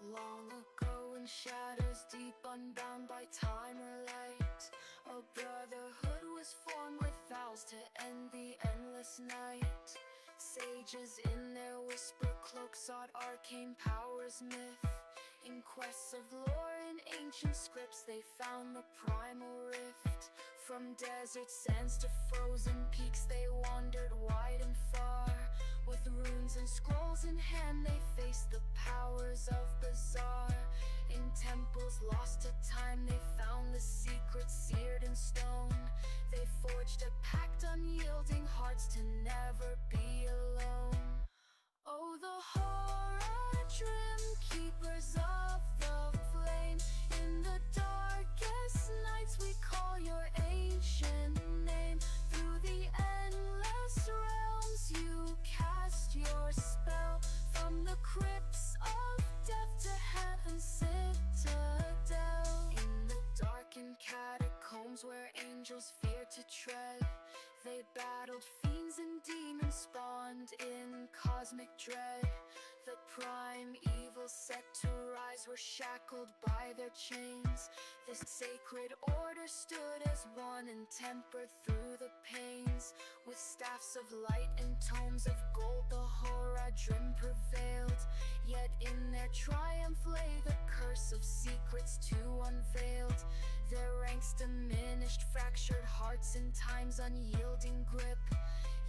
Long ago in shadows deep, unbound by time or light, a brotherhood was formed with vows to end the endless night. Sages in their whisper cloak sought arcane powers myth. In quests of lore and ancient scripts they found the primal rift. From desert sands to frozen peaks they wandered wide and far. With runes and scrolls in hand they faced the powers of Bazaar. In temples lost to time they found the secrets seared in stone. They forged a pact, unyielding hearts to never be alone. Oh, the horror trim keepers of the flame. In the darkest nights we call your ancient name. Through the endless realms you cast your spell. From the crypts of death to heaven's citadel. In the darkened catacombs where angels fear to tread, they battled fiends and demons spawned in cosmic dread. The prime evil set to rise were shackled by their chains. This sacred order stood as one and tempered through the pains. With staffs of light and tomes of gold the Horadrim prevailed. Yet in their triumph lay the curse of secrets too unveiled. Their ranks diminished, fractured hearts in time's unyielding grip.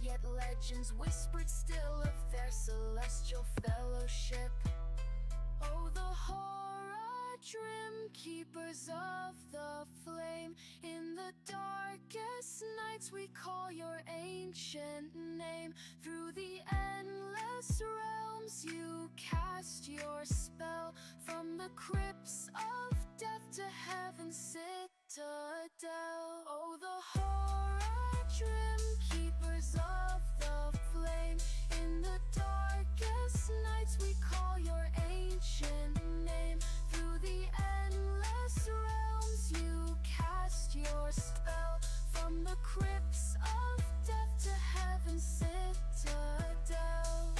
Yet legends whispered still of their celestial fellowship. Oh, the Horadrim keepers of the flame. In the darkest nights we call your ancient name. Through the endless realms you cast your spell. From the crypts of death to heaven's citadel. Oh, the Horadrim keepers of the flame. In the darkest nights we call your ancient name. Through the endless realms you cast your spell. From the crypts of death to heaven's citadel.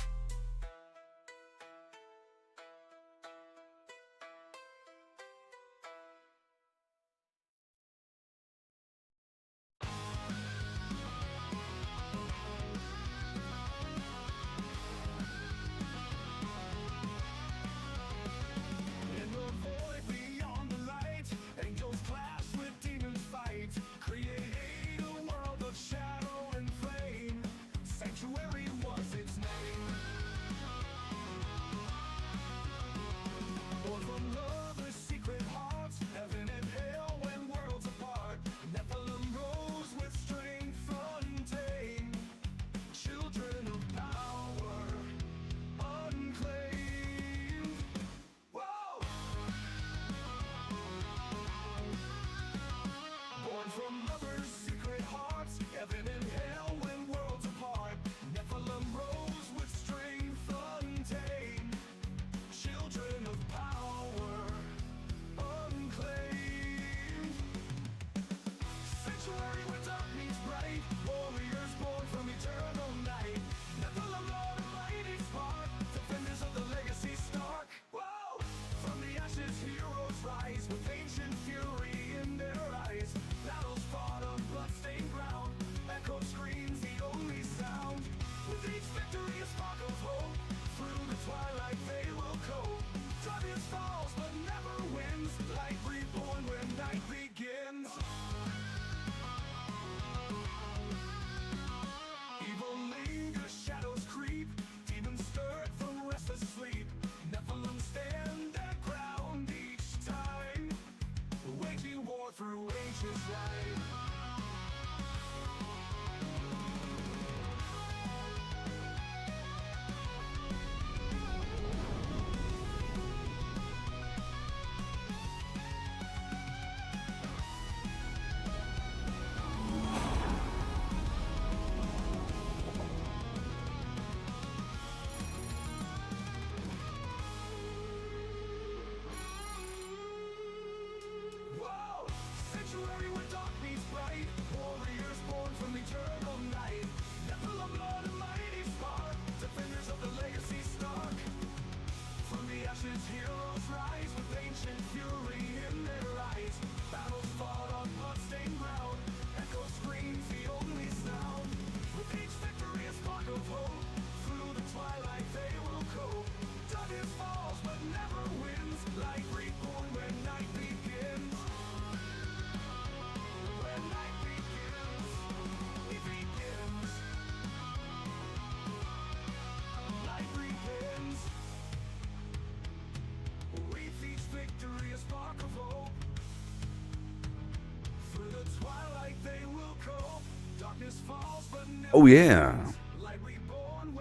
Oh yeah.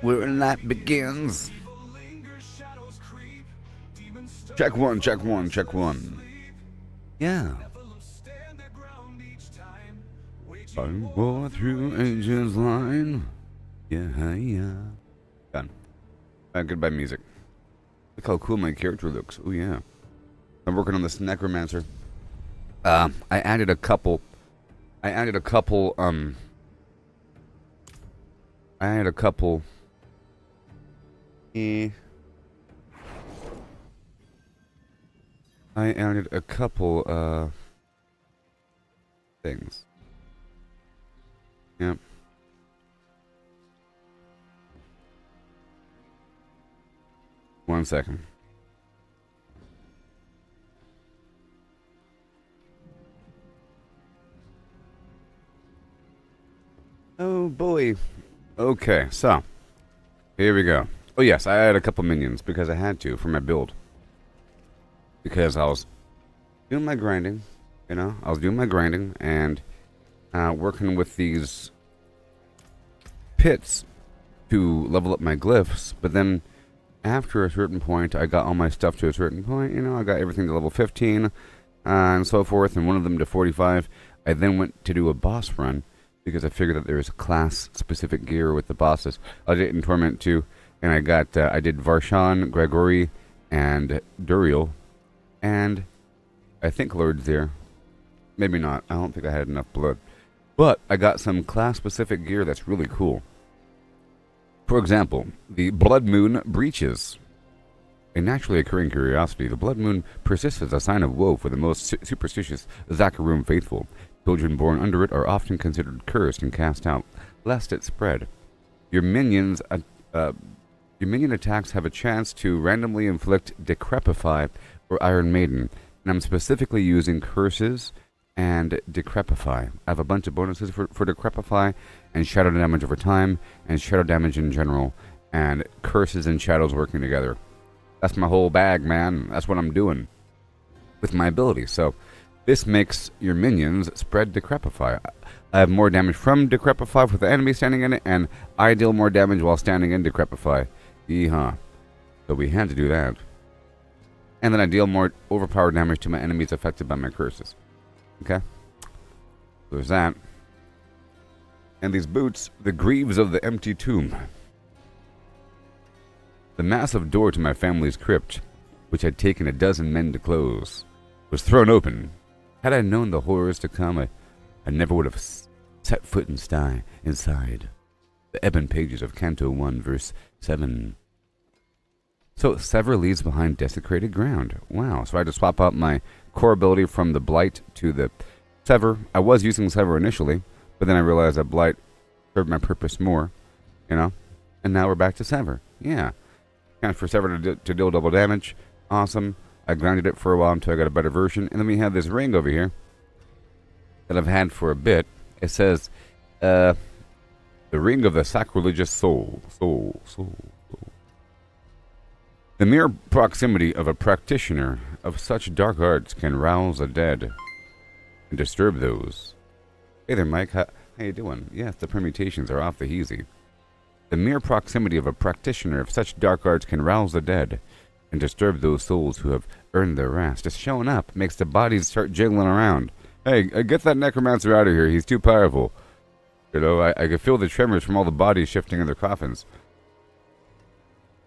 Where night begins. Check one, check one, check one. Yeah. I war through ages line. Yeah, yeah. Done. Goodbye music. Look how cool my character looks. Oh yeah. I'm working on this necromancer. I added a couple. I added a couple. Things. Yep. One second. Oh boy. Okay, so here we go. Oh yes, I had a couple minions because I had to for my build. Because I was doing my grinding, you know, and working with these pits to level up my glyphs. But then after a certain point, I got all my stuff to a certain point. You know, I got everything to level 15 and so forth, and one of them to 45. I then went to do a boss run because I figured that there was class-specific gear with the bosses. I did it in Torment 2, and I did Varshan, Gregory, and Duriel, and I think Lord's there. Maybe not. I don't think I had enough blood. But I got some class-specific gear that's really cool. For example, the Blood Moon Breeches. A naturally occurring curiosity, the Blood Moon persists as a sign of woe for the most superstitious Zakarum faithful. Children born under it are often considered cursed and cast out, lest it spread. Your minion attacks have a chance to randomly inflict Decrepify or Iron Maiden, and I'm specifically using curses and Decrepify. I have a bunch of bonuses for Decrepify and shadow damage over time and shadow damage in general, and curses and shadows working together. That's my whole bag, man. That's what I'm doing with my ability. So this makes your minions spread Decrepify. I have more damage from Decrepify with the enemy standing in it, and I deal more damage while standing in Decrepify. Yeehaw. So we had to do that. And then I deal more overpowered damage to my enemies affected by my curses. Okay? There's that. And these boots, the Greaves of the Empty Tomb. The massive door to my family's crypt, which had taken a dozen men to close, was thrown open. Had I known the horrors to come, I never would have set foot inside the ebon pages of Canto 1, verse 7. So, Sever leaves behind desecrated ground. Wow, so I had to swap out my core ability from the Blight to the Sever. I was using Sever initially, but then I realized that Blight served my purpose more, you know? And now we're back to Sever. Yeah. Chance for Sever to deal double damage. Awesome. I grounded it for a while until I got a better version. And then we have this ring over here that I've had for a bit. It says, the Ring of the Sacrilegious Soul. Soul. The mere proximity of a practitioner of such dark arts can rouse the dead and disturb those. Hey there, Mike. How you doing? Yes, the permutations are off the heezy. The mere proximity of a practitioner of such dark arts can rouse the dead and disturb those souls who have earned their rest. Just showing up makes the bodies start jiggling around. Hey, get that necromancer out of here. He's too powerful. You know, I can feel the tremors from all the bodies shifting in their coffins.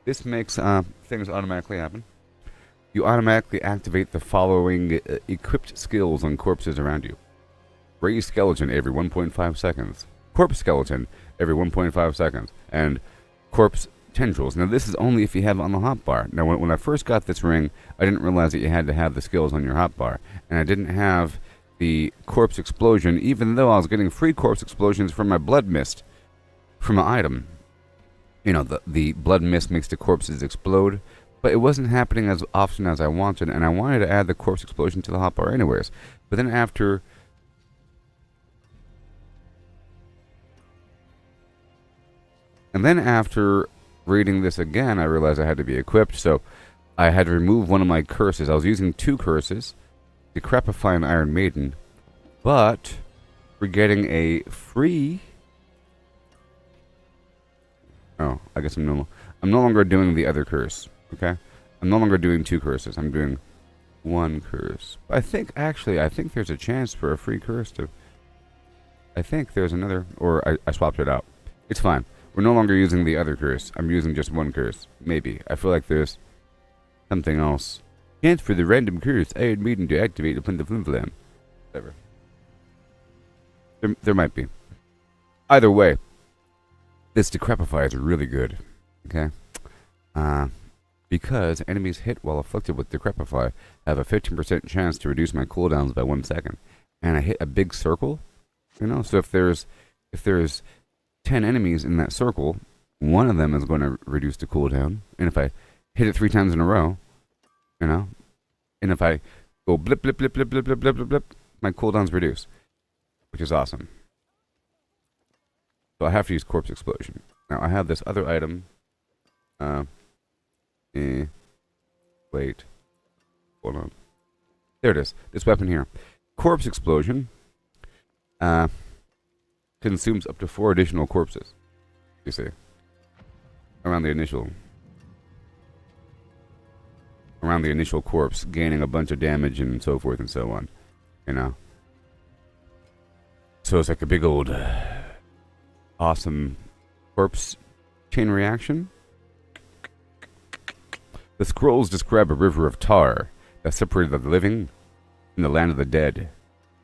This makes things automatically happen. You automatically activate the following equipped skills on corpses around you. Raise skeleton every 1.5 seconds. Corpse skeleton every 1.5 seconds. And corpse tendrils. Now this is only if you have it on the hotbar. Now when I first got this ring, I didn't realize that you had to have the skills on your hotbar. And I didn't have the corpse explosion, even though I was getting free corpse explosions from my blood mist. From an item. You know, the blood mist makes the corpses explode. But it wasn't happening as often as I wanted. And I wanted to add the corpse explosion to the hotbar anyways. But then after... And then after reading this again, I realized I had to be equipped, so I had to remove one of my curses. I was using 2 curses, Decrepify and Iron Maiden, but we're getting a free Oh, I guess I'm no longer doing the other curse. Okay, I'm no longer doing 2 curses. I'm doing 1 curse. I think there's a chance for a free curse to. I think there's another, or I swapped it out. It's fine. We're no longer using the other curse. I'm using just 1 curse. Maybe. I feel like there's something else. Chance for the random curse. I had meeting to activate upon the flim flam. Whatever. There might be. Either way, this Decrepify is really good. Okay? Because enemies hit while afflicted with Decrepify have a 15% chance to reduce my cooldowns by 1 second. And I hit a big circle. You know, so if there's 10 enemies in that circle, one of them is going to reduce the cooldown. And if I hit it 3 times in a row, you know, and if I go blip, blip, blip, blip, blip, blip, blip, blip, blip, my cooldown's reduce, which is awesome. So I have to use Corpse Explosion. Now I have this other item. Wait. Hold on. There it is. This weapon here. Corpse Explosion. Consumes up to 4 additional corpses. You see. Around the initial corpse, gaining a bunch of damage and so forth and so on. You know. So it's like a big old awesome corpse chain reaction. The scrolls describe a river of tar that separated the living from the land of the dead.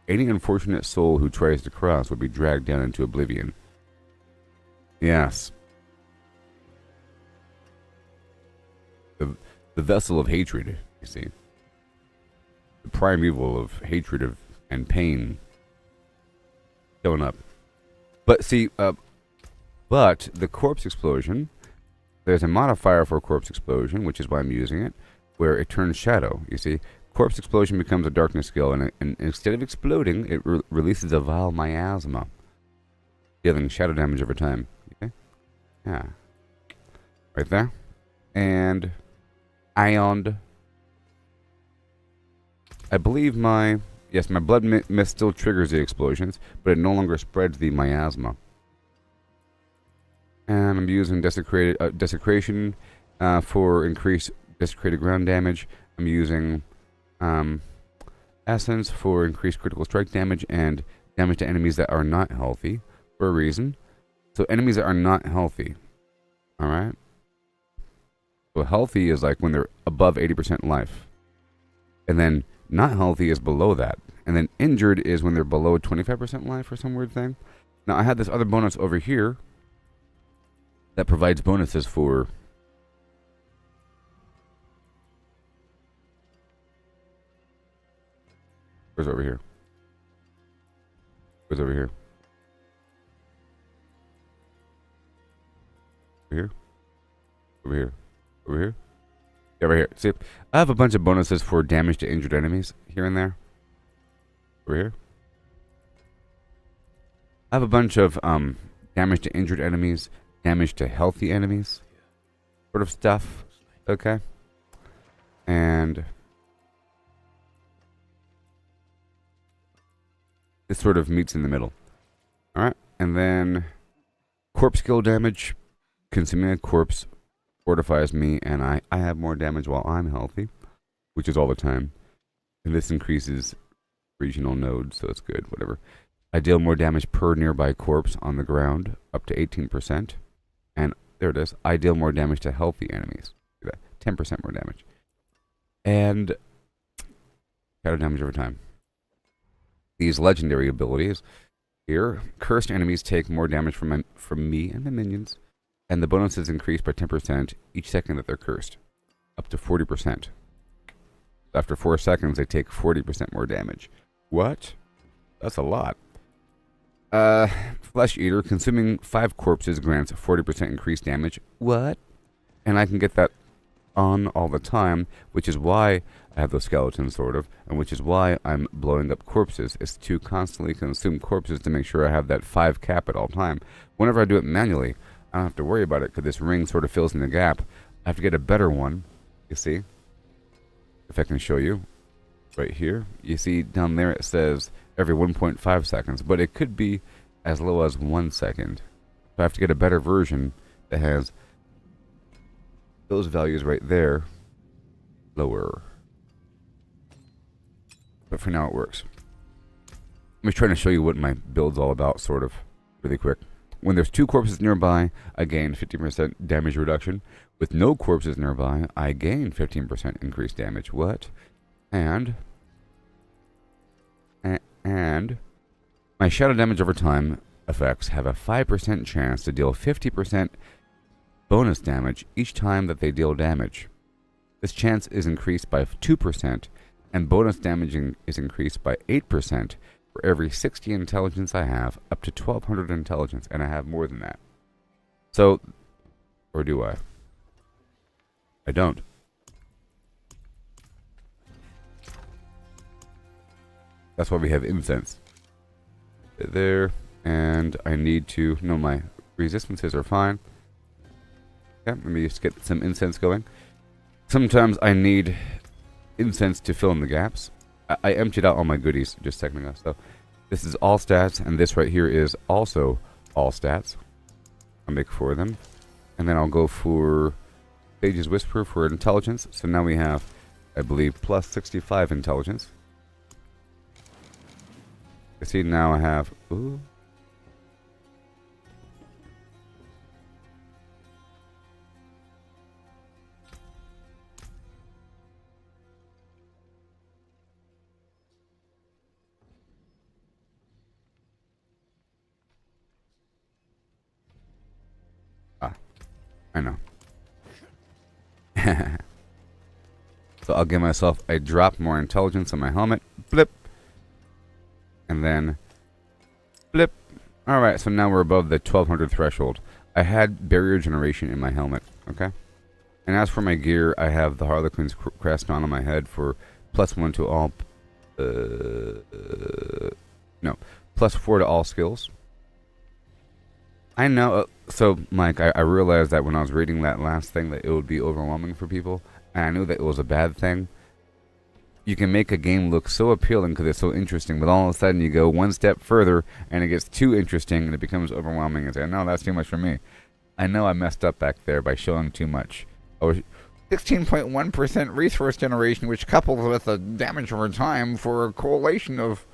Any unfortunate soul who tries to cross would be dragged down into oblivion. Yes. The vessel of hatred, you see. The primeval of hatred and pain showing up. But see, but the Corpse Explosion, there's a modifier for Corpse Explosion, which is why I'm using it, where it turns shadow, you see. Corpse Explosion becomes a darkness skill, and instead of exploding, it releases a vile miasma, dealing shadow damage over time. Okay? Yeah. Right there. And Ioned. I believe my blood mist still triggers the explosions, but it no longer spreads the miasma. And I'm using desecration for increased desecrated ground damage. I'm using Essence for increased critical strike damage and damage to enemies that are not healthy for a reason. So enemies that are not healthy. Alright? So healthy is like when they're above 80% life. And then not healthy is below that. And then injured is when they're below 25% life or some weird thing. Now I had this other bonus over here that provides bonuses for where's over here? Where's over here? Over here? Over here? Over here? Yeah, right here. See, I have a bunch of bonuses for damage to injured enemies here and there. Over here. I have a bunch of damage to injured enemies, damage to healthy enemies, sort of stuff. Okay. And this sort of meets in the middle. Alright. And then corpse skill damage. Consuming a corpse fortifies me, and I have more damage while I'm healthy, which is all the time. And this increases regional nodes, so it's good, whatever. I deal more damage per nearby corpse on the ground, up to 18%. And there it is. I deal more damage to healthy enemies. Look at that. 10% more damage. And shadow damage over time. These legendary abilities here. Cursed enemies take more damage from me and my minions. And the bonuses increase by 10% each second that they're cursed. Up to 40%. After 4 seconds, they take 40% more damage. What? That's a lot. Flesh Eater. Consuming 5 corpses grants 40% increased damage. What? And I can get that on all the time, which is why I have those skeletons, sort of, and which is why I'm blowing up corpses, is to constantly consume corpses to make sure I have that 5 cap at all time. Whenever I do it manually, I don't have to worry about it, because this ring sort of fills in the gap. I have to get a better one, you see? If I can show you. Right here. You see down there it says every 1.5 seconds, but it could be as low as 1 second. So I have to get a better version that has those values right there lower. But for now it works. I'm just trying to show you what my build's all about, sort of, really quick. When there's 2 corpses nearby, I gain 50% damage reduction. With no corpses nearby, I gain 15% increased damage. What? And my shadow damage over time effects have a 5% chance to deal 50% bonus damage each time that they deal damage. This chance is increased by 2%, and bonus damage is increased by 8% for every 60 intelligence I have, up to 1200 intelligence, and I have more than that. So, or do I? I don't. That's why we have incense. There, and I need to... No, my resistances are fine. Okay, let me just get some incense going. Sometimes I need incense to fill in the gaps. I emptied out all my goodies just a second ago. So this is all stats, and this right here is also all stats. I'll make 4 of them. And then I'll go for Sage's Whisper for intelligence. So now we have, I believe, plus 65 intelligence. You see, now I have... Ooh. I know. So I'll give myself a drop more intelligence on my helmet. Blip. And then blip. Alright, so now we're above the 1200 threshold. I had barrier generation in my helmet, okay? And as for my gear, I have the Harlequin's crest on my head for +1 to all... no, +4 to all skills. I know, so Mike, I realized that when I was reading that last thing that it would be overwhelming for people, and I knew that it was a bad thing. You can make a game look so appealing because it's so interesting, but all of a sudden you go one step further and it gets too interesting and it becomes overwhelming and say, no, that's too much for me. I know I messed up back there by showing too much. I was 16.1% resource generation, which coupled with a damage over time for a correlation of,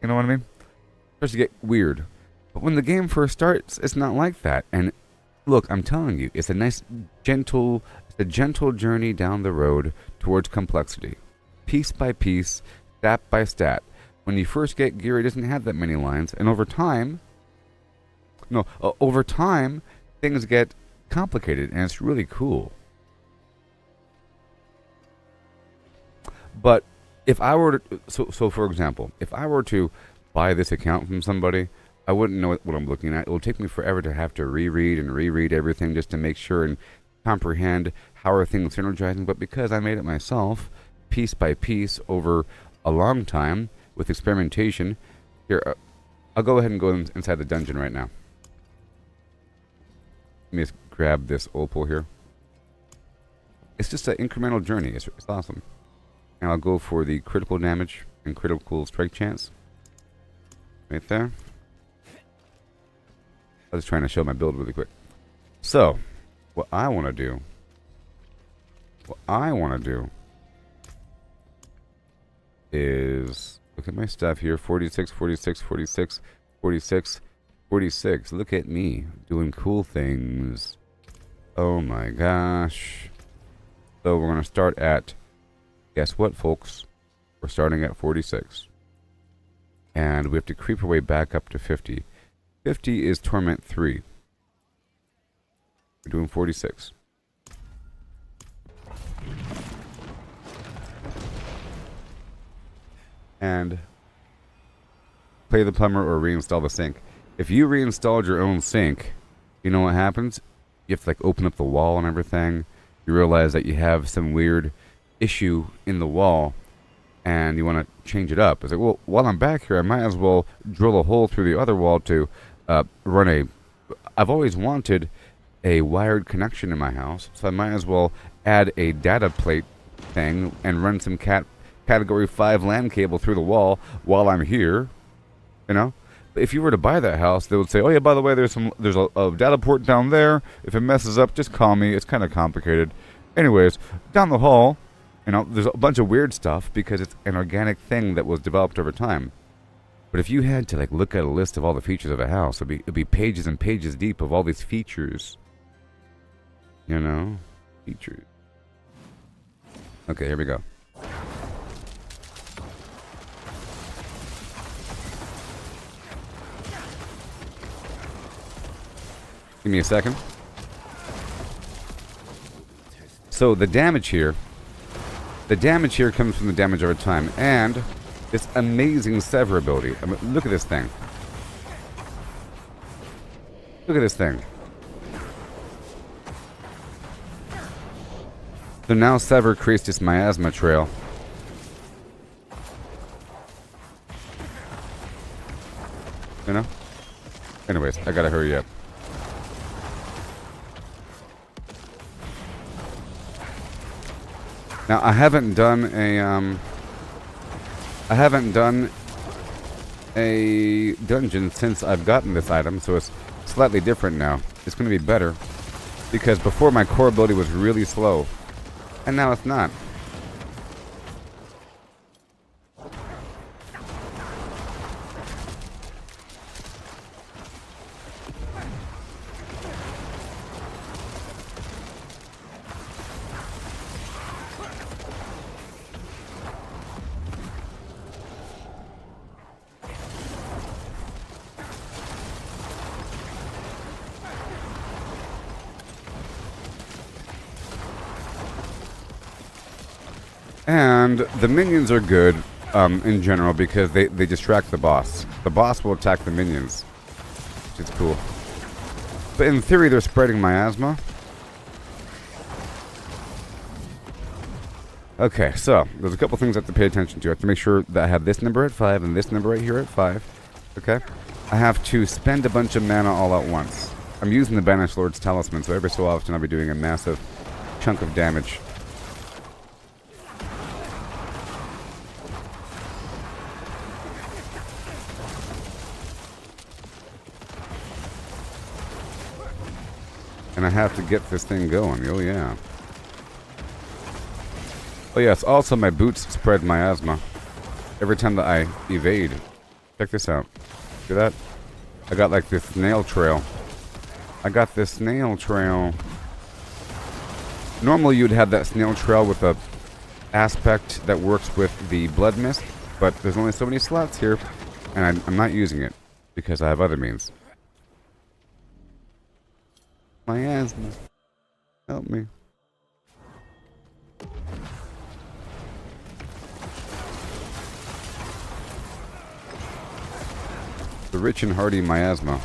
you know what I mean? It starts to get weird. But when the game first starts, it's not like that. And look, I'm telling you, it's a nice, gentle journey down the road towards complexity. Piece by piece, stat by stat. When you first get gear, it doesn't have that many lines. And over time, things get complicated, and it's really cool. But if I were to, so for example, if I were to buy this account from somebody, I wouldn't know what I'm looking at. It will take me forever to have to reread everything just to make sure and comprehend how are things synergizing. But because I made it myself, piece by piece, over a long time, with experimentation, here, I'll go ahead and go inside the dungeon right now. Let me just grab this opal here. It's just an incremental journey. It's awesome. And I'll go for the critical damage and critical strike chance. Right there. I was trying to show my build really quick. So, what I want to do is look at my stuff here. 46, 46, 46, 46, 46. Look at me doing cool things. Oh my gosh. So we're going to start at, guess what, folks? We're starting at 46. And we have to creep our way back up to 50. 50 is Torment 3. We're doing 46. And play the plumber or reinstall the sink. If you reinstalled your own sink, you know what happens? You have to like open up the wall and everything. You realize that you have some weird issue in the wall and you want to change it up. It's like, well, while I'm back here, I might as well drill a hole through the other wall to run a... I've always wanted a wired connection in my house, so I might as well add a data plate thing and run some category 5 LAN cable through the wall while I'm here, you know? if you were to buy that house, they would say, "Oh yeah, by the way, there's a data port down there. If it messes up, just call me. It's kind of complicated." Anyways, down the hall, there's a bunch of weird stuff because it's an organic thing that was developed over time. But if you had to like look at a list of all the features of a house, it'd be pages and pages deep of all these features. Features. Okay, here we go. Give me a second. So the damage here comes from the damage over time, and this amazing sever ability. I mean, look at this thing. Look at this thing. So now sever creates this miasma trail. Anyways, I gotta hurry up. Now I haven't done a dungeon since I've gotten this item, so it's slightly different now. It's going to be better because before my core ability was really slow, and now it's not. And the minions are good in general because they distract the boss. The boss will attack the minions, which is cool. But in theory, they're spreading miasma. Okay, so there's a couple things I have to pay attention to. I have to make sure that I have this number at 5 and this number right here at 5. Okay? I have to spend a bunch of mana all at once. I'm using the Banished Lord's Talisman, so every so often I'll be doing a massive chunk of damage. And I have to get this thing going. Oh, yeah. Oh, yes. Also, my boots spread miasma every time that I evade. Check this out. See that? I got like this snail trail. Normally, you'd have that snail trail with a aspect that works with the blood mist, but there's only so many slots here, and I'm not using it because I have other means. Miasma. Help me. The rich and hardy miasma.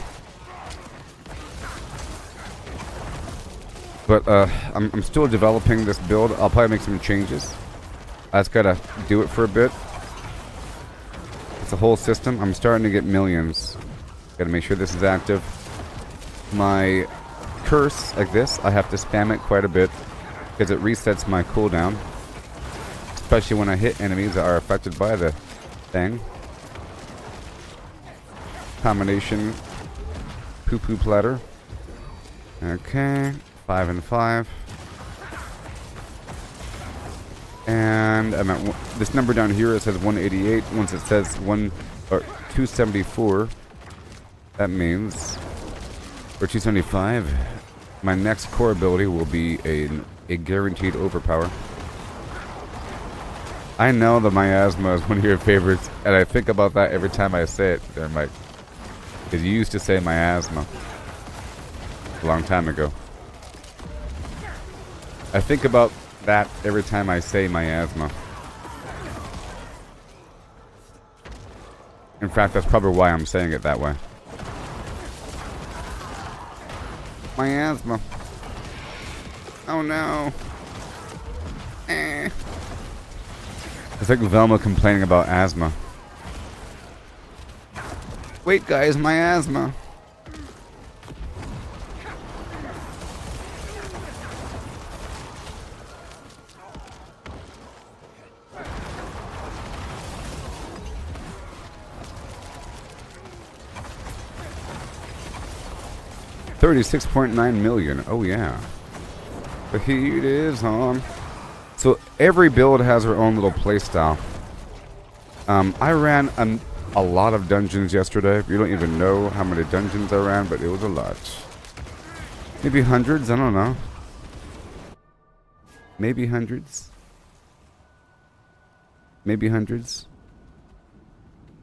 But I'm still developing this build. I'll probably make some changes. I just gotta do it for a bit. It's a whole system. I'm starting to get millions. Gotta make sure this is active. My curse, like this, I have to spam it quite a bit because it resets my cooldown. Especially when I hit enemies that are affected by the thing. Combination poo-poo platter. Okay, 5 and 5. And I'm at this number down here. It says 188. Once it says 274, that means, or 275. My next core ability will be a guaranteed overpower. I know the miasma is one of your favorites, and I think about that every time I say it. I'm like, because you used to say miasma a long time ago. I think about that every time I say miasma. In fact, that's probably why I'm saying it that way. Miasma. Oh no. It's like Velma complaining about asthma. Wait guys, my asthma. 36.9 million. Oh yeah. The heat is on. So every build has her own little playstyle. I ran a lot of dungeons yesterday. You don't even know how many dungeons I ran, but it was a lot. Maybe hundreds, I don't know. Maybe hundreds. Maybe hundreds.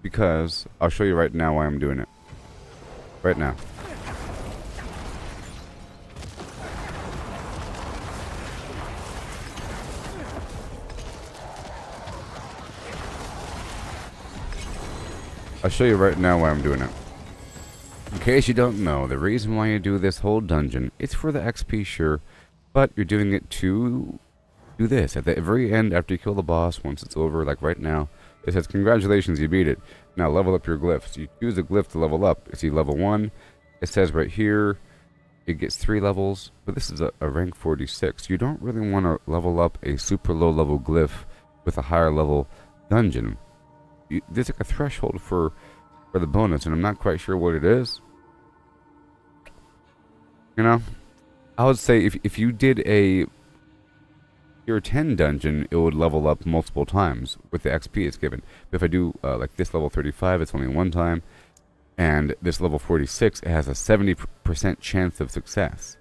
Because I'll show you right now why I'm doing it. Right now. I'll show you right now why I'm doing it. In case you don't know, the reason why you do this whole dungeon, it's for the XP, sure, but you're doing it to do this. At the very end, after you kill the boss, once it's over, like right now, it says, congratulations, you beat it. Now level up your glyphs. You choose a glyph to level up. You see level 1. It says right here, it gets 3 levels, but this is a rank 46. You don't really want to level up a super low level glyph with a higher level dungeon. There's like a threshold for the bonus, and I'm not quite sure what it is. You know, I would say if you did a tier 10 dungeon, it would level up multiple times with the XP it's given. But if I do like this level 35, it's only one time, and this level 46, it has a 70% chance of success.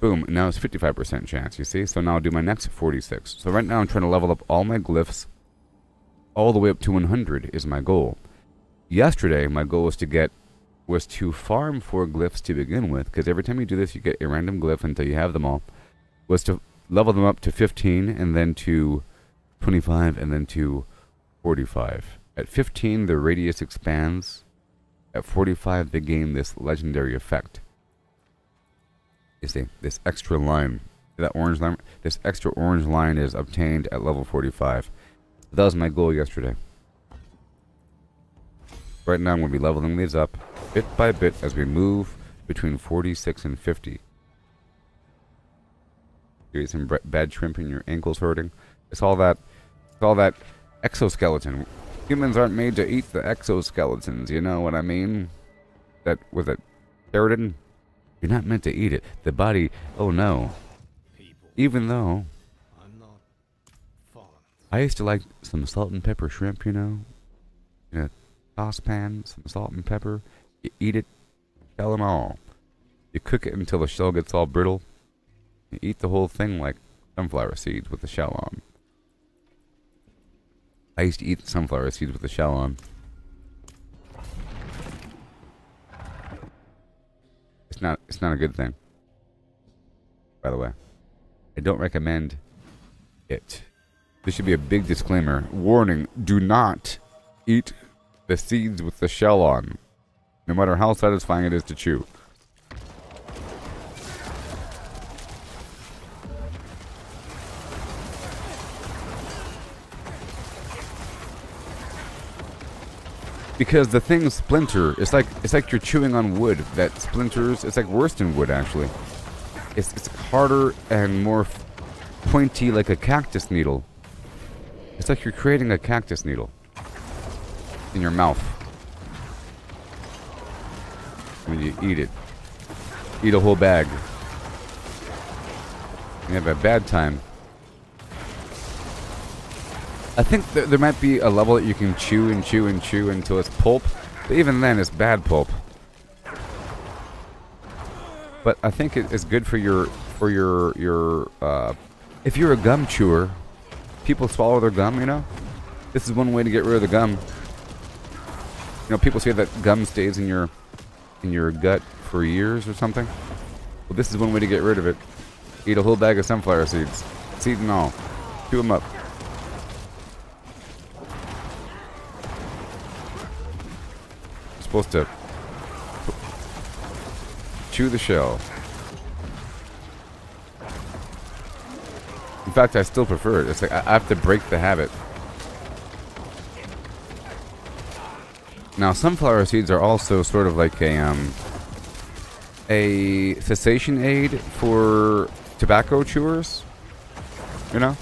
Boom, now it's 55% chance, you see? So now I'll do my next 46. So right now I'm trying to level up all my glyphs. All the way up to 100 is my goal. Yesterday, my goal was to farm 4 glyphs to begin with, because every time you do this, you get a random glyph until you have them all. Was to level them up to 15, and then to 25, and then to 45. At 15, the radius expands. At 45, they gain this legendary effect. You see, this extra line, that orange line, this extra orange line is obtained at level 45. That was my goal yesterday. Right now I'm going to be leveling these up bit by bit as we move between 46 and 50. You eat some bad shrimp and your ankles hurting. It's all that exoskeleton. Humans aren't made to eat the exoskeletons, you know what I mean? That with a keratin. You're not meant to eat it. The body, oh no. Even though I used to like some salt and pepper shrimp, you know? In a saucepan, some salt and pepper. You eat it, shell and all. You cook it until the shell gets all brittle. You eat the whole thing like sunflower seeds with the shell on. I used to eat sunflower seeds with the shell on. It's not a good thing. By the way, I don't recommend it. There should be a big disclaimer. Warning, do not eat the seeds with the shell on. No matter how satisfying it is to chew. Because the things splinter. It's like you're chewing on wood that splinters. It's like worse than wood, actually. It's harder and more pointy, like a cactus needle. It's like you're creating a cactus needle in your mouth when you eat it. Eat a whole bag. You have a bad time. I think there might be a level that you can chew and chew and chew until it's pulp, but even then it's bad pulp. But I think it's good for your if you're a gum chewer, people swallow their gum, you know? This is one way to get rid of the gum. You know, people say that gum stays in your gut for years or something. Well, this is one way to get rid of it. Eat a whole bag of sunflower seeds. Seed and all. Chew them up. Supposed to chew the shell. In fact, I still prefer it. It's like I have to break the habit. Now, sunflower seeds are also sort of like a cessation aid for tobacco chewers. You know?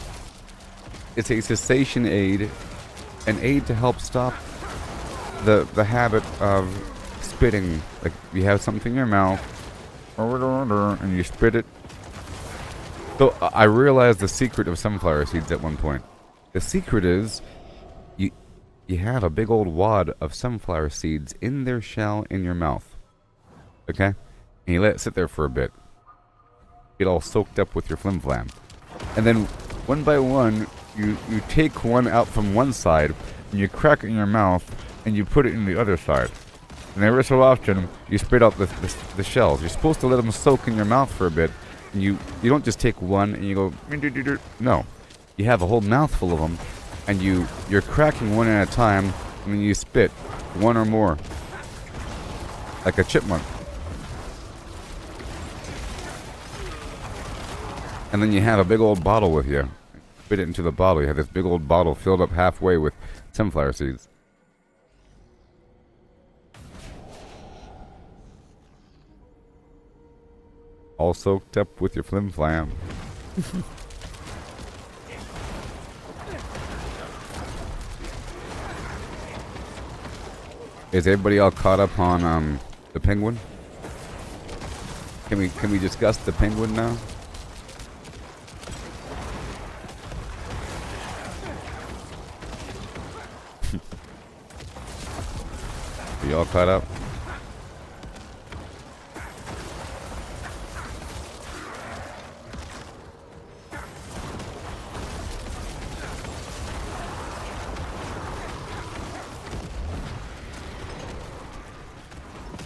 It's a cessation aid, an aid to help stop the habit of spitting, like you have something in your mouth, and you spit it. So I realized the secret of sunflower seeds at one point. The secret is you have a big old wad of sunflower seeds in their shell in your mouth. Okay? And you let it sit there for a bit. Get all soaked up with your flim flam. And then one by one, you take one out from one side and you crack it in your mouth and you put it in the other side. And every so often, you spit out the shells. You're supposed to let them soak in your mouth for a bit. And you don't just take one and you go... No. You have a whole mouthful of them. And you're cracking one at a time. And then you spit one or more. Like a chipmunk. And then you have a big old bottle with you. Spit it into the bottle. You have this big old bottle filled up halfway with sunflower seeds. All soaked up with your flim flam. Is everybody all caught up on the penguin? Can we discuss the penguin now? Are you all caught up?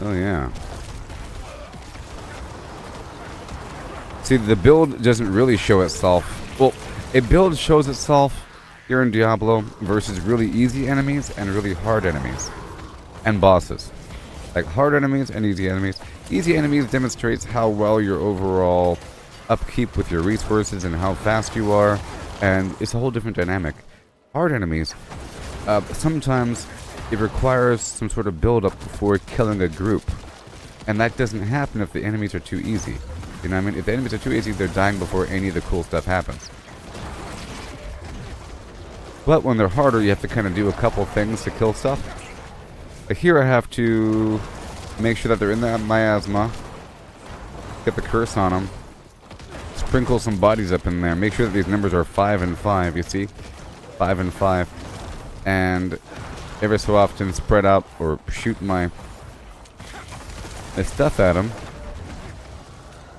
Oh yeah. See, the build doesn't really show itself. Well, a build shows itself here in Diablo versus really easy enemies and really hard enemies. And bosses. Like hard enemies and easy enemies. Easy enemies demonstrates how well your overall upkeep with your resources and how fast you are. And it's a whole different dynamic. Hard enemies, sometimes it requires some sort of build-up before killing a group. And that doesn't happen if the enemies are too easy. You know what I mean? If the enemies are too easy, they're dying before any of the cool stuff happens. But when they're harder, you have to kind of do a couple things to kill stuff. Like here I have to make sure that they're in that miasma. Get the curse on them. Sprinkle some bodies up in there. Make sure that these numbers are 5 and 5, you see? 5 and 5. And every so often spread out or shoot my stuff at them.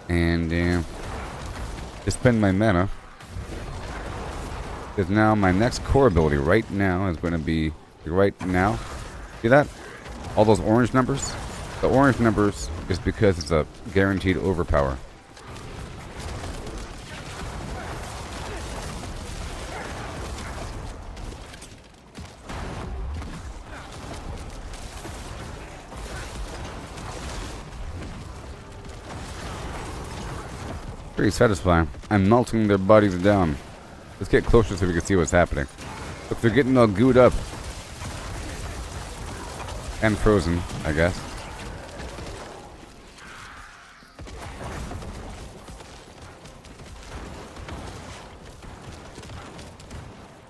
And just spend my mana. Because now my next core ability right now is going to be right now. See that? All those orange numbers? The orange numbers is because it's a guaranteed overpower. Pretty satisfying. I'm melting their bodies down. Let's get closer so we can see what's happening. Look, they're getting all gooed up. And frozen, I guess.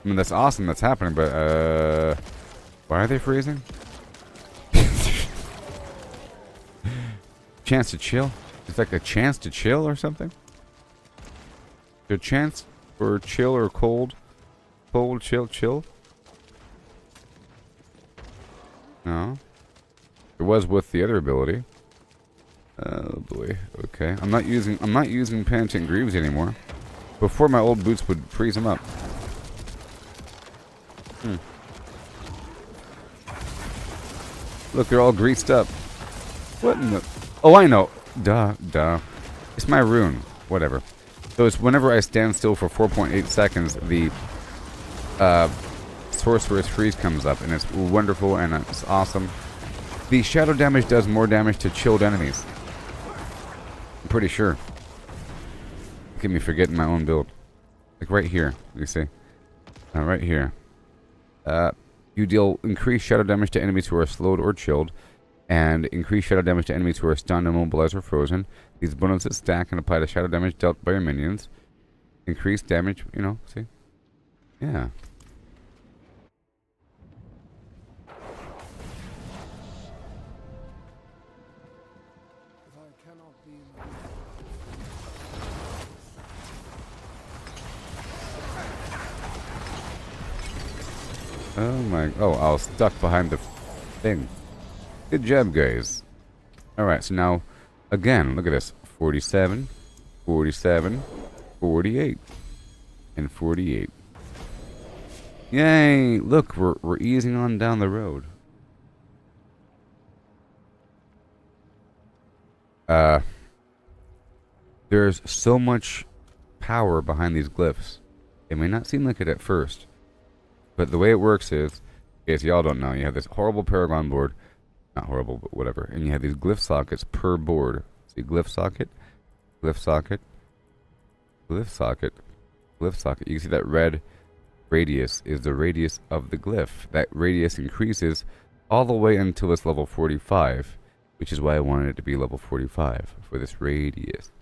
I mean, that's awesome that's happening, but, why are they freezing? Chance to chill? It's like a chance to chill or something? A chance for chill or cold? Cold, chill? No. It was with the other ability. Oh boy. Okay. I'm not using Penitent Greaves anymore. Before my old boots would freeze them up. Look, they're all greased up. What in the... Oh, I know. Duh. It's my rune. Whatever. So it's whenever I stand still for 4.8 seconds, the Sorcerer's Freeze comes up, and it's wonderful and it's awesome. The shadow damage does more damage to chilled enemies. I'm pretty sure. Get me forgetting my own build. Like right here, you see? Right here. You deal increased shadow damage to enemies who are slowed or chilled, and increased shadow damage to enemies who are stunned, immobilized, or frozen. These bonuses stack and apply to shadow damage dealt by your minions. Increased damage, you know, see? Yeah. Oh my... Oh, I was stuck behind the thing. Good job, guys. Alright, so now, again, look at this. 47, 47, 48, and 48. Yay! Look, we're easing on down the road. There's so much power behind these glyphs. It may not seem like it at first, but the way it works is, in case y'all don't know, you have this horrible Paragon board. Not horrible, but whatever. And you have these glyph sockets per board. See, glyph socket, glyph socket, glyph socket, glyph socket. You can see that red radius is the radius of the glyph. That radius increases all the way until it's level 45, which is why I wanted it to be level 45 for this radius.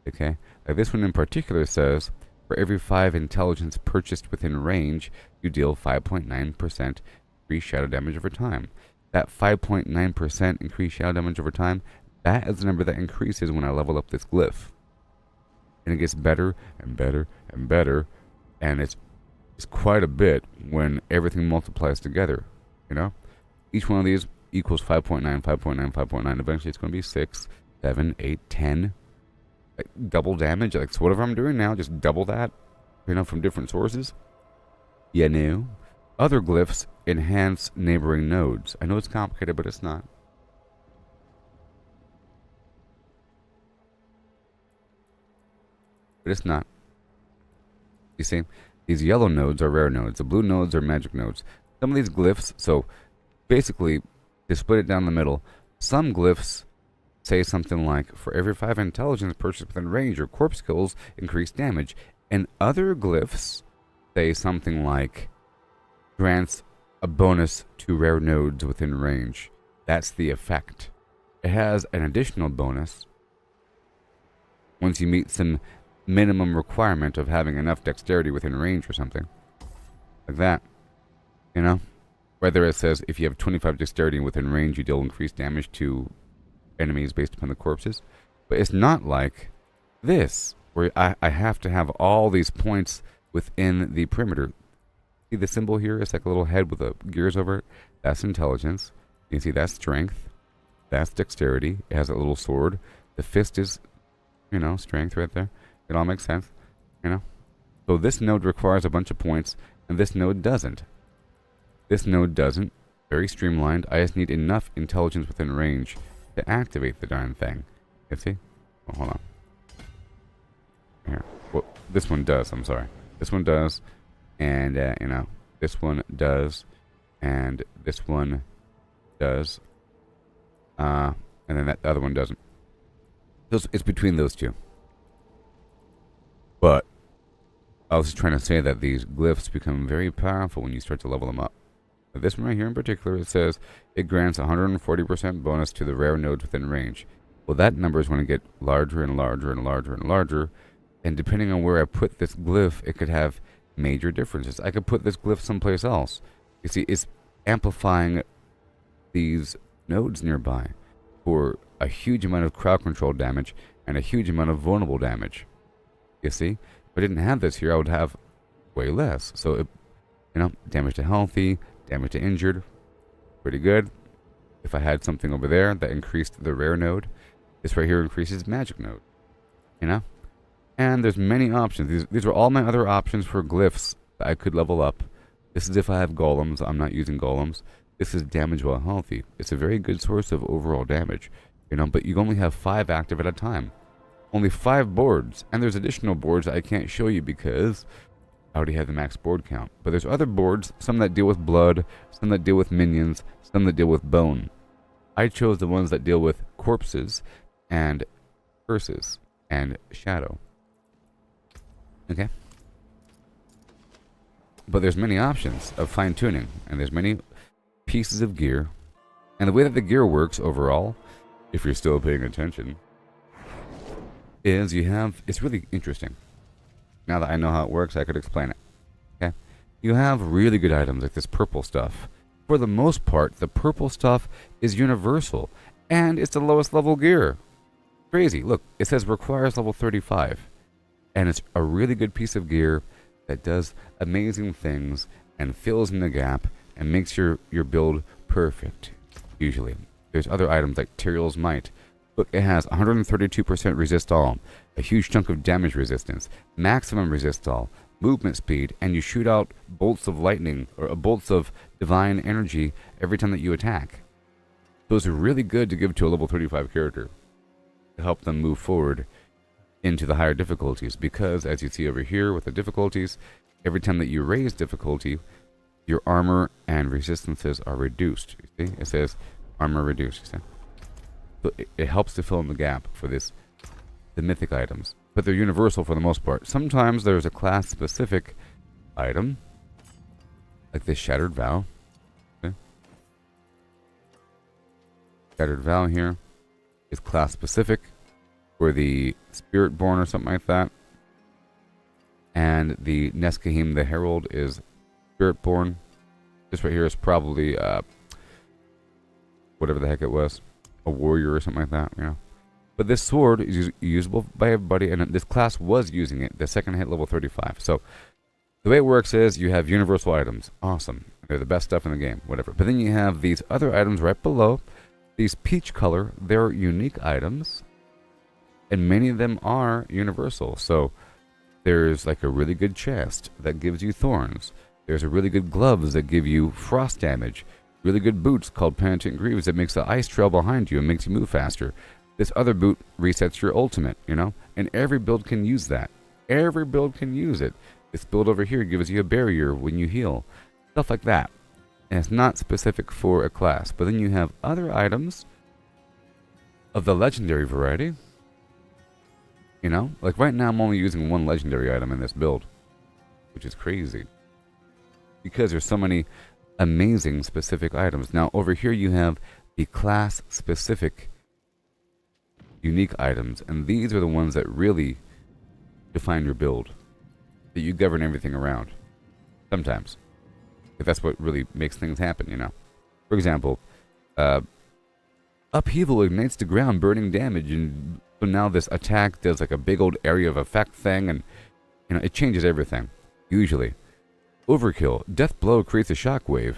Okay? Like this one in particular says, for every 5 intelligence purchased within range, you deal 5.9% increased shadow damage over time. That 5.9% increased shadow damage over time, that is the number that increases when I level up this glyph. And it gets better and better and better, and it's quite a bit when everything multiplies together, you know? Each one of these equals 5.9, 5.9, 5.9. Eventually it's going to be 6, 7, 8, 10. Like double damage. Like, so whatever I'm doing now, just double that, you know, from different sources. You know? Other glyphs enhance neighboring nodes. I know it's complicated, but it's not. But it's not. You see? These yellow nodes are rare nodes. The blue nodes are magic nodes. Some of these glyphs, so basically, to split it down the middle, some glyphs say something like, for every 5 intelligence purchased within range, your corpse kills increase damage. And other glyphs say something like, grants a bonus to rare nodes within range. That's the effect. It has an additional bonus once you meet some minimum requirement of having enough dexterity within range or something. Like that. You know? Whether it says if you have 25 dexterity within range, you deal increased damage to enemies based upon the corpses. But it's not like this, where I have to have all these points within the perimeter. See the symbol here? It's like a little head with the gears over it. That's intelligence. You can see that's strength. That's dexterity. It has a little sword. The fist is, you know, strength right there. It all makes sense, you know? So this node requires a bunch of points, and this node doesn't. This node doesn't. Very streamlined. I just need enough intelligence within range to activate the darn thing. You see? Oh, hold on. Here. Well, this one does. I'm sorry. This one does. And, you know, this one does. And this one does. And then that other one doesn't. So it's between those two. But I was just trying to say that these glyphs become very powerful when you start to level them up. But this one right here in particular, it says it grants 140% bonus to the rare nodes within range. Well, that number is going to get larger and larger and larger and larger. And depending on where I put this glyph, it could have major differences. I could put this glyph someplace else. You see, it's amplifying these nodes nearby for a huge amount of crowd control damage and a huge amount of vulnerable damage. You see? If I didn't have this here, I would have way less. So, it, you know, damage to healthy, damage to injured, pretty good. If I had something over there that increased the rare node, this right here increases magic node. You know? And there's many options. These are all my other options for glyphs that I could level up. This is if I have golems. I'm not using golems. This is damage while healthy. It's a very good source of overall damage. You know, but you only have 5 active at a time. Only 5 boards. And there's additional boards that I can't show you because I already have the max board count. But there's other boards, some that deal with blood, some that deal with minions, some that deal with bone. I chose the ones that deal with corpses and curses and shadow. Okay? But there's many options of fine-tuning, and there's many pieces of gear. And the way that the gear works overall, if you're still paying attention, is you have... It's really interesting. Now that I know how it works, I could explain it. Okay? You have really good items like this purple stuff. For the most part, the purple stuff is universal, and it's the lowest level gear. Crazy. Look, it says requires level 35. And it's a really good piece of gear that does amazing things and fills in the gap and makes your build perfect, usually. There's other items like Tyrael's Might. Look, it has 132% resist all, a huge chunk of damage resistance, maximum resist all, movement speed, and you shoot out bolts of lightning or bolts of divine energy every time that you attack. Those are really good to give to a level 35 character to help them move forward into the higher difficulties, because as you see over here with the difficulties, every time that you raise difficulty, your armor and resistances are reduced. You see? It says armor reduced. You see? So it helps to fill in the gap for the mythic items. But they're universal for the most part. Sometimes there's a class-specific item, like this Shattered Vow. Okay. Shattered Vow here is class-specific, for the Spiritborn or something like that. And the Neskahim the Herald is Spiritborn. This right here is probably whatever the heck it was, a warrior or something like that, you know. But this sword is usable by everybody, and this class was using it. The second hit level 35. So the way it works is you have universal items. Awesome. They're the best stuff in the game, whatever. But then you have these other items right below. These peach color, they're unique items. And many of them are universal. So there's like a really good chest that gives you thorns. There's a really good gloves that give you frost damage. Really good boots called Penitent Greaves that makes the ice trail behind you and makes you move faster. This other boot resets your ultimate, you know? And every build can use that. Every build can use it. This build over here gives you a barrier when you heal. Stuff like that. And it's not specific for a class. But then you have other items of the legendary variety. You know, like right now I'm only using one legendary item in this build, which is crazy because there's so many amazing specific items. Now over here you have the class specific unique items, and these are the ones that really define your build, that you govern everything around. Sometimes, if that's what really makes things happen, you know. For example, upheaval ignites the ground, burning damage, and so now this attack does like a big old area of effect thing, and you know it changes everything. Usually, overkill, death blow creates a shockwave.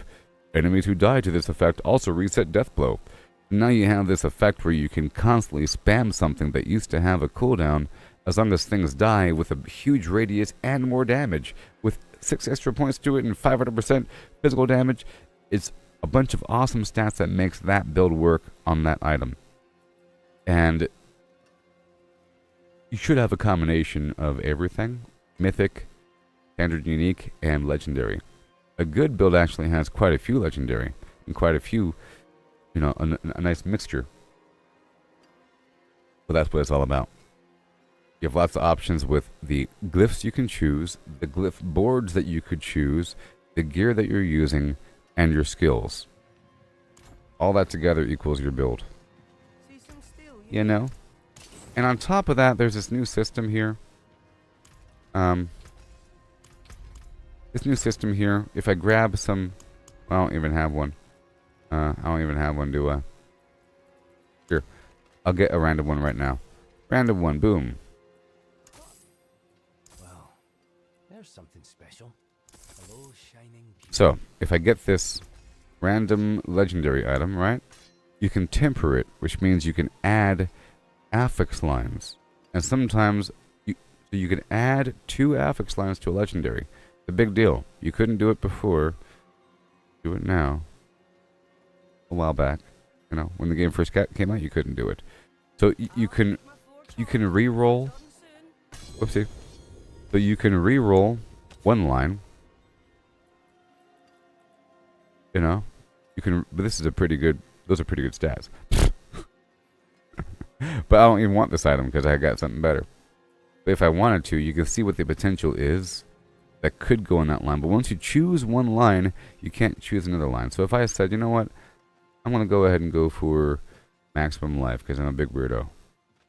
Enemies who die to this effect also reset death blow. Now you have this effect where you can constantly spam something that used to have a cooldown, as long as things die, with a huge radius and more damage, with 6 extra points to it and 500% physical damage. It's a bunch of awesome stats that makes that build work on that item. And you should have a combination of everything: mythic, standard, unique, and legendary. A good build actually has quite a few legendary and quite a few, you know, a nice mixture. But that's what it's all about. You have lots of options with the glyphs you can choose, the glyph boards that you could choose, the gear that you're using, and your skills. All that together equals your build. You know? And on top of that, there's this new system here. This new system here, if I grab some... Well, I don't even have one. I don't even have one, do I? Here. I'll get a random one right now. Random one, boom. Well, there's something special. Hello, shining. So, if I get this random legendary item, right? You can temper it, which means you can add affix lines. And sometimes you can add 2 affix lines to a legendary. It's a big deal. You couldn't do it before. Do it now. A while back. You know, when the game first came out, you couldn't do it. So you can re-roll. Whoopsie. So you can re-roll one line. You know, you can. But this is a pretty good. Those are pretty good stats. But I don't even want this item because I got something better. But if I wanted to, you can see what the potential is that could go in that line. But once you choose one line, you can't choose another line. So if I said, you know what, I'm going to go ahead and go for maximum life because I'm a big weirdo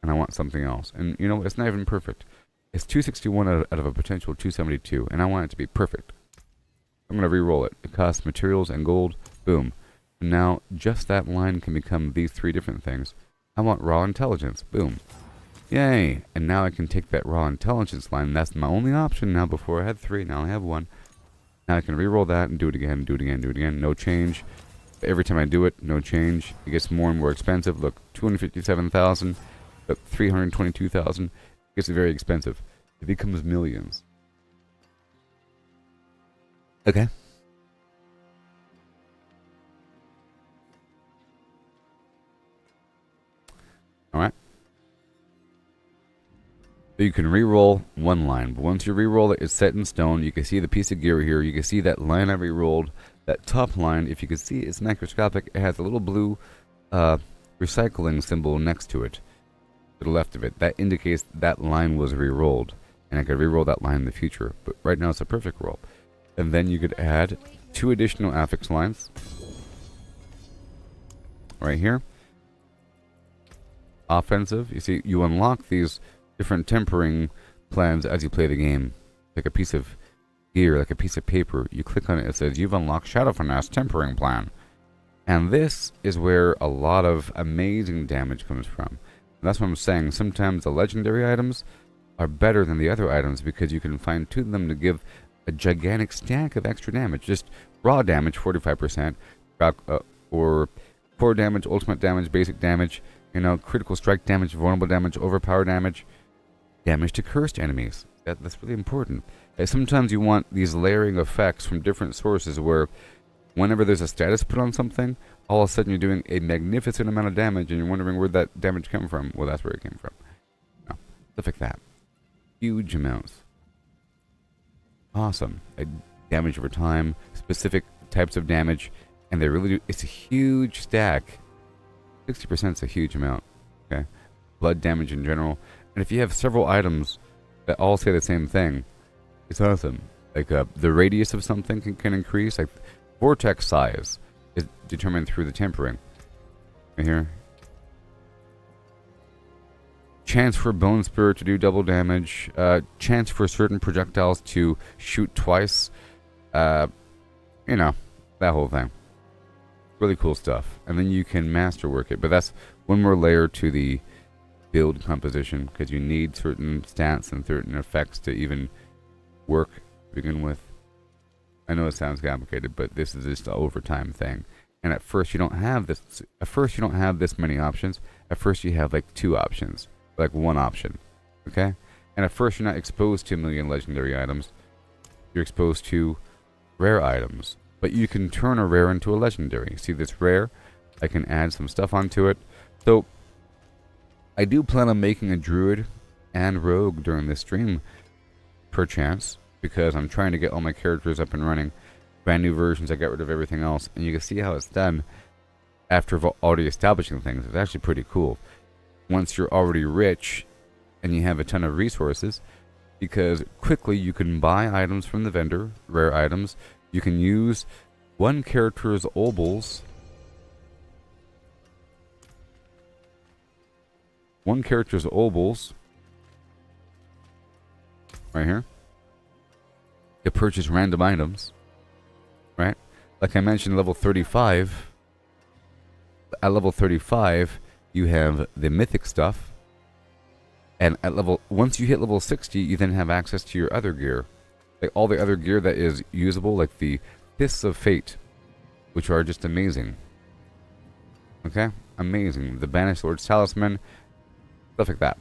and I want something else. And you know, it's not even perfect. It's 261 out of a potential 272, and I want it to be perfect. I'm going to re-roll it. It costs materials and gold. Boom. And now just that line can become these 3 different things. I want raw intelligence. Boom. Yay. And now I can take that raw intelligence line. That's my only option now. Before I had 3, now I have 1. Now I can reroll that and do it again, do it again, do it again. No change. Every time I do it, no change. It gets more and more expensive. Look, 257,000. Look, 322,000. It gets very expensive. It becomes millions. Okay. Alright. So you can reroll one line, but once you reroll it, it's set in stone. You can see the piece of gear here. You can see that line I rerolled. That top line, if you can see, it's macroscopic. It has a little blue recycling symbol next to it, to the left of it. That indicates that line was rerolled, and I could reroll that line in the future. But right now, it's a perfect roll. And then you could add 2 additional affix lines right here. Offensive. You see, you unlock these different tempering plans as you play the game, like a piece of gear, like a piece of paper. You click on it, it says you've unlocked Shadow Finesse tempering plan, and this is where a lot of amazing damage comes from. And that's what I'm saying. Sometimes the legendary items are better than the other items because you can fine tune them to give a gigantic stack of extra damage. Just raw damage, 45%, or core damage, ultimate damage, basic damage, you know, critical strike damage, vulnerable damage, overpower damage, damage to cursed enemies. That's really important. Sometimes you want these layering effects from different sources where whenever there's a status put on something, all of a sudden you're doing a magnificent amount of damage and you're wondering where that damage came from. Well, that's where it came from. No, stuff like that. Huge amounts. Awesome. Damage over time, specific types of damage, and they really do. It's a huge stack. 60% is a huge amount. Okay, blood damage in general, and if you have several items that all say the same thing, it's awesome. Like the radius of something can increase. Like vortex size is determined through the tempering. Right here. Chance for Bone Spirit to do double damage. Chance for certain projectiles to shoot twice. You know, that whole thing. Really cool stuff. And then you can masterwork it. But that's one more layer to the build composition, because you need certain stats and certain effects to even work to begin with. I know it sounds complicated, but this is just an overtime thing. And at first you don't have this. At first you don't have this many options. At first you have like 2 options. Like 1 option, okay? And at first you're not exposed to a million legendary items. You're exposed to rare items. But you can turn a rare into a legendary. See this rare? I can add some stuff onto it. So I do plan on making a druid and rogue during this stream, perchance, because I'm trying to get all my characters up and running. Brand new versions, I got rid of everything else. And you can see how it's done after already establishing things. It's actually pretty cool. Once you're already rich and you have a ton of resources, because quickly you can buy items from the vendor, rare items. You can use one character's Opals. One character's Opals. Right here. To purchase random items. Right? Like I mentioned, level 35. At level 35... you have the mythic stuff, and at once you hit level 60, you then have access to your other gear, like all the other gear that is usable, like the Fists of Fate, which are just amazing. Okay, amazing. The Banished Lord's Talisman, stuff like that,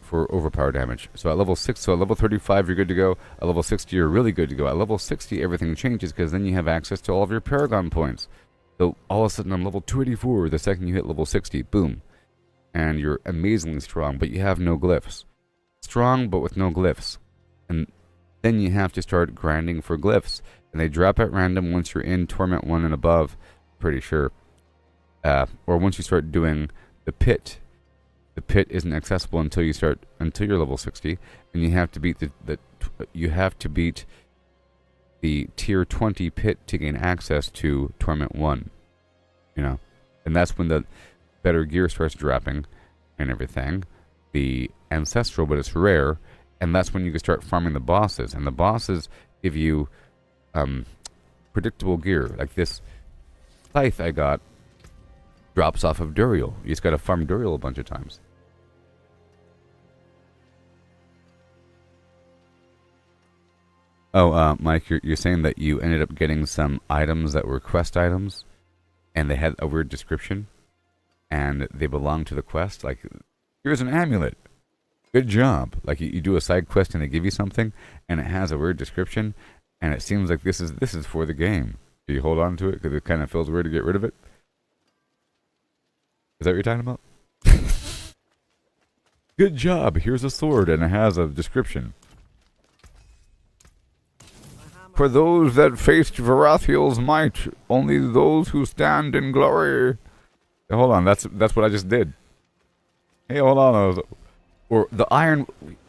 for overpower damage. So at level 6, so at level 35, you're good to go. At level 60, you're really good to go. At level 60, everything changes because then you have access to all of your Paragon points. So all of a sudden I'm level 284 the second you hit level 60. Boom. And you're amazingly strong, but you have no glyphs. Strong, but with no glyphs. And then you have to start grinding for glyphs. And they drop at random once you're in Torment 1 and above. Pretty sure. Or once you start doing the pit. The pit isn't accessible until you're level 60. And you have to beat the tier 20 pit to gain access to Torment 1, you know, and that's when the better gear starts dropping and everything, the ancestral, but it's rare, and that's when you can start farming the bosses, and the bosses give you predictable gear, like this scythe I got drops off of Duriel. You just gotta farm Duriel a bunch of times. Oh, Mike, you're saying that you ended up getting some items that were quest items, and they had a weird description, and they belong to the quest. Like, here's an amulet. Good job. Like you do a side quest and they give you something, and it has a weird description, and it seems like this is for the game. Do you hold on to it because it kind of feels weird to get rid of it? Is that what you're talking about? Good job. Here's a sword, and it has a description. For those that faced Varathiel's might, only those who stand in glory. Hey, hold on, that's what I just did. Hey, hold on. Or the Iron...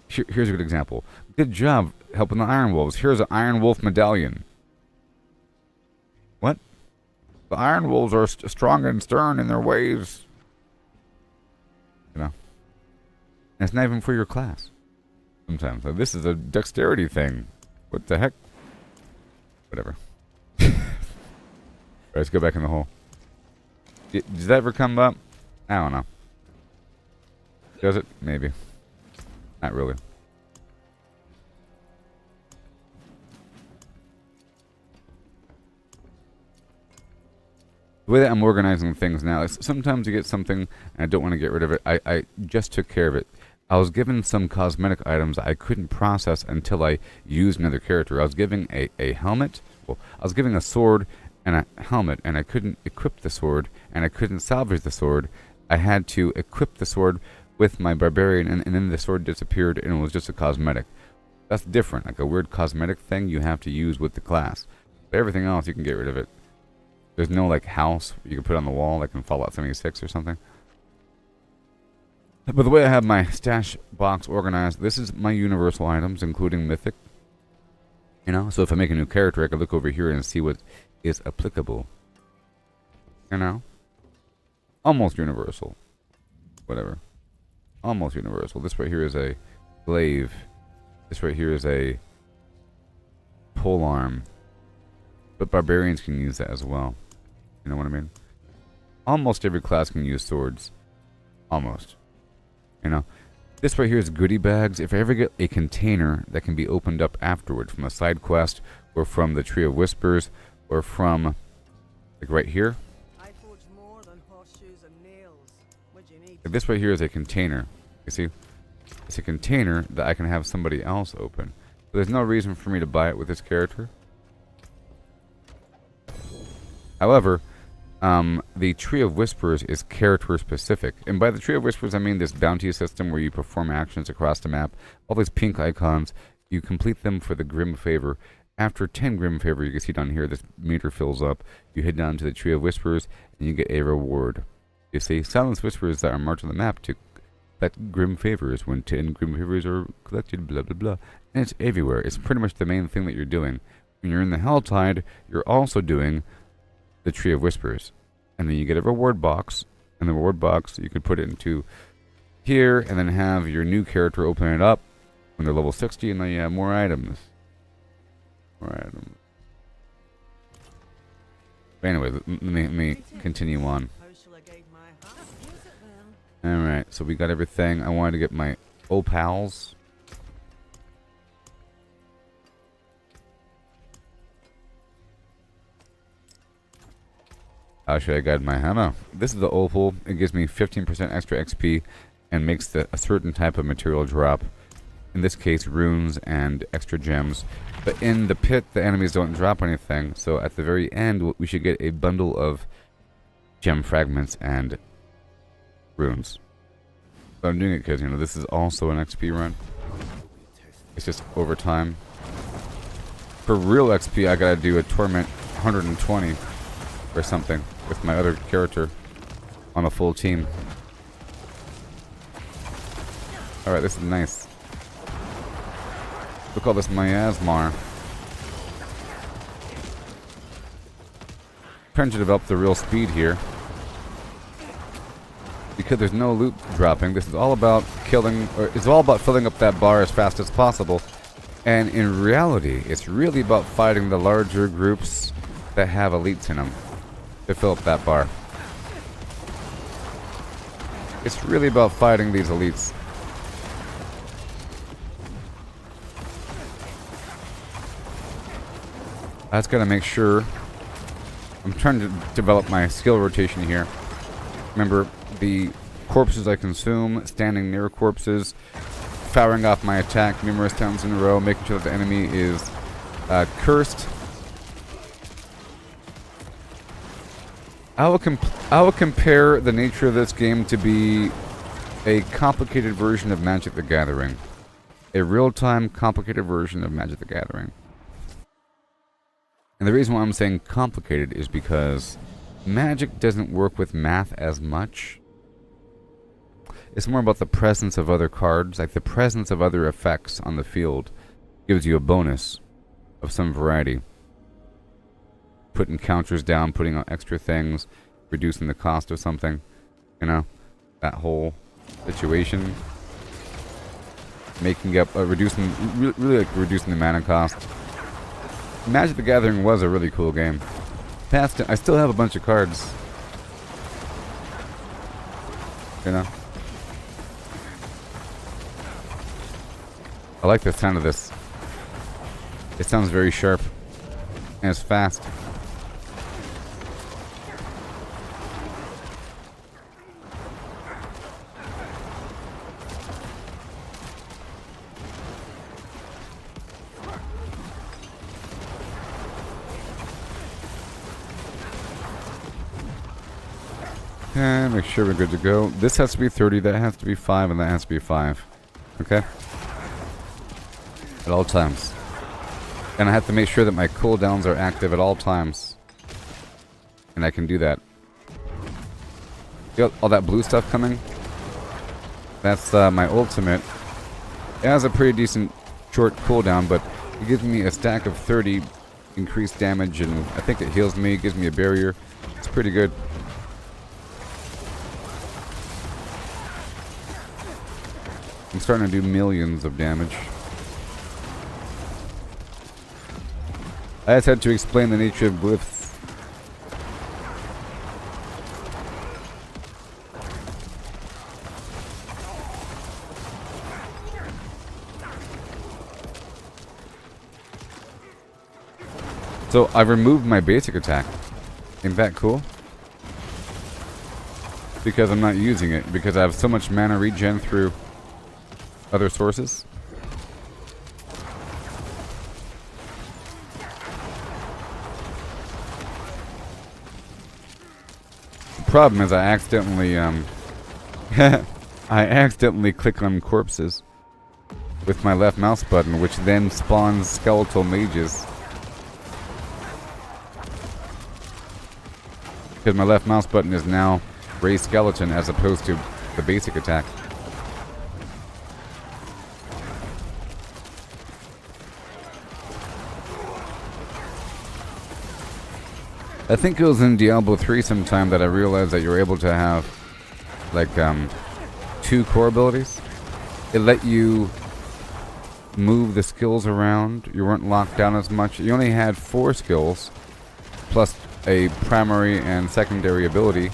Here's a good example. Good job helping the Iron Wolves. Here's an Iron Wolf medallion. What? The Iron Wolves are strong and stern in their ways. You know. And it's not even for your class. Sometimes. Like, this is a dexterity thing. What the heck? Whatever. Alright, let's go back in the hole. Does that ever come up? I don't know. Does it? Maybe. Not really. The way that I'm organizing things now is sometimes you get something and I don't want to get rid of it. I just took care of it. I was given some cosmetic items I couldn't process until I used another character. I was giving a helmet. Well, I was giving a sword and a helmet, and I couldn't equip the sword, and I couldn't salvage the sword. I had to equip the sword with my barbarian, and then the sword disappeared, and it was just a cosmetic. That's different. Like a weird cosmetic thing you have to use with the class. But everything else, you can get rid of it. There's no, like, house you can put on the wall, like in Fallout 76 or something. But the way I have my stash box organized, this is my universal items, including mythic. You know, so if I make a new character, I can look over here and see what is applicable. You know? Almost universal. Whatever. Almost universal. This right here is a glaive. This right here is a polearm. But barbarians can use that as well. You know what I mean? Almost every class can use swords. Almost. You know, this right here is goodie bags. If I ever get a container that can be opened up afterward from a side quest, or from the Tree of Whispers, or from, like right here. I forge more than horseshoes and nails. What you need? This right here is a container. You see? It's a container that I can have somebody else open. But there's no reason for me to buy it with this character. However, the Tree of Whispers is character specific. And by the Tree of Whispers, I mean this bounty system where you perform actions across the map. All these pink icons, you complete them for the Grim Favor. After 10 Grim Favor, you can see down here, this meter fills up. You head down to the Tree of Whispers, and you get a reward. You see, silence whispers that are marked on the map to collect Grim Favors. When 10 Grim Favors are collected, blah, blah, blah. And it's everywhere. It's pretty much the main thing that you're doing. When you're in the Helltide, you're also doing the Tree of Whispers. And then you get a reward box. And the reward box, you can put it into here, and then have your new character open it up when they're level 60, and then you have more items. More items. But anyway, let me continue on. How shall I guide my heart? Use it well. Alright, so we got everything. I wanted to get my Opals. How should I guide my hammer? This is the Opal. It gives me 15% extra XP and makes a certain type of material drop. In this case, runes and extra gems. But in the pit, the enemies don't drop anything. So at the very end, we should get a bundle of gem fragments and runes. So I'm doing it because, you know, this is also an XP run. It's just over time. For real XP, I gotta do a Torment 120 or something with my other character on a full team. Alright, this is nice. We'll call this Miasmar. Trying to develop the real speed here. Because there's no loot dropping. This is all about killing, or it's all about filling up that bar as fast as possible. And in reality, it's really about fighting the larger groups that have elites in them to fill up that bar. It's really about fighting these elites. I just gotta make sure. I'm trying to develop my skill rotation here. Remember, the corpses I consume, standing near corpses, firing off my attack numerous times in a row, making sure that the enemy is cursed. I will compare the nature of this game to be a complicated version of Magic the Gathering. A real-time, complicated version of Magic the Gathering. And the reason why I'm saying complicated is because Magic doesn't work with math as much. It's more about the presence of other cards, like the presence of other effects on the field gives you a bonus of some variety. Putting counters down, putting on extra things, reducing the cost of something, you know, that whole situation. Making up, reducing, really like reducing the mana cost. Magic the Gathering was a really cool game. I still have a bunch of cards. You know? I like the sound of this. It sounds very sharp. And it's fast. And make sure we're good to go. This has to be 30, that has to be 5, and that has to be 5. Okay? At all times. And I have to make sure that my cooldowns are active at all times. And I can do that. You got all that blue stuff coming? That's my ultimate. It has a pretty decent short cooldown, but it gives me a stack of 30 increased damage, and I think it heals me, gives me a barrier. It's pretty good. I'm starting to do millions of damage. I just had to explain the nature of glyphs. So I removed my basic attack. Isn't that cool? Because I'm not using it. Because I have so much mana regen through other sources. The problem is I accidentally I accidentally click on corpses with my left mouse button, which then spawns skeletal mages. Because my left mouse button is now raise skeleton as opposed to the basic attack. I think it was in Diablo 3 sometime that I realized that you're able to have like 2 core abilities. It let you move the skills around. You weren't locked down as much. You only had 4 skills plus a primary and secondary ability,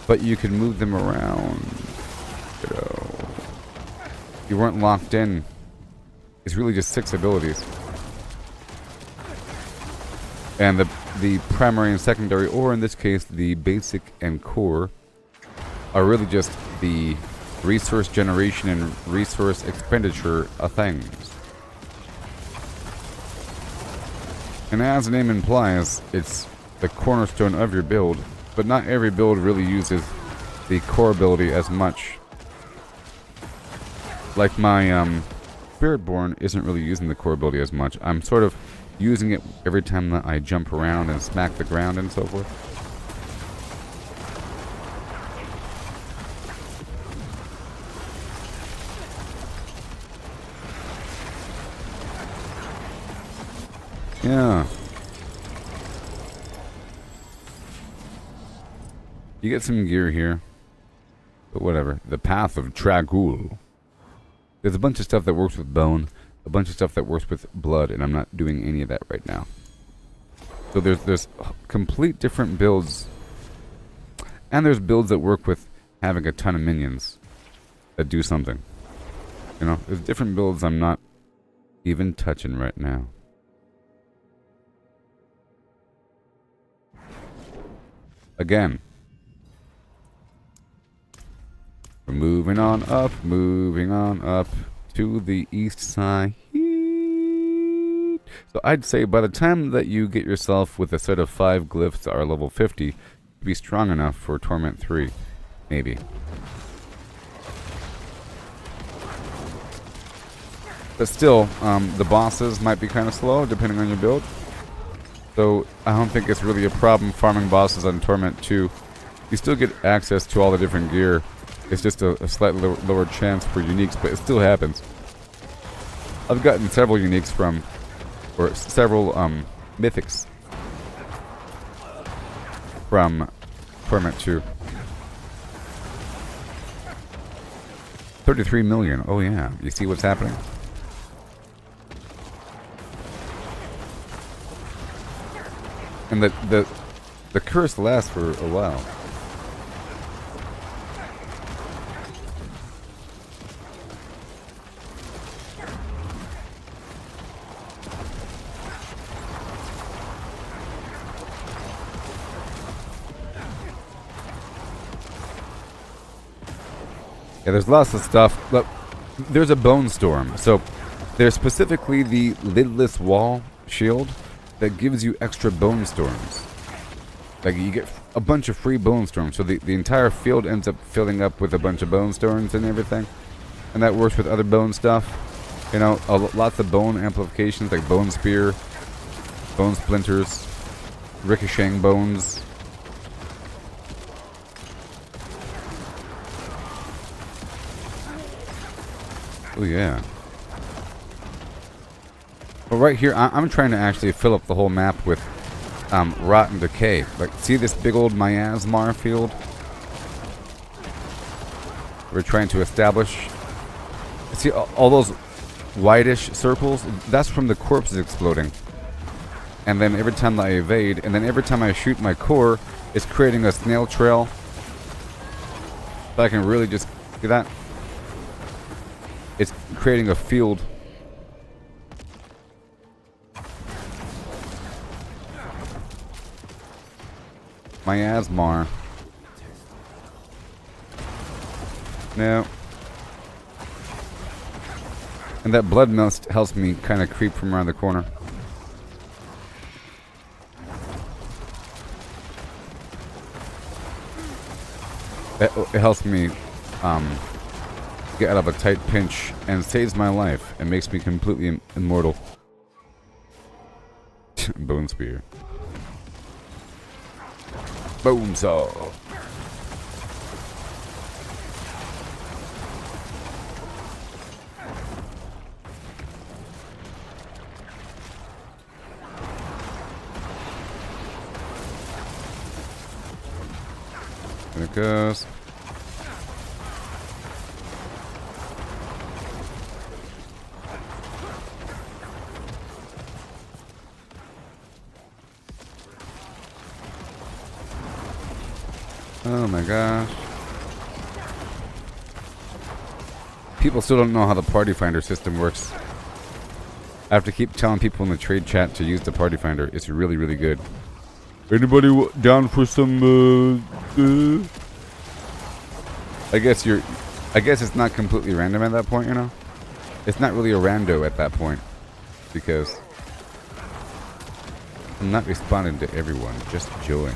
but you could move them around. You weren't locked in. It's really just 6 abilities. And the primary and secondary, or in this case the basic and core, are really just the resource generation and resource expenditure of things. And as the name implies, it's the cornerstone of your build, but not every build really uses the core ability as much. Like my Spiritborn isn't really using the core ability as much. I'm sort of using it every time that I jump around and smack the ground and so forth. Yeah. You get some gear here. But whatever. The Path of Tragul. There's a bunch of stuff that works with bone. A bunch of stuff that works with blood, and I'm not doing any of that right now. So there's complete different builds, and there's builds that work with having a ton of minions that do something. You know, there's different builds I'm not even touching right now. Again. We're moving on up to the east side. So I'd say by the time that you get yourself with a set of 5 glyphs that are level 50, you'd be strong enough for Torment 3. Maybe. But still, the bosses might be kind of slow depending on your build. So I don't think it's really a problem farming bosses on Torment 2. You still get access to all the different gear. It's just a slightly lower chance for uniques, but it still happens. I've gotten several uniques from, or several mythics from Torment 2. 33 million. Oh yeah. You see what's happening? And the curse lasts for a while. Yeah, there's lots of stuff. Look, there's a bone storm. So there's specifically the lidless wall shield that gives you extra bone storms. Like you get a bunch of free bone storms. So the entire field ends up filling up with a bunch of bone storms and everything. And that works with other bone stuff. You know, lots of bone amplifications like bone spear, bone splinters, ricocheting bones. Oh yeah. Well, right here, I'm trying to actually fill up the whole map with rot and decay. Like, see this big old miasmar field? We're trying to establish. See all those whitish circles? That's from the corpses exploding. And then every time I evade, and then every time I shoot my core, it's creating a snail trail. So I can really just see that. It's creating a field. Miasmar. No. And that blood mist helps me kind of creep from around the corner. It helps me get out of a tight pinch and saves my life and makes me completely immortal. Bone spear. Bone saw. There it goes. Oh my gosh. People still don't know how the party finder system works. I have to keep telling people in the trade chat to use the party finder. It's really, really good. Anybody down for some I guess it's not completely random at that point, you know? It's not really a rando at that point. Because I'm not responding to everyone, just join.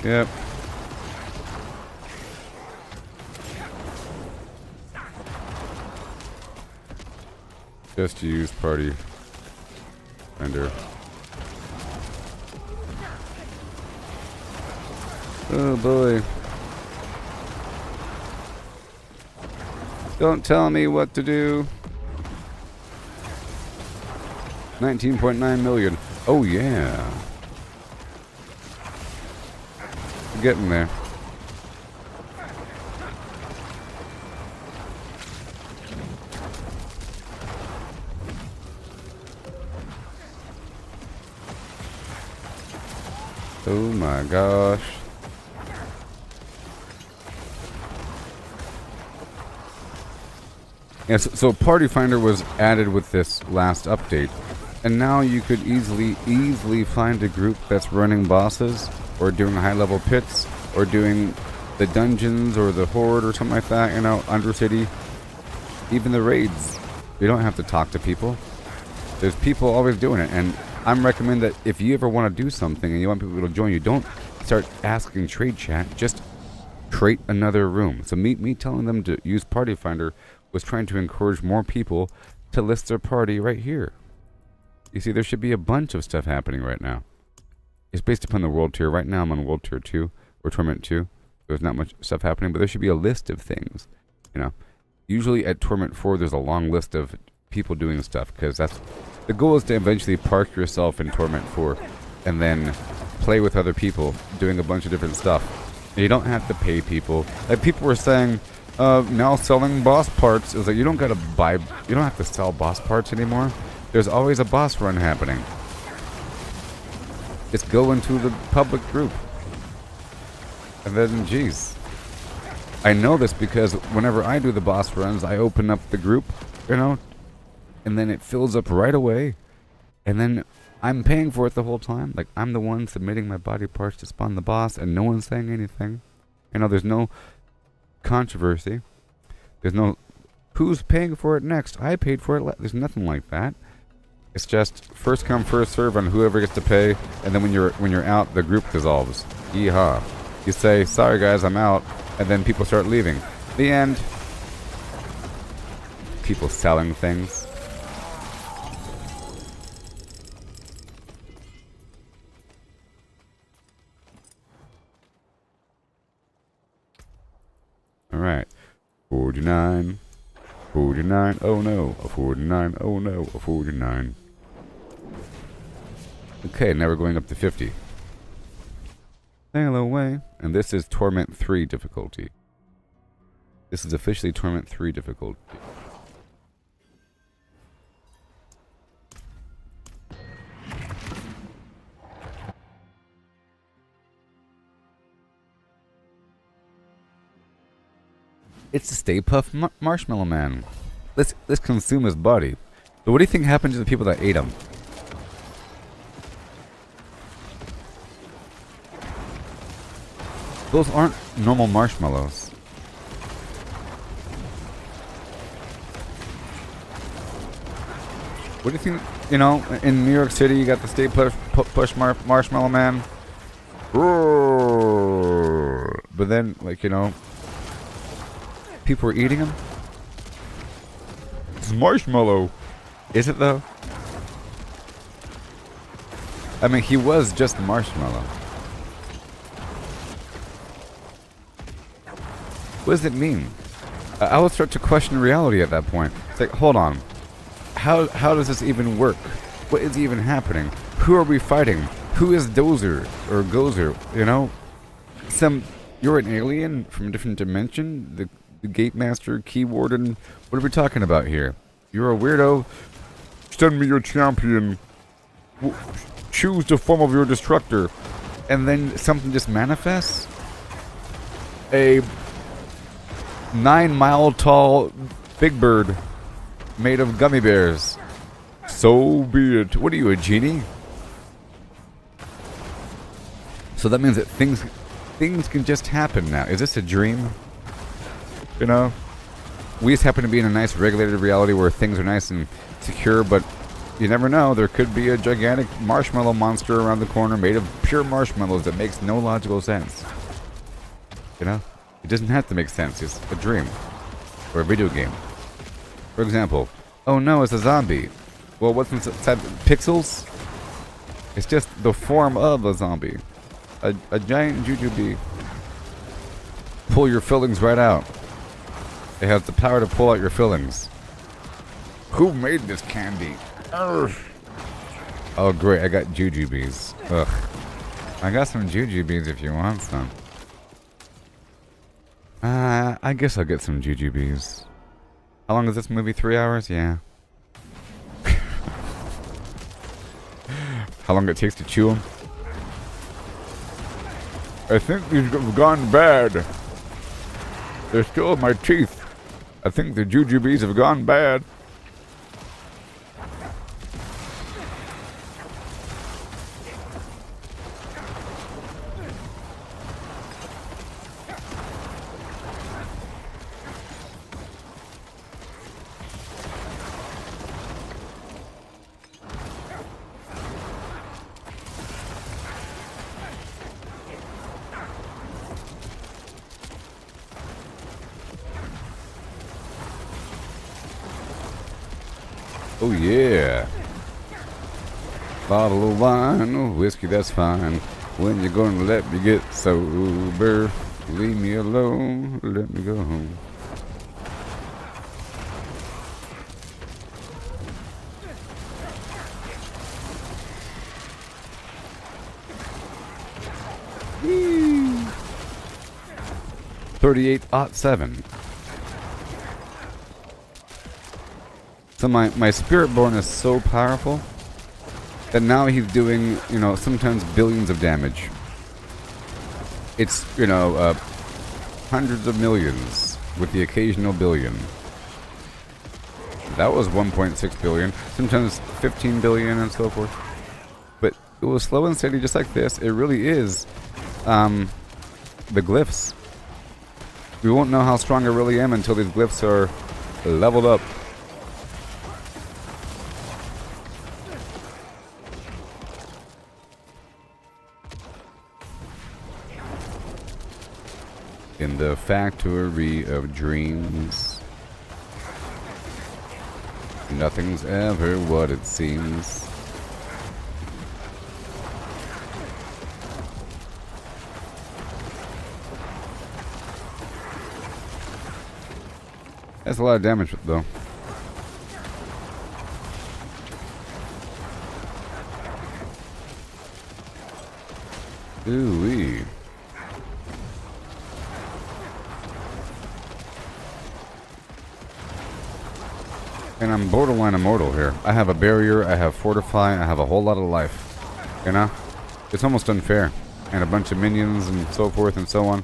Yep. Just use party finder. Oh boy. Don't tell me what to do. 19.9 million. Oh yeah. Getting there. Oh my gosh. Yeah, so Party Finder was added with this last update. And now you could easily find a group that's running bosses, or doing high-level pits, or doing the dungeons, or the horde, or something like that, you know, Undercity. Even the raids. You don't have to talk to people. There's people always doing it, and I'm recommend that if you ever want to do something and you want people to join you, don't start asking trade chat, just create another room. So me telling them to use Party Finder was trying to encourage more people to list their party right here. You see, there should be a bunch of stuff happening right now. It's based upon the world tier. Right now I'm on world tier 2, or torment 2. There's not much stuff happening, but there should be a list of things, you know. Usually at torment 4 there's a long list of people doing stuff, because that's the goal, is to eventually park yourself in torment 4 and then play with other people doing a bunch of different stuff. And you don't have to pay people. Like people were saying, now selling boss parts. It was like, you don't gotta buy, you don't have to sell boss parts anymore. There's always a boss run happening. Just go into the public group. And then, geez. I know this because whenever I do the boss runs, I open up the group, you know, and then it fills up right away. And then I'm paying for it the whole time. Like, I'm the one submitting my body parts to spawn the boss, and no one's saying anything. You know, there's no controversy. There's no, who's paying for it next? I paid for it. There's nothing like that. It's just first come, first serve on whoever gets to pay, and then when you're out, the group dissolves. Yeehaw. You say, sorry guys, I'm out, and then people start leaving. The end. People selling things. Alright. 49. 49. Oh no. A 49. Oh no. A 49. Okay, now we're going up to 50. Sail away. And this is Torment 3 difficulty. This is officially Torment 3 difficulty. It's the Stay Puft Marshmallow Man. Let's consume his body. But what do you think happened to the people that ate him? Those aren't normal marshmallows. What do you think, you know, in New York City you got the Stay Puft Marshmallow Man? But then, like, you know, people were eating him? It's marshmallow. Is it though? I mean, he was just marshmallow. What does it mean? I would start to question reality at that point. It's like, hold on. How does this even work? What is even happening? Who are we fighting? Who is Dozer or Gozer? You know? You're an alien from a different dimension? The Gate Master, Key Warden? What are we talking about here? You're a weirdo? Send me your champion. Choose the form of your destructor. And then something just manifests? A 9-mile tall big bird made of gummy bears. So be it. What are you, a genie? So that means that things can just happen now. Is this a dream? You know? We just happen to be in a nice regulated reality where things are nice and secure, but you never know. There could be a gigantic marshmallow monster around the corner made of pure marshmallows that makes no logical sense. You know? It doesn't have to make sense. It's a dream. Or a video game. For example, oh no, it's a zombie. Well, what's inside? Pixels? It's just the form of a zombie. A giant jujube. Pull your fillings right out. It has the power to pull out your fillings. Who made this candy? Urgh. Oh great, I got jujubes. Ugh. I got some jujubes if you want some. I guess I'll get some jujubes. How long is this movie? 3 hours? Yeah. How long it takes to chew them? I think these have gone bad. They're still in my teeth. I think the jujubes have gone bad. Oh yeah. Bottle of wine or whiskey, that's fine. When you gonna let me get sober? Leave me alone, let me go home. Whee! 38-07. So my Spiritborn is so powerful that now he's doing, you know, sometimes billions of damage. It's, you know, hundreds of millions with the occasional billion. That was 1.6 billion, sometimes 15 billion and so forth. But it was slow and steady just like this. It really is the glyphs. We won't know how strong I really am until these glyphs are leveled up. In the factory of dreams, nothing's ever what it seems. That's a lot of damage, though. Ooh-wee. And I'm borderline immortal here. I have a barrier, I have fortify, I have a whole lot of life. You know? It's almost unfair. And a bunch of minions and so forth and so on.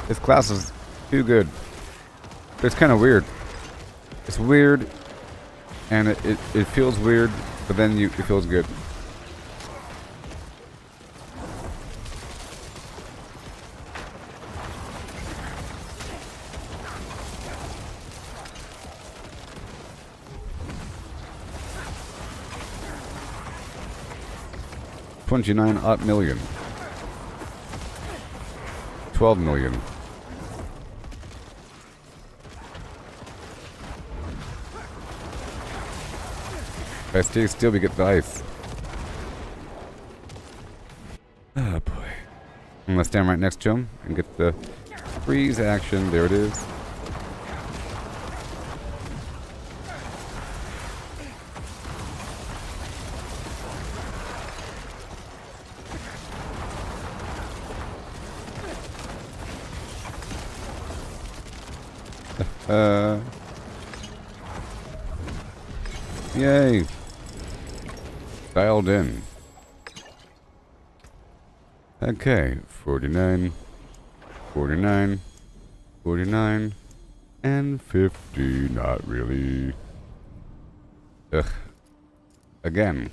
This class is too good. But it's kind of weird. It's weird, and it feels weird, but then it feels good. $29 million. 12 million. If I stay still, we get the ice. Oh boy. I'm gonna stand right next to him and get the freeze action. There it is. Yay. Dialed in. Okay, 49, 49, 49, and 50. Not really. Ugh. Again.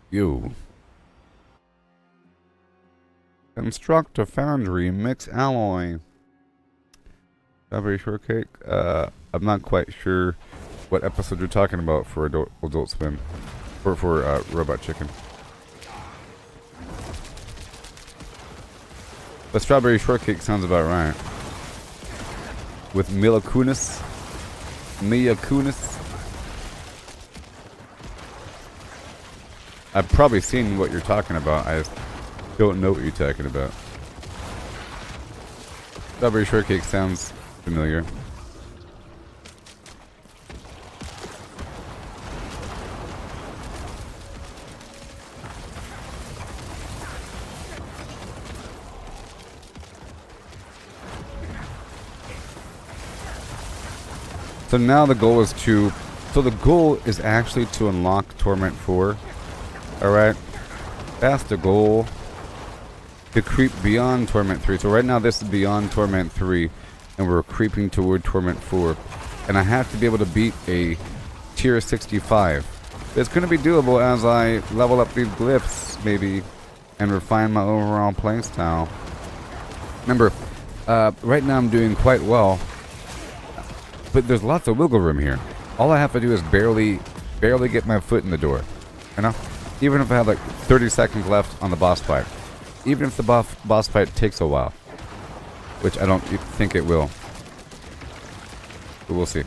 You. Construct a foundry, mix alloy. Strawberry shortcake. I'm not quite sure what episode you're talking about for Adult Swim. For Robot Chicken. But strawberry shortcake sounds about right. With Mila Kunis. Mia Kunis. I've probably seen what you're talking about. I just don't know what you're talking about. Strawberry shortcake sounds familiar. So now the goal is to... So the goal is actually to unlock Torment 4. Alright? That's the goal. To creep beyond Torment 3. So right now this is beyond Torment 3. And we're creeping toward Torment 4. And I have to be able to beat a tier 65. It's going to be doable as I level up these glyphs, maybe. And refine my overall playstyle. Remember, right now I'm doing quite well. But there's lots of wiggle room here. All I have to do is barely get my foot in the door. You know? Even if I have like 30 seconds left on the boss fight. Even if the boss fight takes a while. Which I don't think it will. But we'll see.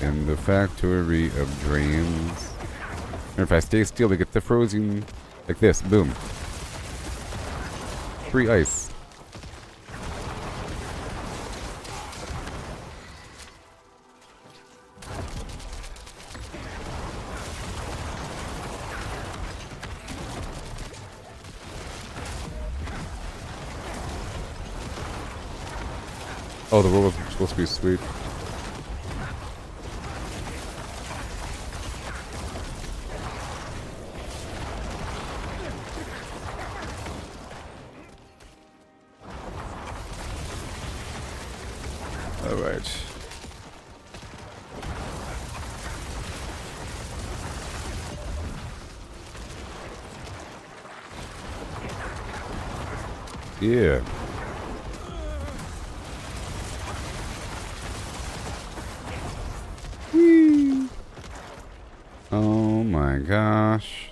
In the factory of dreams. And if I stay still, we get the frozen like this. Boom. Free ice. Oh, the roll was supposed to be sweet. Alright. Yeah. Whee. Oh my gosh.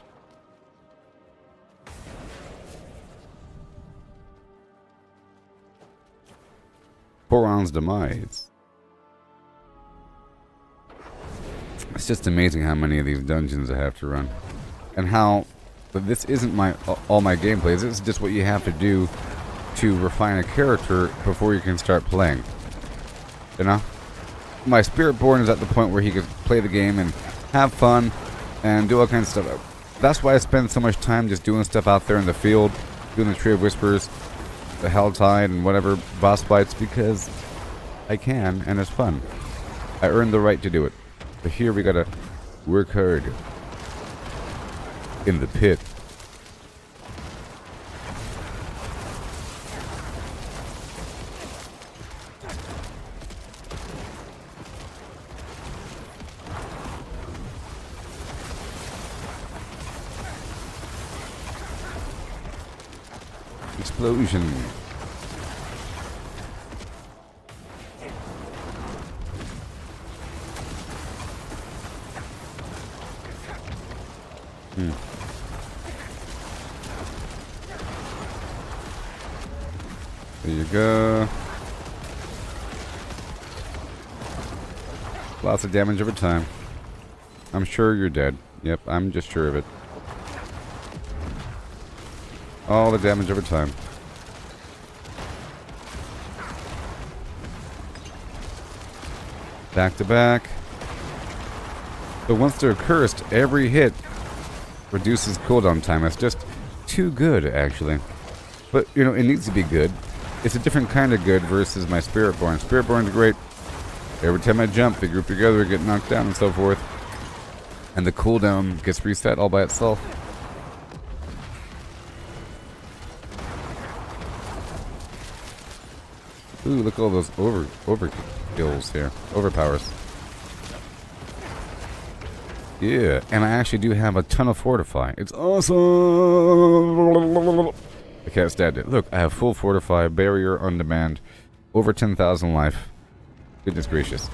Boron's demise. It's just amazing how many of these dungeons I have to run. And how... But this isn't all my gameplay. This is just what you have to do to refine a character before you can start playing. You know? My Spiritborn is at the point where he can play the game and have fun and do all kinds of stuff. That's why I spend so much time just doing stuff out there in the field, doing the Tree of Whispers, the Helltide, and whatever boss fights, because I can, and it's fun. I earned the right to do it. But here we gotta work hard. In the pit. Explosion. There you go. Lots of damage over time. I'm sure you're dead. Yep, I'm just sure of it. All the damage over time. Back to back. But once they're cursed, every hit reduces cooldown time. It's just too good, actually. But, you know, it needs to be good. It's a different kind of good versus my Spiritborn. Spiritborn's great. Every time I jump, they group together, get knocked down, and so forth. And the cooldown gets reset all by itself. Ooh, look at all those overkills here. Overpowers. Yeah, and I actually do have a ton of Fortify. It's awesome! I can't stand it. Look, I have full Fortify, Barrier on demand, over 10,000 life. Goodness gracious.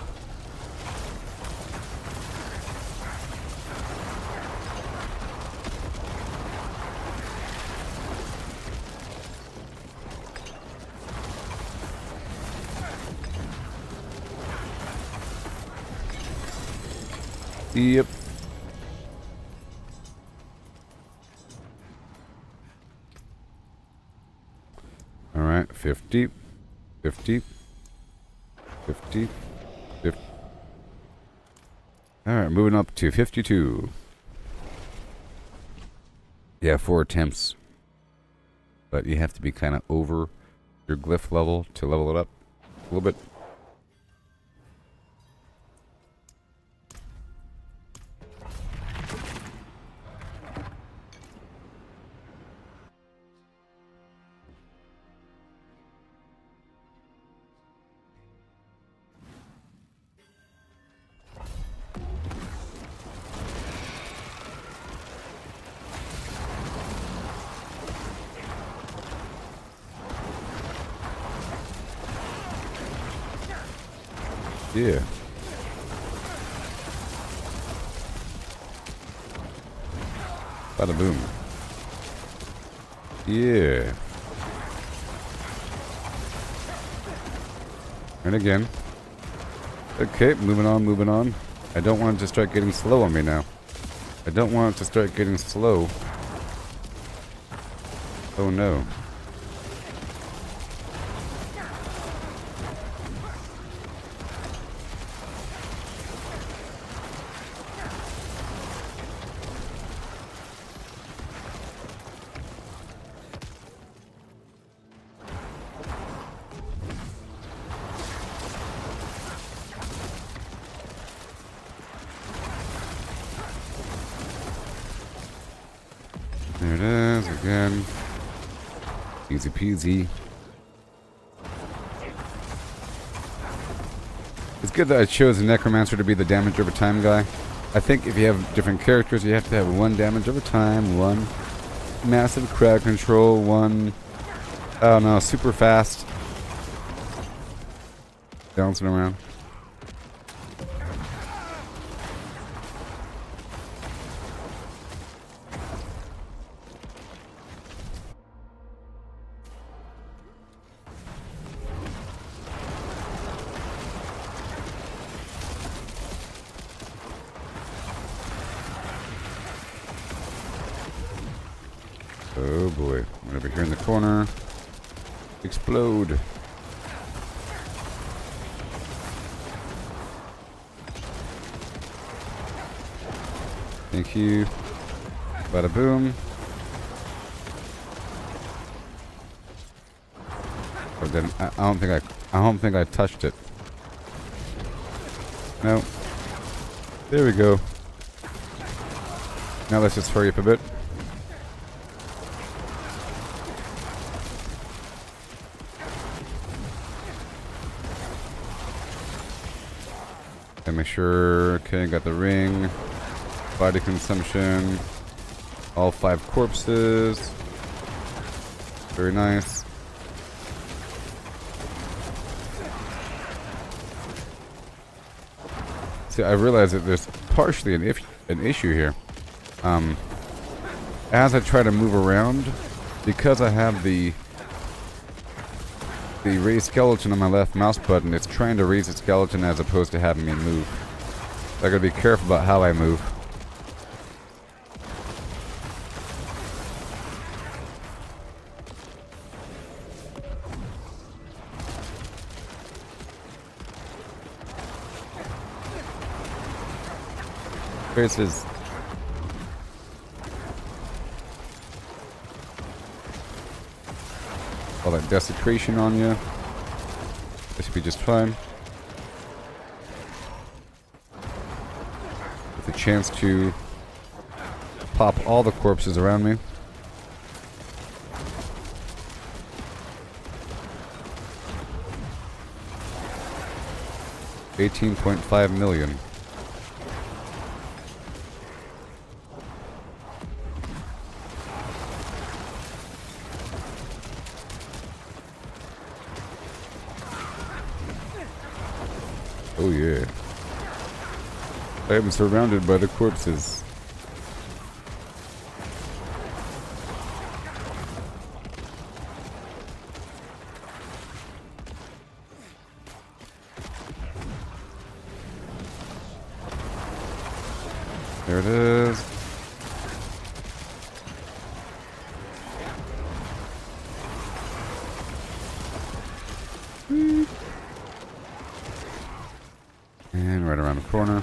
Yep. 50, 50, 50, 50. Alright, moving up to 52. Yeah, 4 attempts. But you have to be kind of over your glyph level to level it up a little bit. Yeah. Bada boom. Yeah. And again. Okay, moving on, moving on. I don't want it to start getting slow on me now. I don't want it to start getting slow. Oh no. There it is, again. Easy peasy. It's good that I chose the Necromancer to be the damage over time guy. I think if you have different characters, you have to have 1 damage over time, 1 massive crowd control, 1, I don't know, super fast. Bouncing around. Oh boy, right over here in the corner. Explode. Thank you. Bada boom. Oh, then I don't think I touched it. No. There we go. Now let's just hurry up a bit. And make sure, okay, got the ring, body consumption, all 5 corpses, very nice. See, I realize that there's partially an issue here. As I try to move around, because I have the raise skeleton on my left mouse button, it's trying to raise the skeleton as opposed to having me move. So I gotta be careful about how I move. Faces. All that desecration on you. This should be just fine. With a chance to pop all the corpses around me. $18.5 million. Oh yeah. I am surrounded by the corpses. There it is. And right around the corner.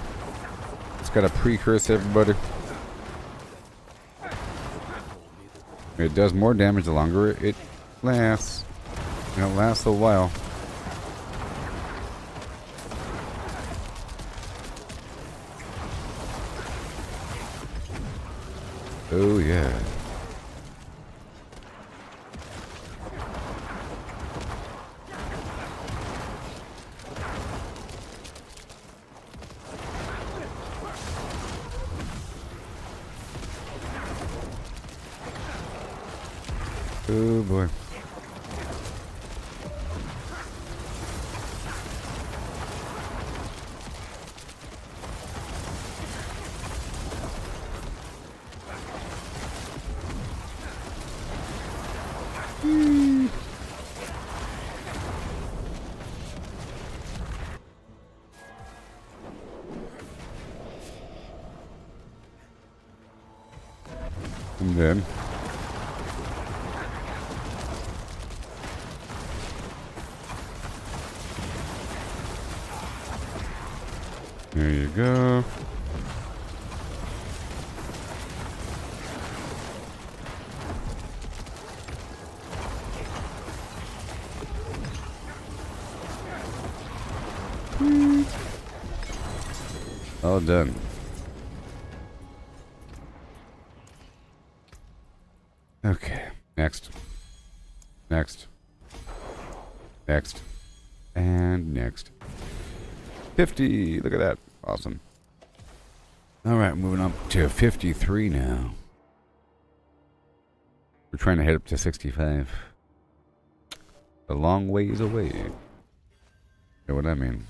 It's got a precursor, everybody. It does more damage the longer it lasts. And it lasts a while. Oh yeah. Oh boy. I'm dead. There you go. All done. Okay. Next. Next. Next. And next. 50. Look at that. Awesome. Alright, moving up to 53 now. We're trying to head up to 65. A long ways away. You know what I mean?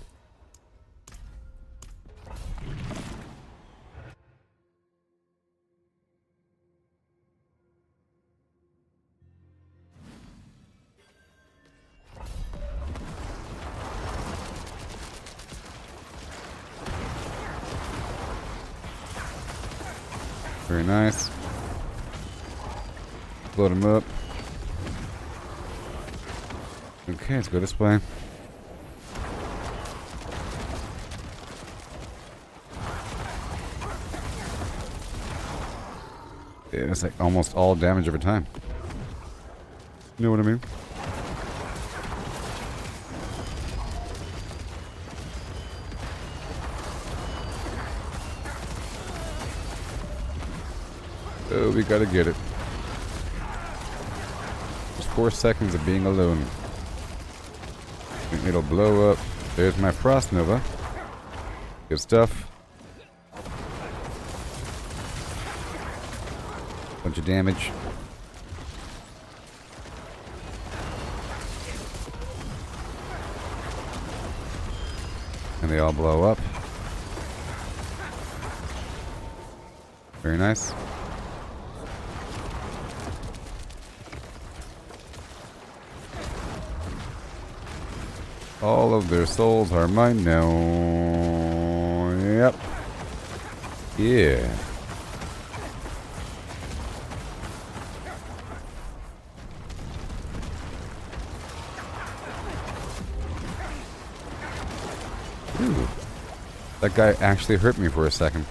Very nice. Load them up. Okay, let's go this way. Yeah, it's like almost all damage every time. You know what I mean? Oh, we gotta get it. Just 4 seconds of being alone. It'll blow up. There's my Frost Nova. Good stuff. Bunch of damage. And they all blow up. Very nice. All of their souls are mine now. Yep. Yeah. Ooh. That guy actually hurt me for a second.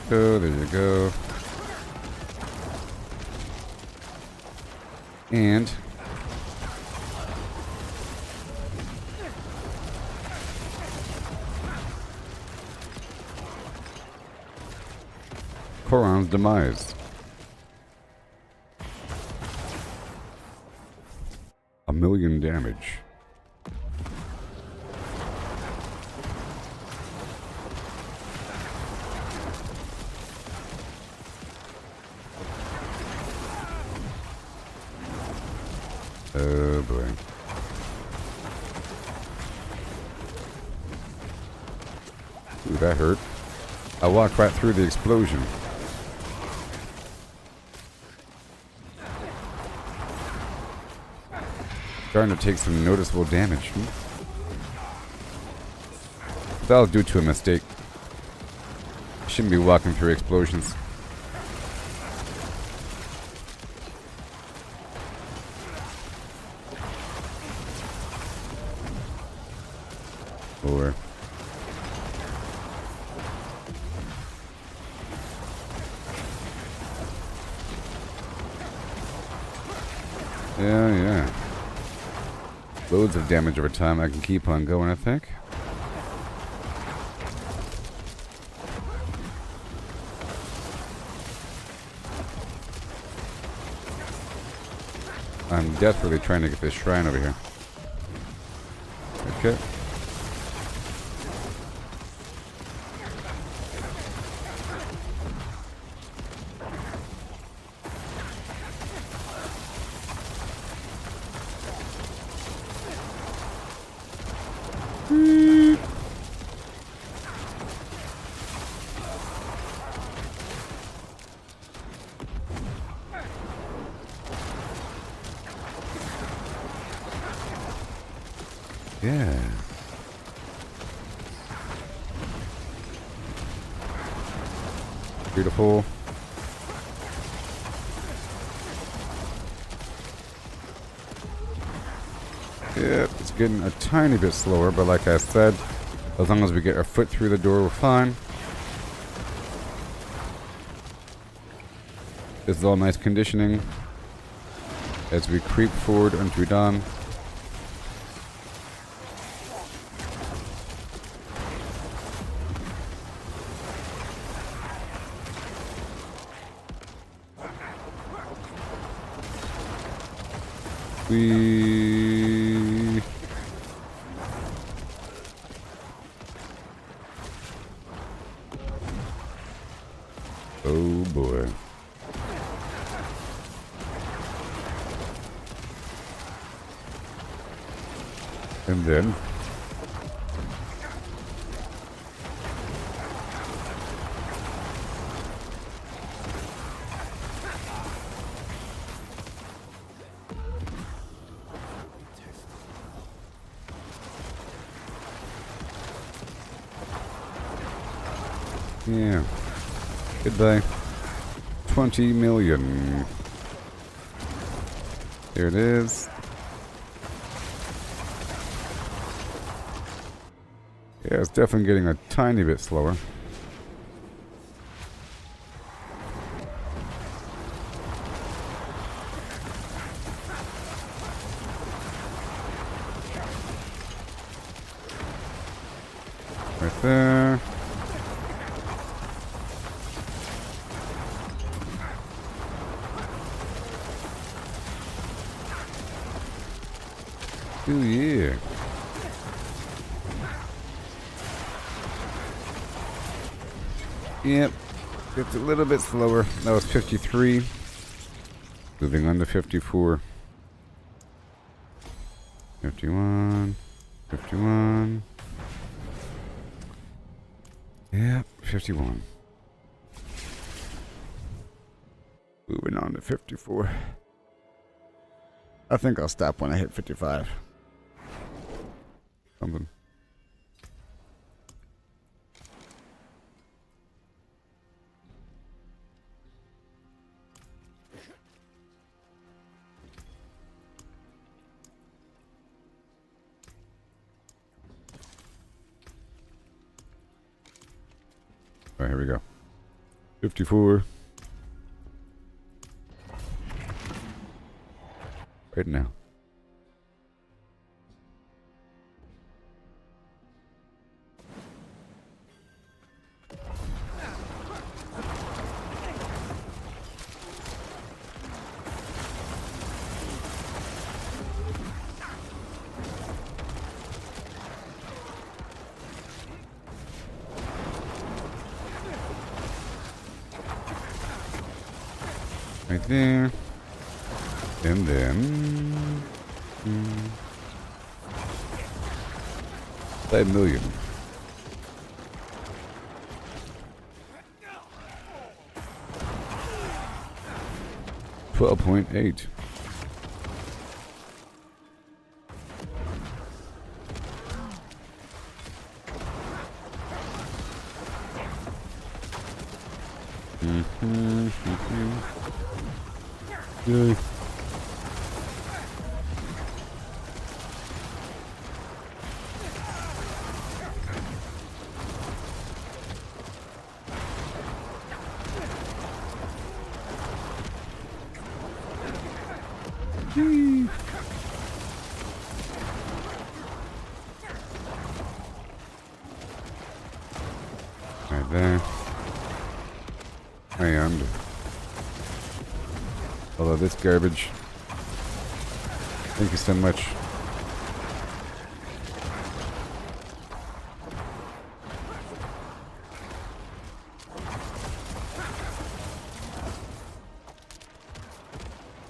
There you go. And Koron's demise. A million damage. Oh boy. Ooh, that hurt. I walked right through the explosion. Starting to take some noticeable damage. That was due to a mistake. Shouldn't be walking through explosions. Or yeah. Loads of damage over time. I can keep on going, I think. I'm desperately trying to get this shrine over here. Okay. Yeah. Beautiful. Yeah, it's getting a tiny bit slower, but like I said, as long as we get our foot through the door, we're fine. This is all nice conditioning as we creep forward until we're done. Oh boy. And then yeah. Goodbye. 20 million. There it is. Yeah, it's definitely getting a tiny bit slower. Right there. Oh yeah. Yep. It's a little bit slower. That was 53. Moving on to 54. 51. 51. Yep, 51. Moving on to 54. I think I'll stop when I hit 55. Something. All right, here we go. 54. Right now. Right there. And then 5 million. $12.8. Yay. Right there. And all of this garbage. Thank you so much.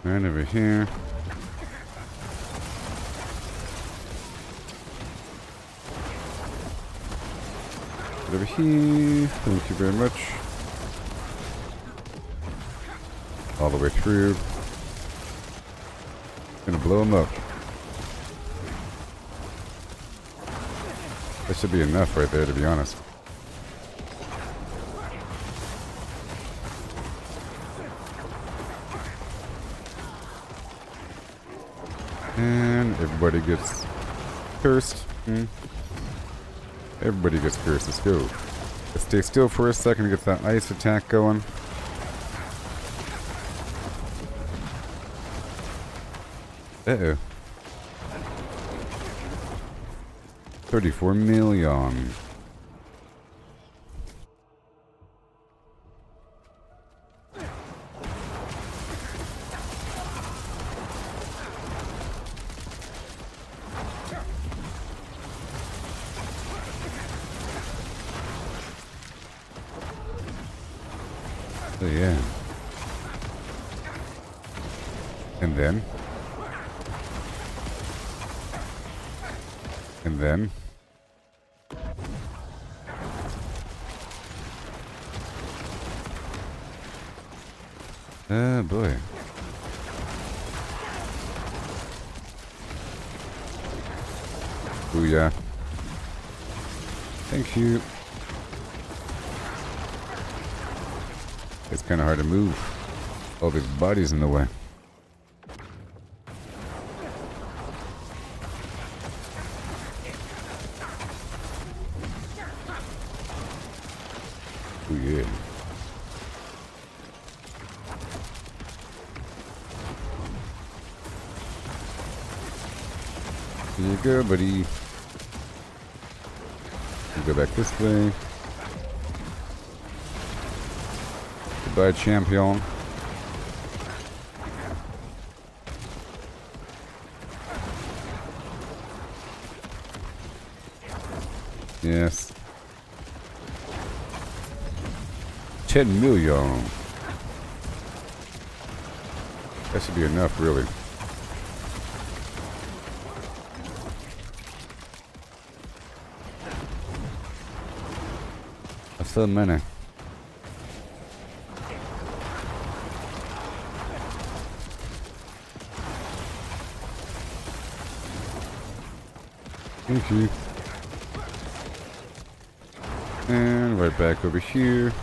Right over here. Over here. Thank you very much. All the way through. Gonna blow them up. That should be enough right there, to be honest. And everybody gets cursed. Everybody gets cursed. Let's go. Let's stay still for a second to get that ice attack going. Uh-oh. 34 million. Oh yeah. And then? And then? Oh boy. Booyah. Thank you. It's kind of hard to move. All these bodies in the way. Oh yeah. Here you go, buddy. You go back this way. Goodbye, champion. Yes. 10 million. That should be enough, really. That's so many. Thank you. And right back over here.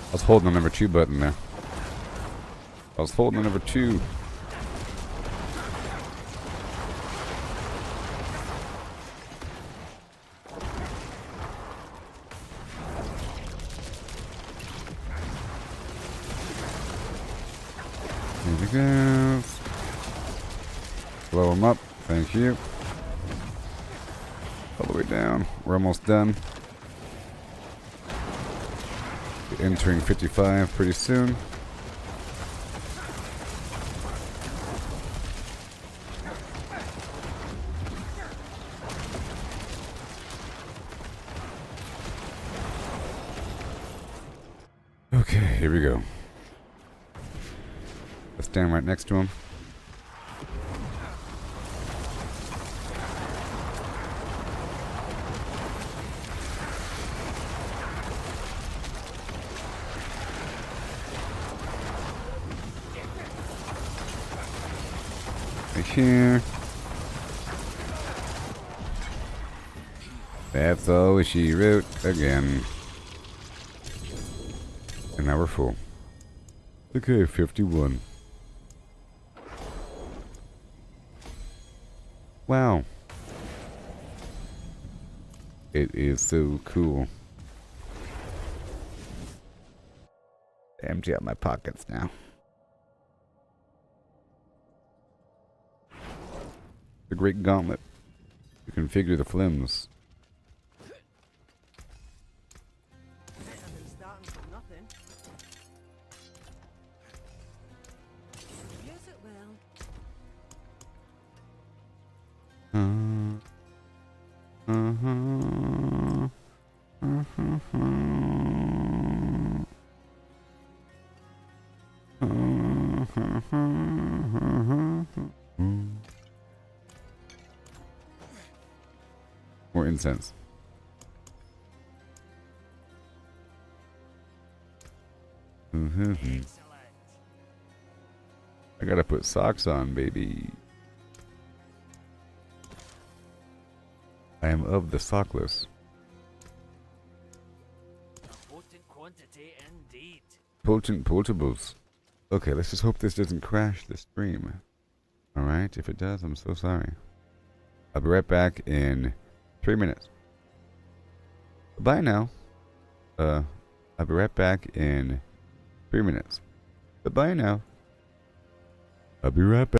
I was holding the number 2 button there. I was holding the number 2. Here we go. Blow them up. Thank you. All the way down. We're almost done. Be entering 55 pretty soon. Okay, here we go. Let's stand right next to him. Right here. That's all she wrote again. And now we're full. Okay, 51. Wow. It is so cool. Empty out my pockets now. The Great Gauntlet. You configure the flims. Better than starting from nothing. Use it well. More incense. Excellent. I gotta put socks on, baby. I am of the sockless. A potent quantity indeed. Potent potables. Okay, let's just hope this doesn't crash the stream. Alright, if it does, I'm so sorry. I'll be right back in 3 minutes. Bye now. I'll be right back in 3 minutes. Bye now. I'll be right back.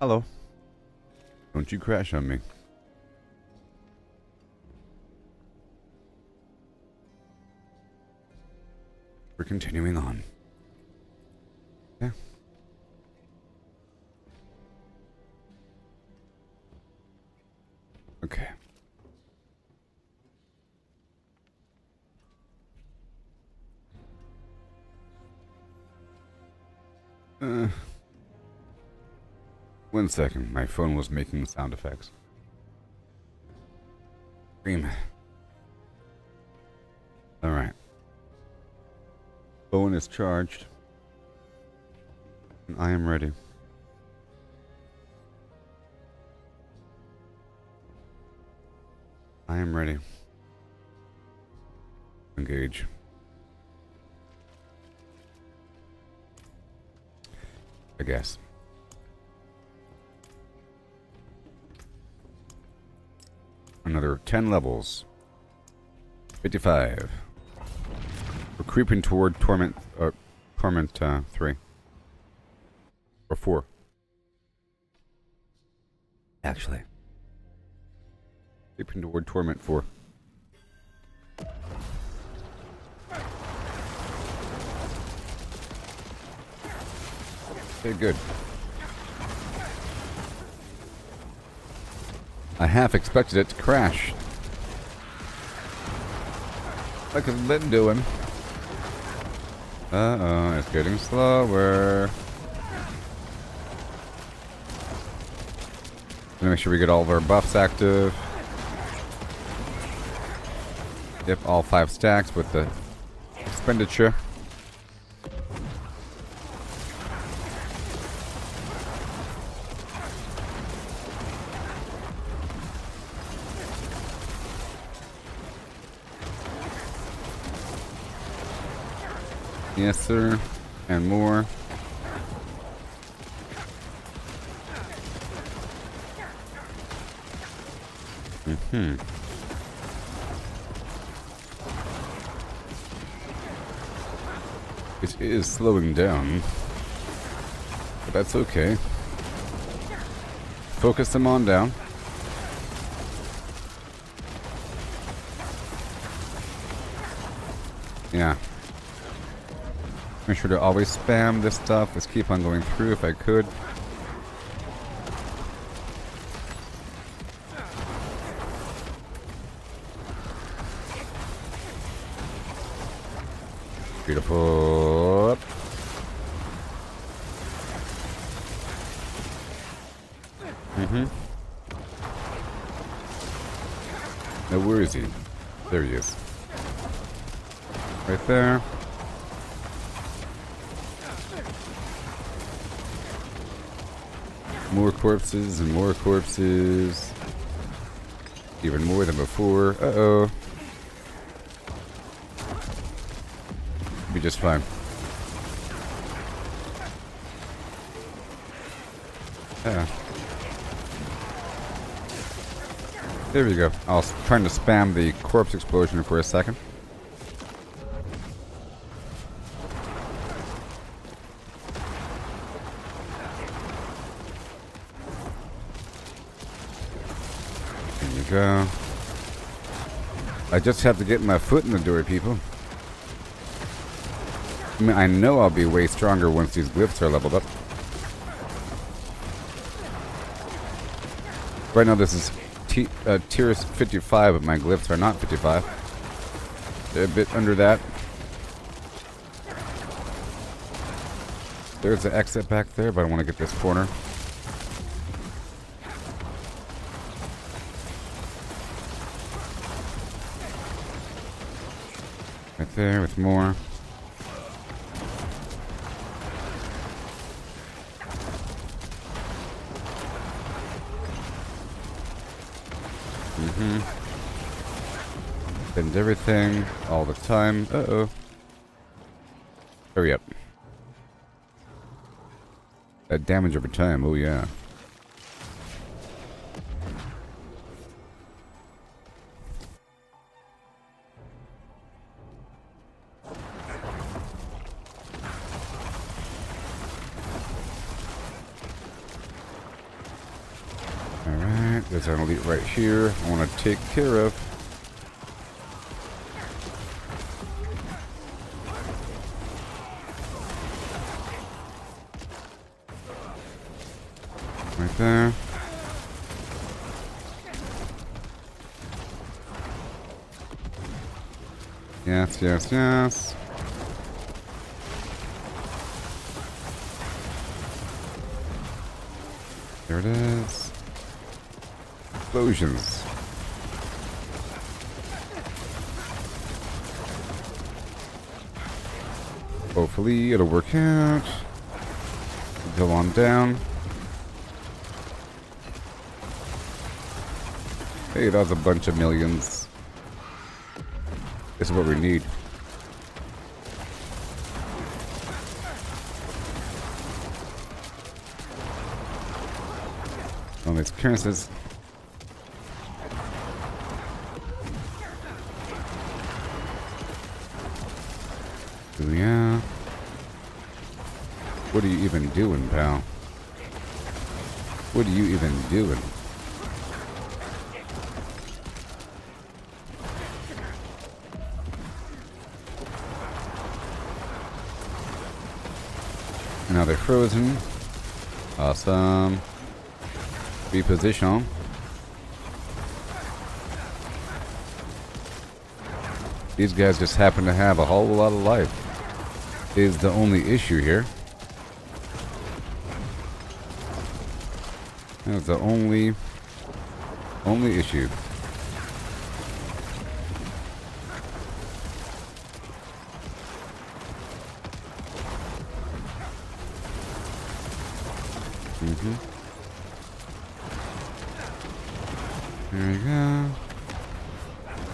Hello. Don't you crash on me. We're continuing on. Yeah. Okay. One second. My phone was making sound effects. Scream. Alright. Phone is charged. And I am ready. I am ready. Engage. I guess. Another 10 levels. 55. We're creeping toward Torment 3. Or 4. Actually. Creeping toward Torment 4. Okay, good. I half expected it to crash. Like it's been doing. Uh-oh, it's getting slower. Gonna make sure we get all of our buffs active. Yep, all 5 stacks with the expenditure. Yes, sir. And more. It is slowing down. But that's okay. Focus them on down. Yeah. Make sure to always spam this stuff. Let's keep on going through if I could. Beautiful. Now where is he? There he is. Right there. More corpses and more corpses. Even more than before. Uh-oh. Be just fine. Yeah. There we go. I was trying to spam the corpse explosion for a second. There you go. I just have to get my foot in the door, people. I mean, I know I'll be way stronger once these glyphs are leveled up. Right now this is tier 55, but my glyphs are not 55. They're a bit under that. There's the exit back there, but I want to get this corner. Right there with more. Spend everything all the time. Uh-oh. Hurry up. That damage over time. Oh, yeah. There's an elite right here I want to take care of. Right there. Yes, yes, yes. There it is. Explosions. Hopefully it'll work out. Go on down. Hey, that was a bunch of millions. This is what we need. All these currencies. Yeah. What are you even doing, pal? What are you even doing? Now they're frozen. Awesome. Reposition. These guys just happen to have a whole lot of life. Is the only issue here. That's the only issue. There we go.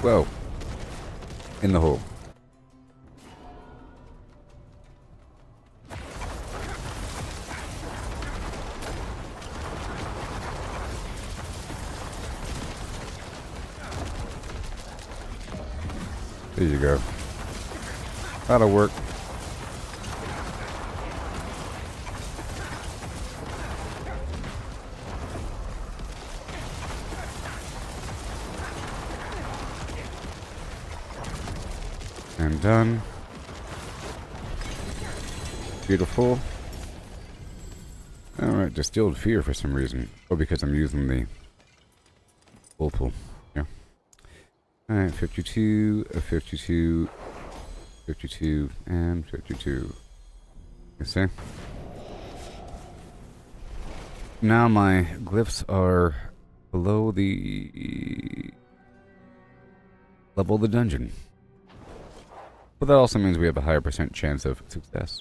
Whoa. In the hole. There you go. That'll work. And done. Beautiful. Alright, distilled fear for some reason. Or because I'm using the Opal. Yeah. Alright, 52, 52, 52, and 52. You see? Now my glyphs are below the level of the dungeon. But that also means we have a higher % chance of success.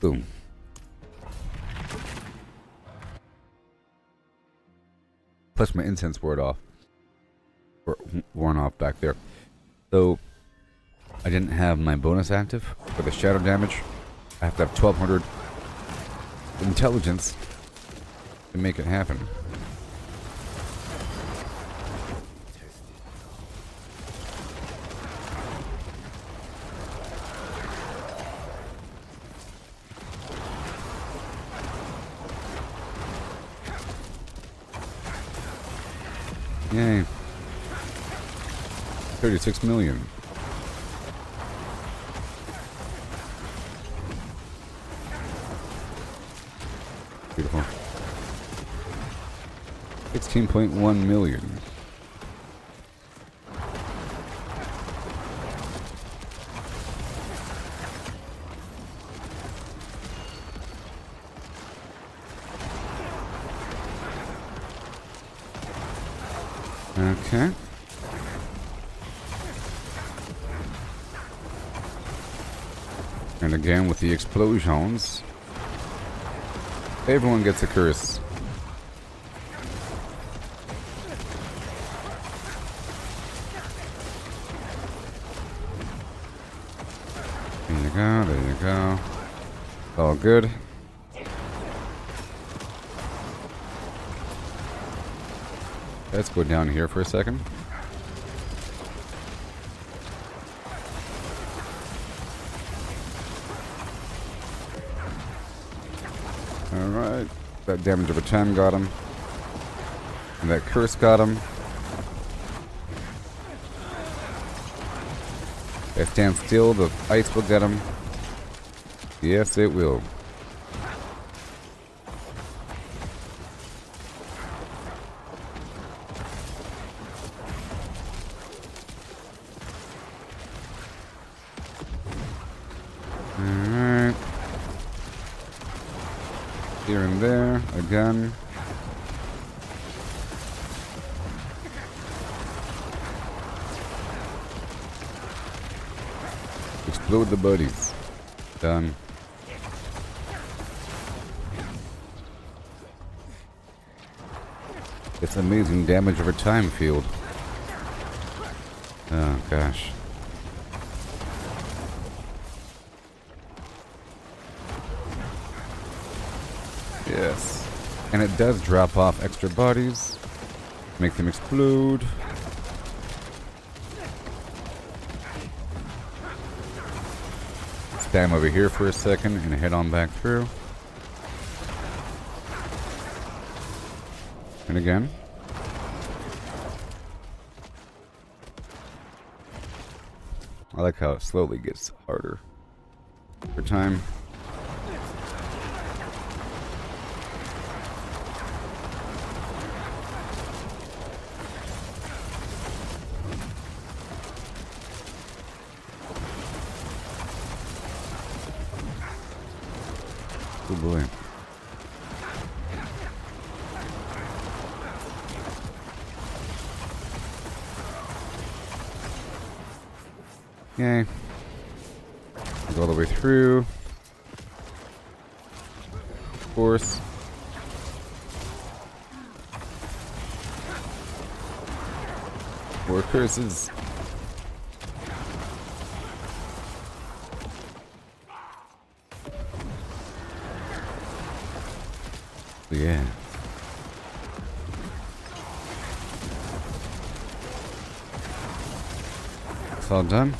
Boom. Plus my incense wore off. Worn off back there. So I didn't have my bonus active for the shadow damage. I have to have 1200 intelligence to make it happen. Yay. 36 million. Beautiful. 16.1 million. Okay. And again with the explosions, everyone gets a curse. There you go, there you go. All good. Let's go down here for a second. Alright. That damage over time got him. And that curse got him. If I stand still, the ice will get him. Yes, it will. Alright. Here and there, again. Explode the buddies. Done. It's amazing damage over time field. Oh gosh. Yes. And it does drop off extra bodies. Make them explode. Spam over here for a second and head on back through. And again. I like how it slowly gets harder over time. Oh boy. Okay. Go all the way through. Of course. More curses. Yeah. It's all done.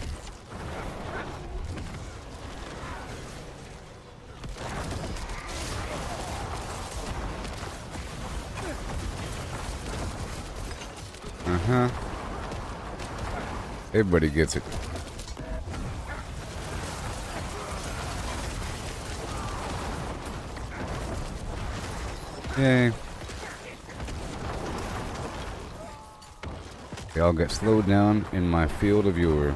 Uh-huh. Everybody gets it. Yay. They all get slowed down in my field of yore.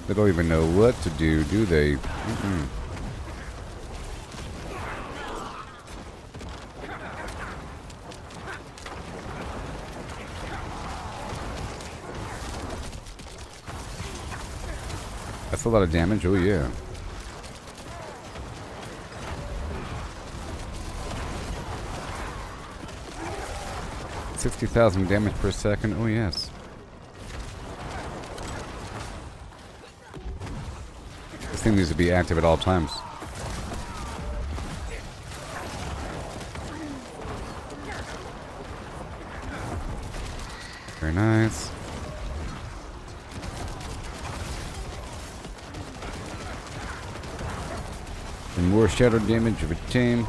They don't even know what to do they? Mm-mm. That's a lot of damage, oh yeah. $60,000 damage per second, oh yes. This thing needs to be active at all times. Very nice. And more shadow damage of a team.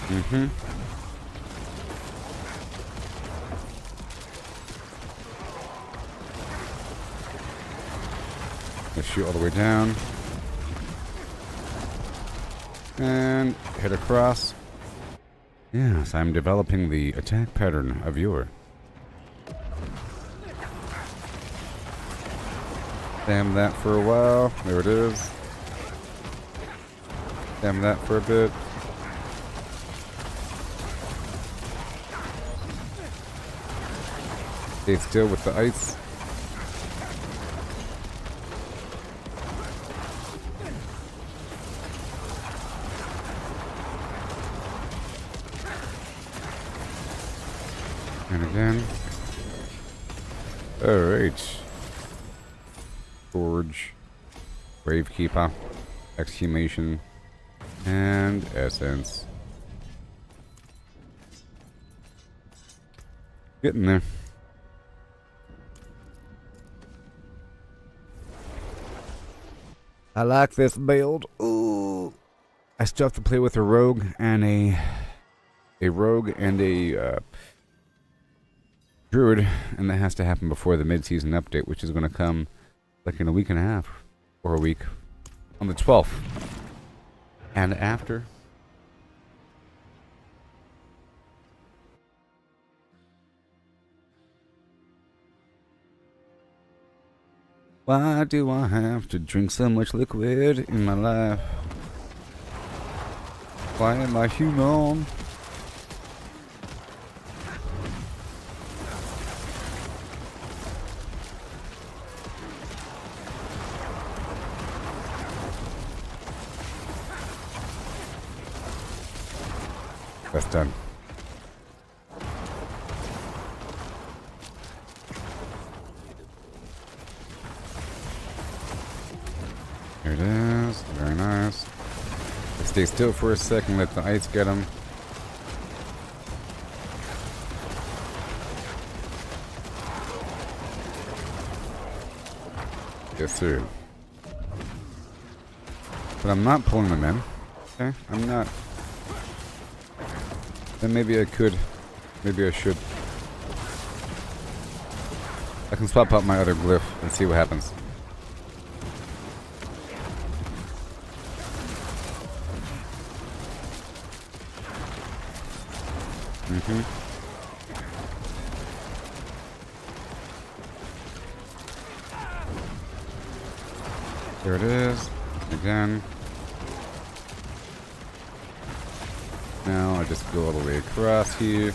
Mm-hmm. Let's shoot all the way down. And head across. Yes, I'm developing the attack pattern of Yore. Damn that for a while. There it is. Damn that for a bit. Stay still with the ice. And again. Alright. Forge. Gravekeeper. Exhumation. And essence. Getting there. I like this build. Ooh. I still have to play with a rogue and a druid, and that has to happen before the mid-season update, which is going to come like in a week and a half or a week on the 12th. And after, why do I have to drink so much liquid in my life? Why am I human? That's done. Here it is. Very nice. Stay still for a second. Let the ice get him. Yes, sir. But I'm not pulling them in. Okay? I'm not. Then maybe I could. Maybe I should. I can swap out my other glyph and see what happens. There it is. Again. Now I just go all the way across here.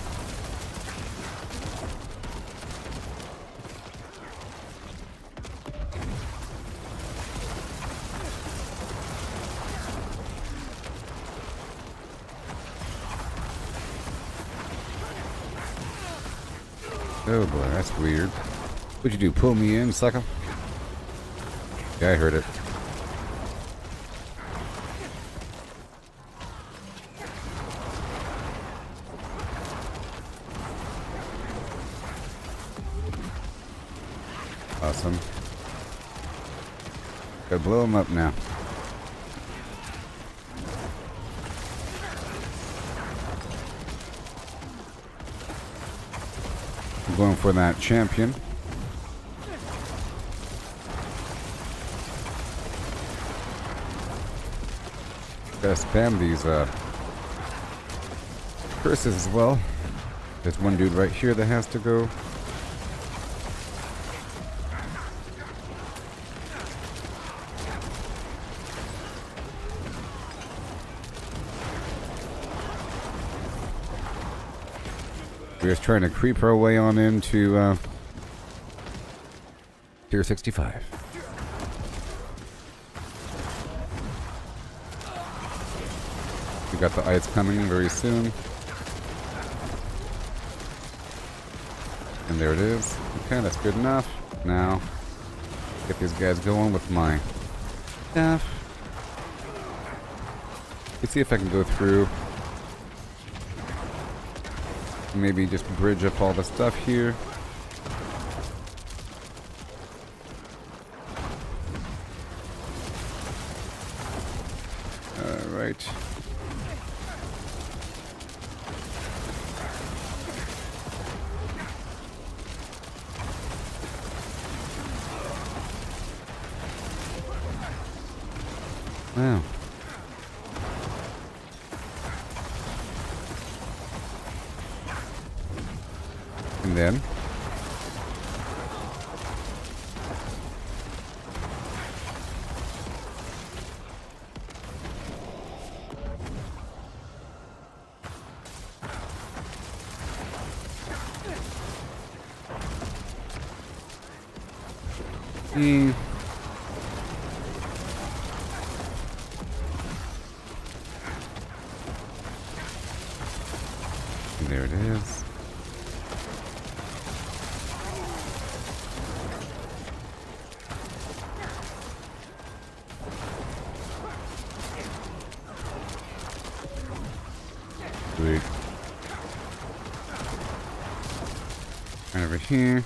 Oh boy, that's weird. What'd you do, pull me in, sucker? Yeah, I heard it. Awesome. Gotta blow him up now. I'm going for that champion. Gotta spam these curses as well. There's one dude right here that has to go. We're just trying to creep our way on into tier 65. We got the ice coming very soon. And there it is. Okay, that's good enough. Now, get these guys going with my staff. Let's see if I can go through. Maybe just bridge up all the stuff here. Alright. Wow. And then there it is. Sweet. Right over here.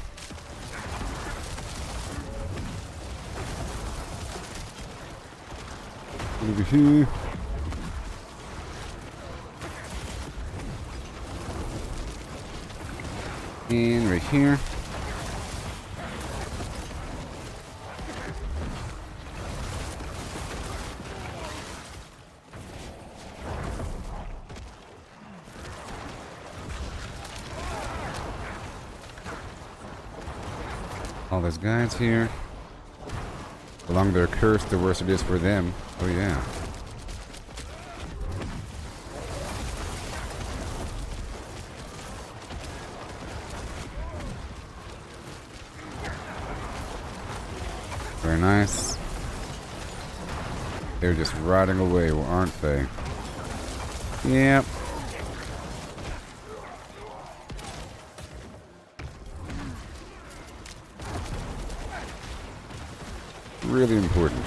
Over here. And right here. All those guys here. The longer they're cursed, the worse it is for them. Oh yeah. Very nice. They're just rotting away, aren't they? Yep. Really important.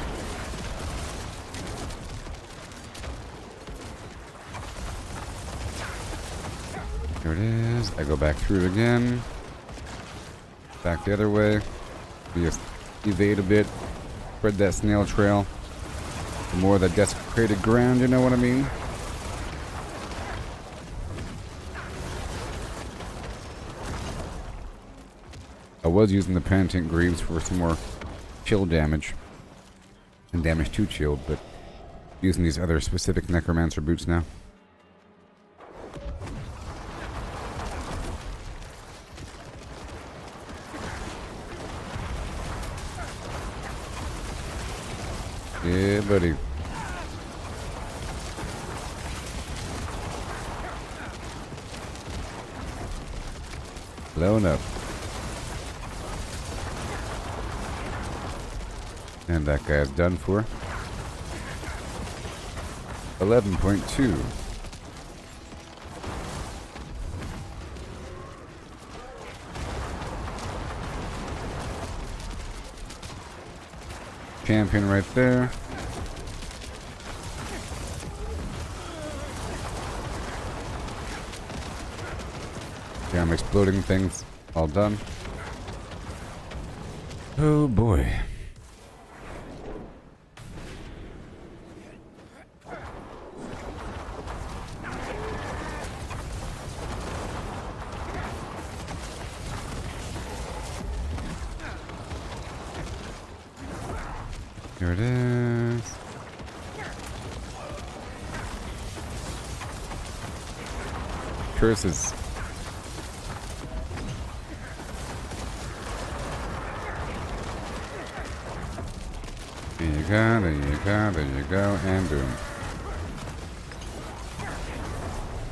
Here it is. I go back through it again. Back the other way. We just evade a bit. Spread that snail trail. The more of the desecrated ground, you know what I mean? I was using the penitent greaves for some more chill damage and damage to chilled, but using these other specific necromancer boots now. Yeah, buddy. Blown up. And that guy's done for. 11.2. Champion right there. Yeah, I'm exploding things. All done. Oh boy. Here it is. Curses. There you go, there you go, there you go, and boom.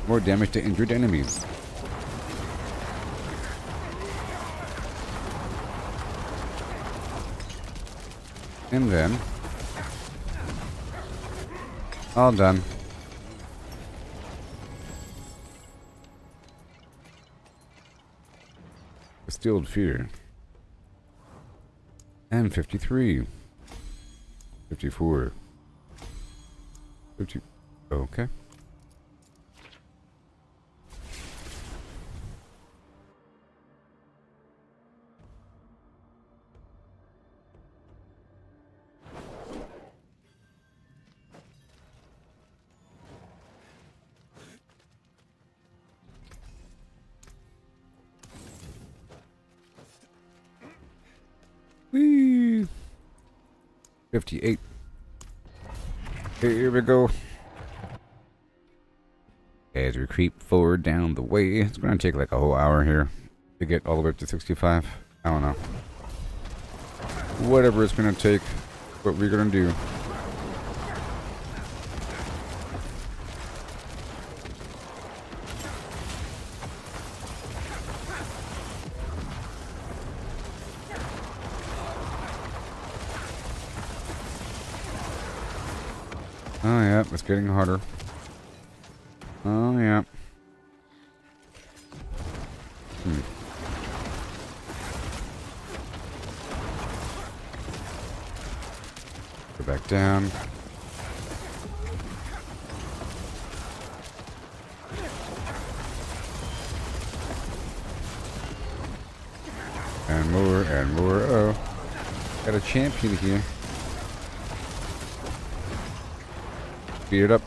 More damage to injured enemies. And then, all done. Distilled fear. And 53. 54. 50. Okay. Whee! 58. Here we go. As we creep forward down the way, it's going to take like a whole hour here to get all the way up to 65. I don't know. Whatever it's going to take, what we're going to do. Oh yeah, it's getting harder. Oh yeah. Go back down. And more and more. Oh, got a champion here. Speed it up.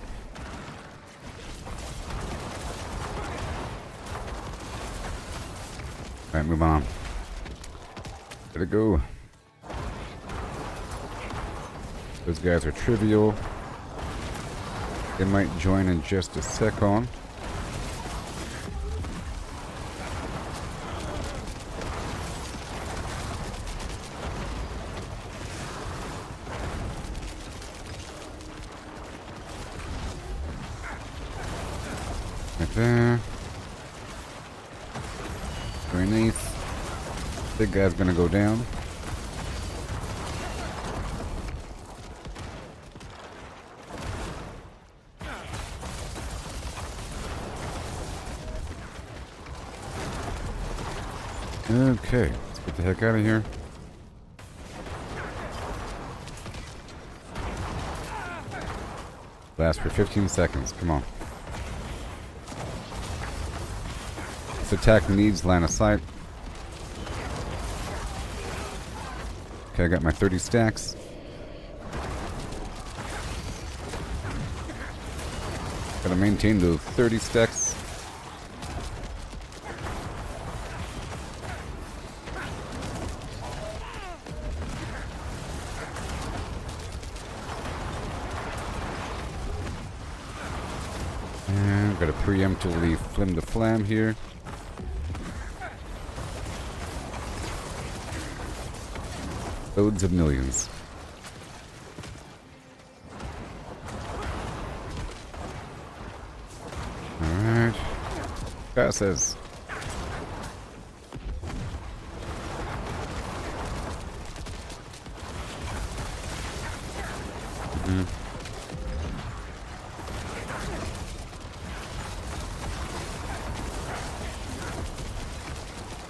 Alright, move on. Let it go. Those guys are trivial. They might join in just a second. Right there. Very nice. Big guy's gonna go down. Okay, let's get the heck out of here. Last for 15 seconds, come on. This attack needs line of sight. Okay, I got my 30 stacks. Gotta maintain those 30 stacks. And gotta preemptively flim the flam here. Loads of millions. Alright. Passes.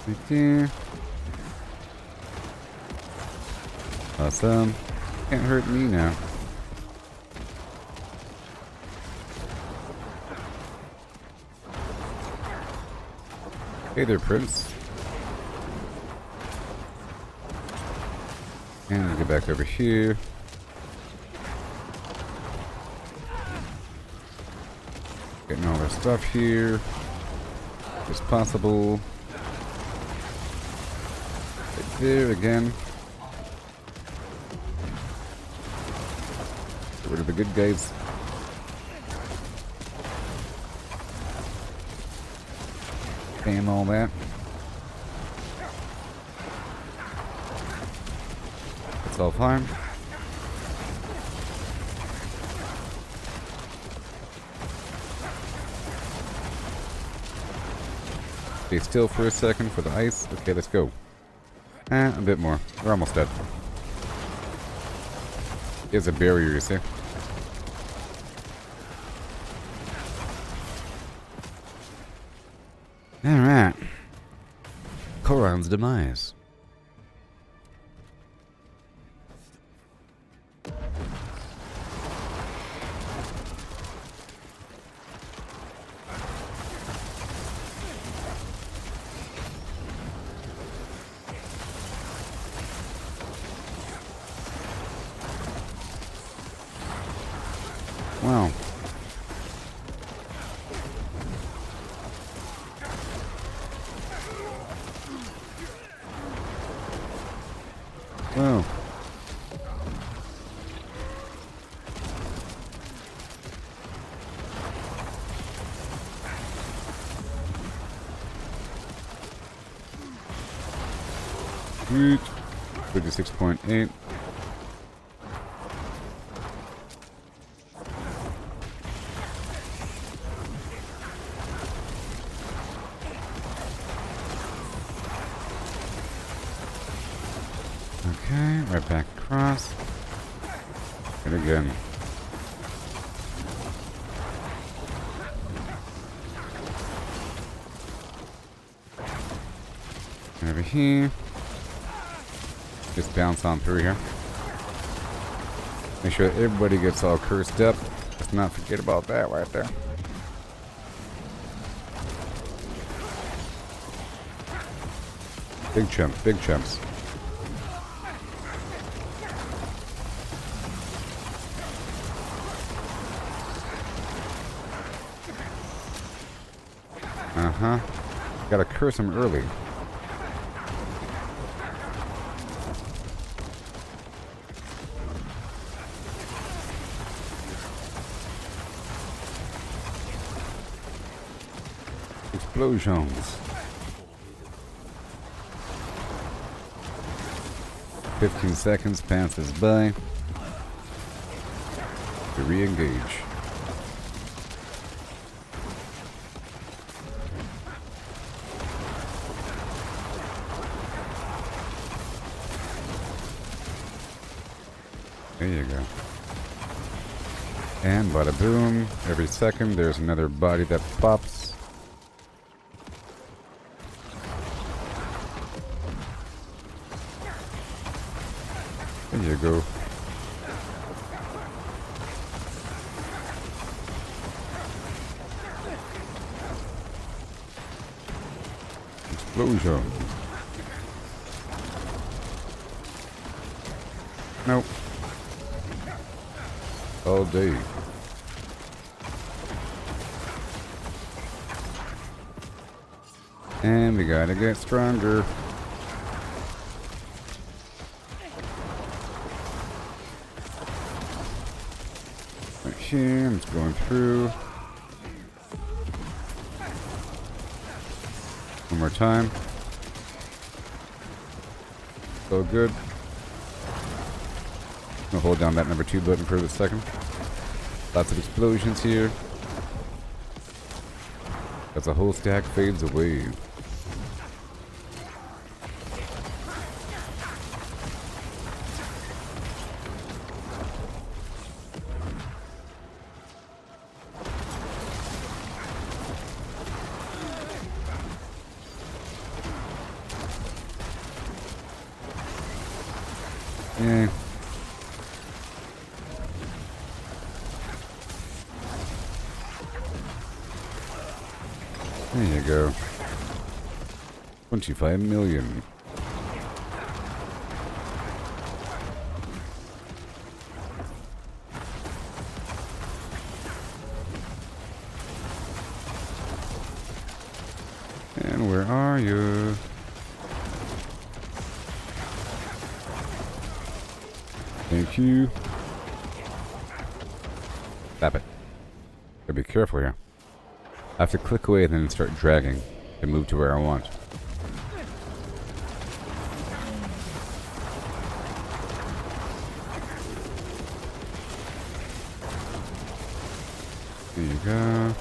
Right there. Awesome. Can't hurt me now. Hey there, Prince. And we'll get back over here. Getting all our stuff here. As possible. Right there again. Get rid of the good guys. Spam all that. It's all fine. Stay still for a second for the ice. Okay, let's go. A bit more. We're almost dead. There's a barrier, you see. Alright. Koron's demise. Wow. Wow. Sweet. 56.8. Okay, right back across. And again. And over here. Just bounce on through here. Make sure that everybody gets all cursed up. Let's not forget about that right there. Big chumps, big chumps. huh? Gotta curse him early. Explosions. 15 seconds passes by to re-engage. There you go. And bada boom, every second there's another body that pops. There you go. Explosion. Nope. All day. And we gotta get stronger. Right here, it's going through. One more time. So good. I'm gonna hold down that number 2 button for a second. Lots of explosions here. As the whole stack fades away. Yeah. There you go. 25 million. And where are you? Thank you. Stop it. Gotta be careful here. I have to click away and then start dragging to move to where I want. There you go.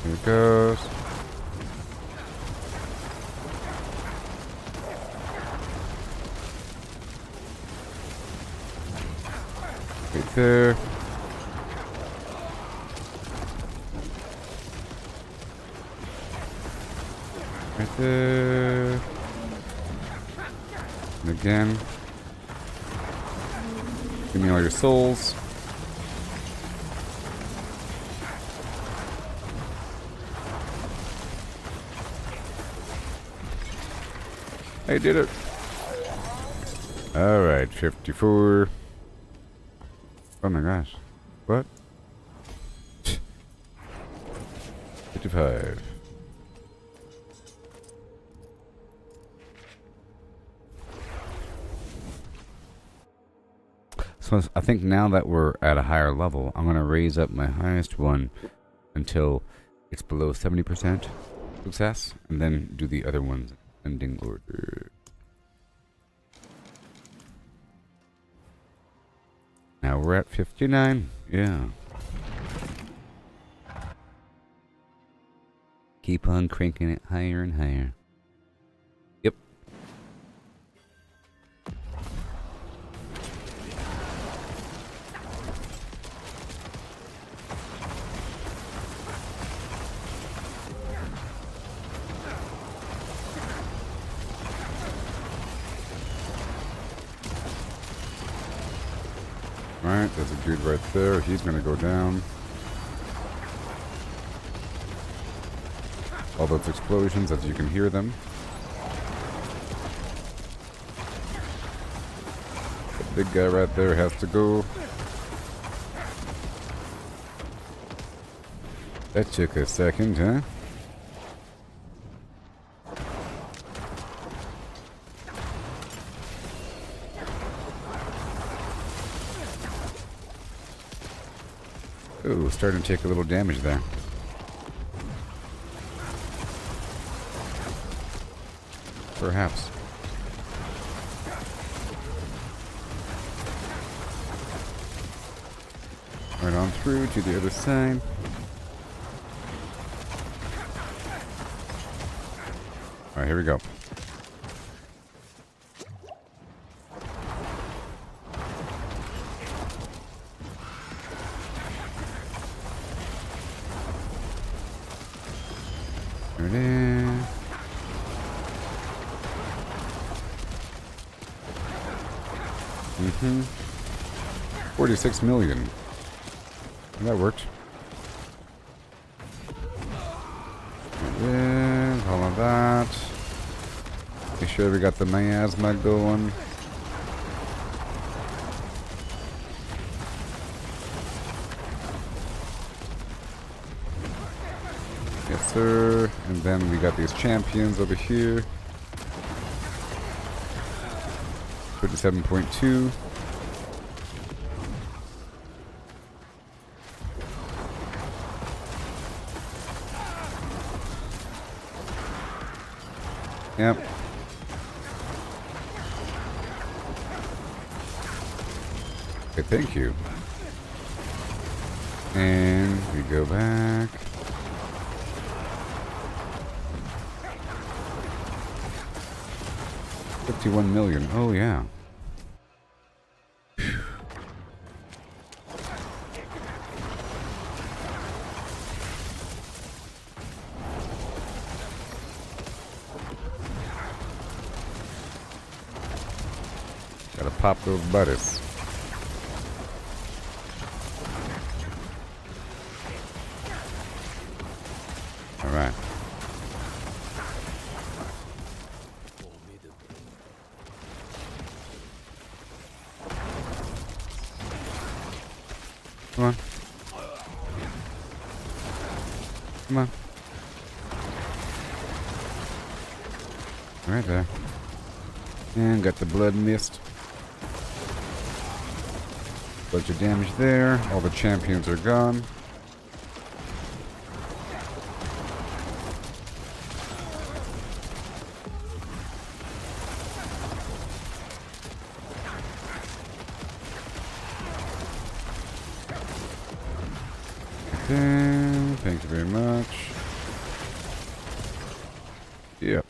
Here it goes. Right there. Right there. And again. Give me all your souls. I did it. Alright, 54. Oh my gosh. What? 55. So I think now that we're at a higher level, I'm going to raise up my highest one until it's below 70% success, and then do the other ones in ending order. Now we're at 59. Yeah. Keep on cranking it higher and higher. Yep. Alright, there's a dude right there. He's gonna go down. All those explosions, as you can hear them. The big guy right there has to go. That took a second, huh? Ooh, starting to take a little damage there. Perhaps. Right on through to the other side. Alright, here we go. There it is. Mm-hmm. 46 million. That worked. There it is. All of that. Make sure we got the miasma going. Yes, sir. And then we got these champions over here. 57.2. Yep. Okay, thank you. And we go back. $51 million. Oh, yeah. Gotta pop those butters. Alright. Come on. Come on. Right there. And got the blood mist. Bunch of damage there. All the champions are gone. Okay, thank you very much. Yep.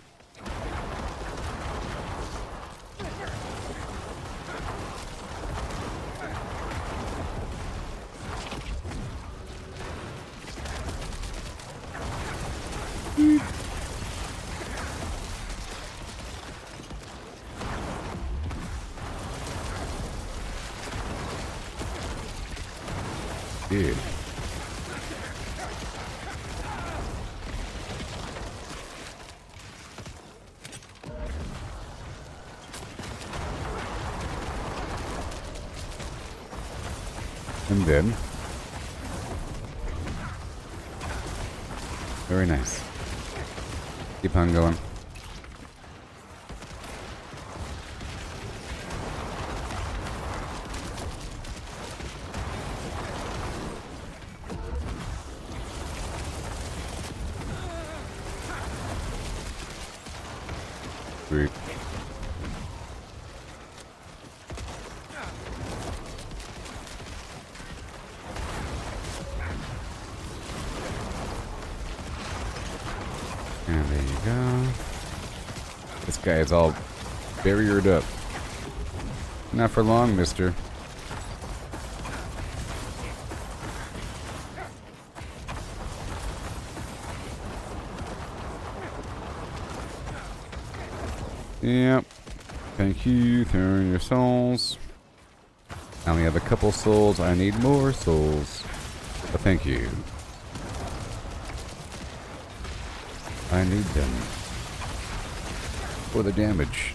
Yeah. And then, very nice. Keep on going. Sweet. And there you go. This guy is all barriered up. Not for long, mister. Yep. Thank you. Throwing your souls. I only have a couple souls. I need more souls. But thank you. I need them. For the damage.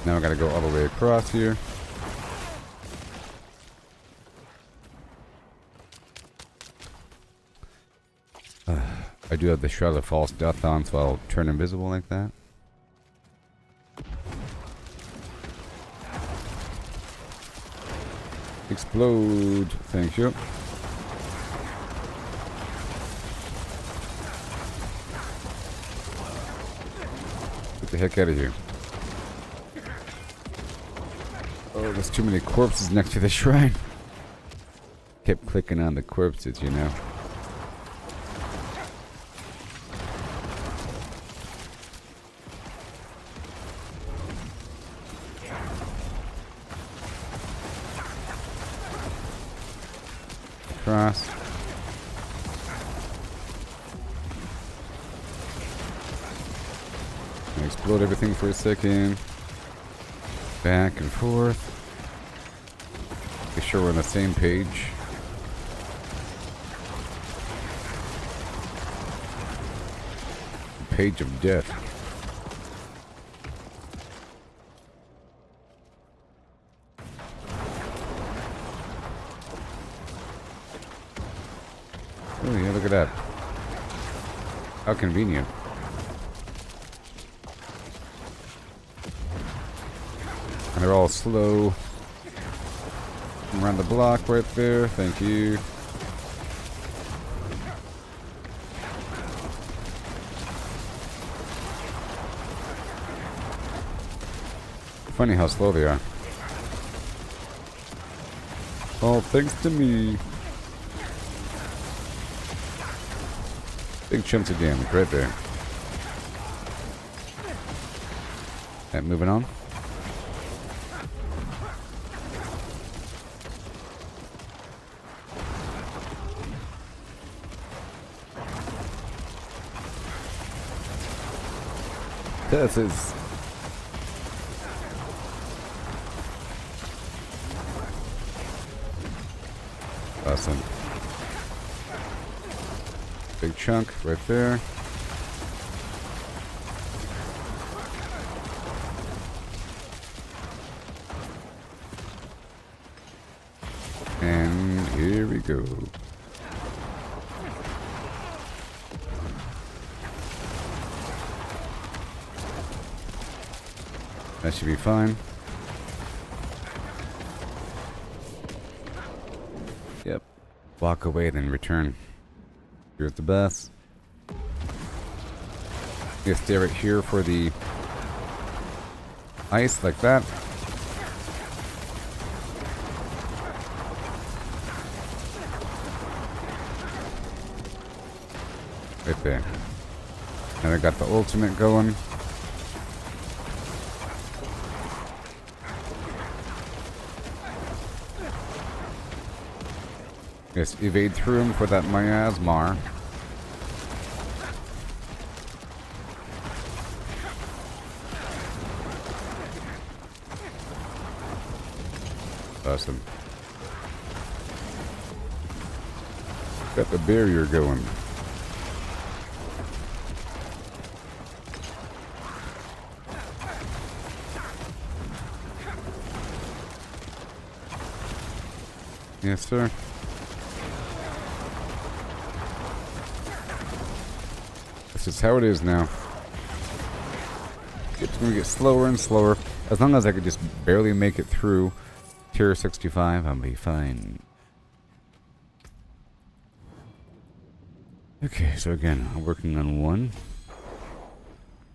Now I gotta go all the way across here. I do have the Shroud of False Death on, so I'll turn invisible like that. Explode. Thank you. Get the heck out of here. Oh, there's too many corpses next to the shrine. Kept clicking on the corpses, you know. Cross. Explode everything for a second. Back and forth. Make sure we're on the same page. Page of death. Oh yeah, look at that. How convenient. And they're all slow. Around the block right there. Thank you. Funny how slow they are. All thanks to me. Big chunks of damage right there. And moving on. This is awesome. Big chunk right there. And here we go. That should be fine. Yep. Walk away, then return. Here's the best. You stay right here for the ice, like that. Right there. And I got the ultimate going. Just evade through him for that miasmar. Awesome. Got the barrier going. Yes, sir. This is how it is now. It's gonna get slower and slower. As long as I could just barely make it through tier 65, I'll be fine. Okay, so again, I'm working on 1.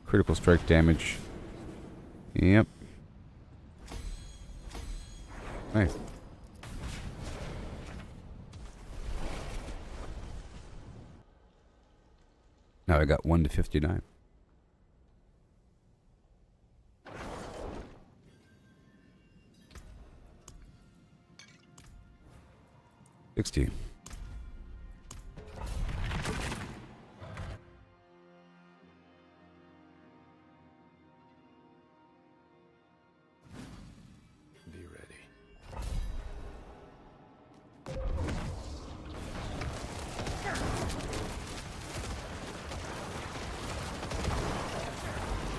Critical strike damage. Yep. Nice. Now I got 1 to 59. $60. Be ready.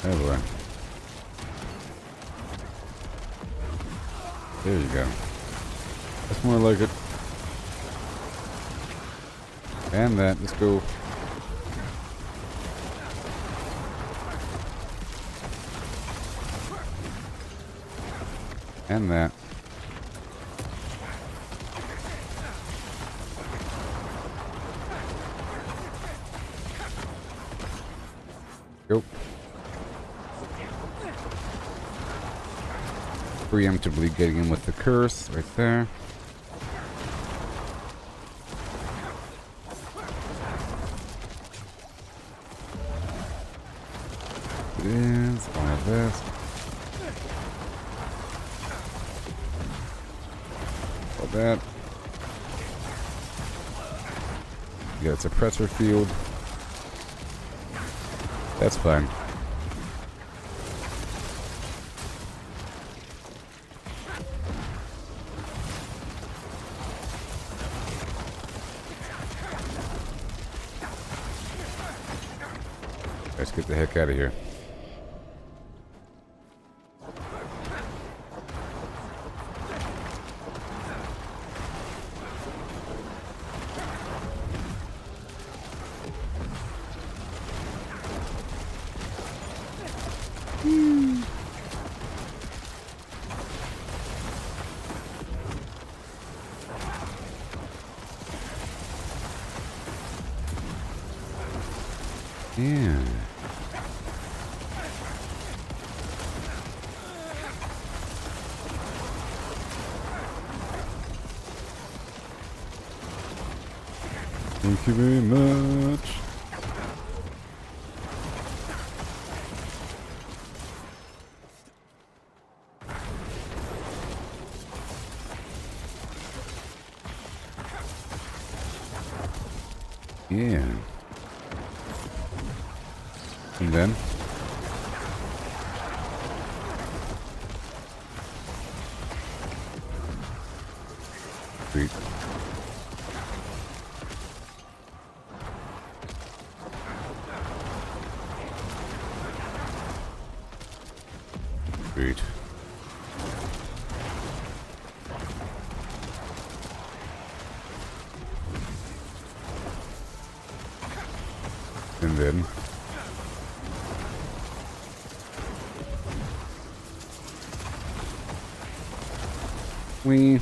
Oh boy. There you go. That's more like it. And that. Let's go. And that. Go. Preemptively getting in with the curse right there. It is. I have this. All that. You got a suppressor field. That's fine. Let's get the heck out of here. Yeah. Thank you very much. Yeah. And then? Sweet. Sweet. And then? We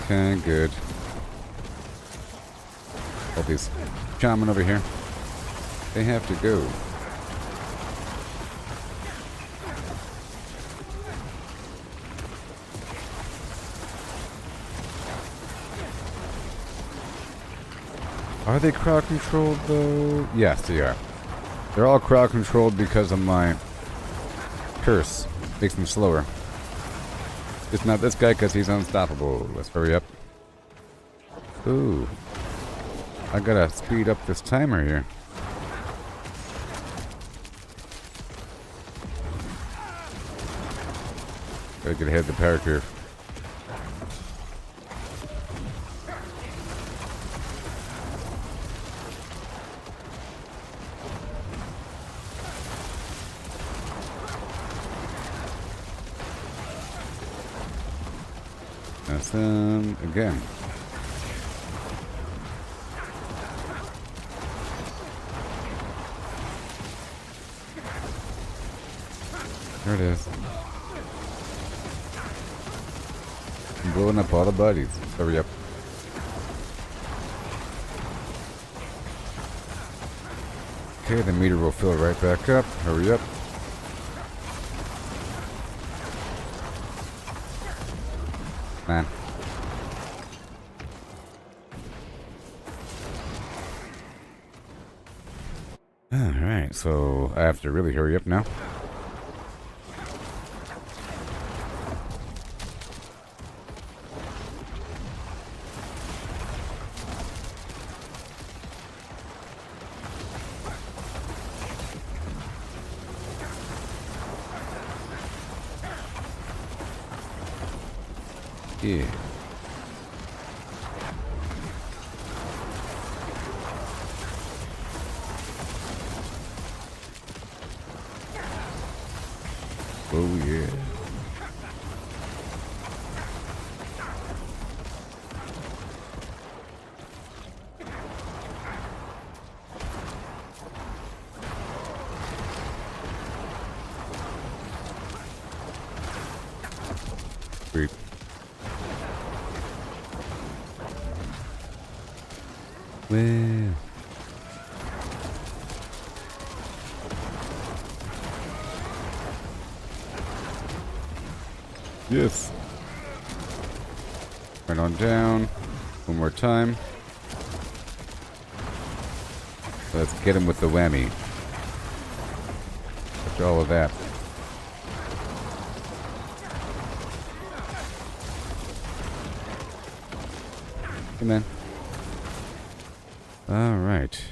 okay, good. All these shaman over here. They have to go. Are they crowd controlled though? Yes, they are. They're all crowd controlled because of my curse. Makes them slower. It's not this guy because he's unstoppable. Let's hurry up. Ooh. I gotta speed up this timer here. Gotta get ahead of the power curve. That's again. There it is. I'm blowing up all the buddies. Hurry up. Okay, the meter will fill right back up. Hurry up. Man. Alright, so I have to really hurry up now. Yeah. Oh yeah. Sweet. Well. Yes. Right on down. One more time. Let's get him with the whammy. After all of that. Come in. Alright.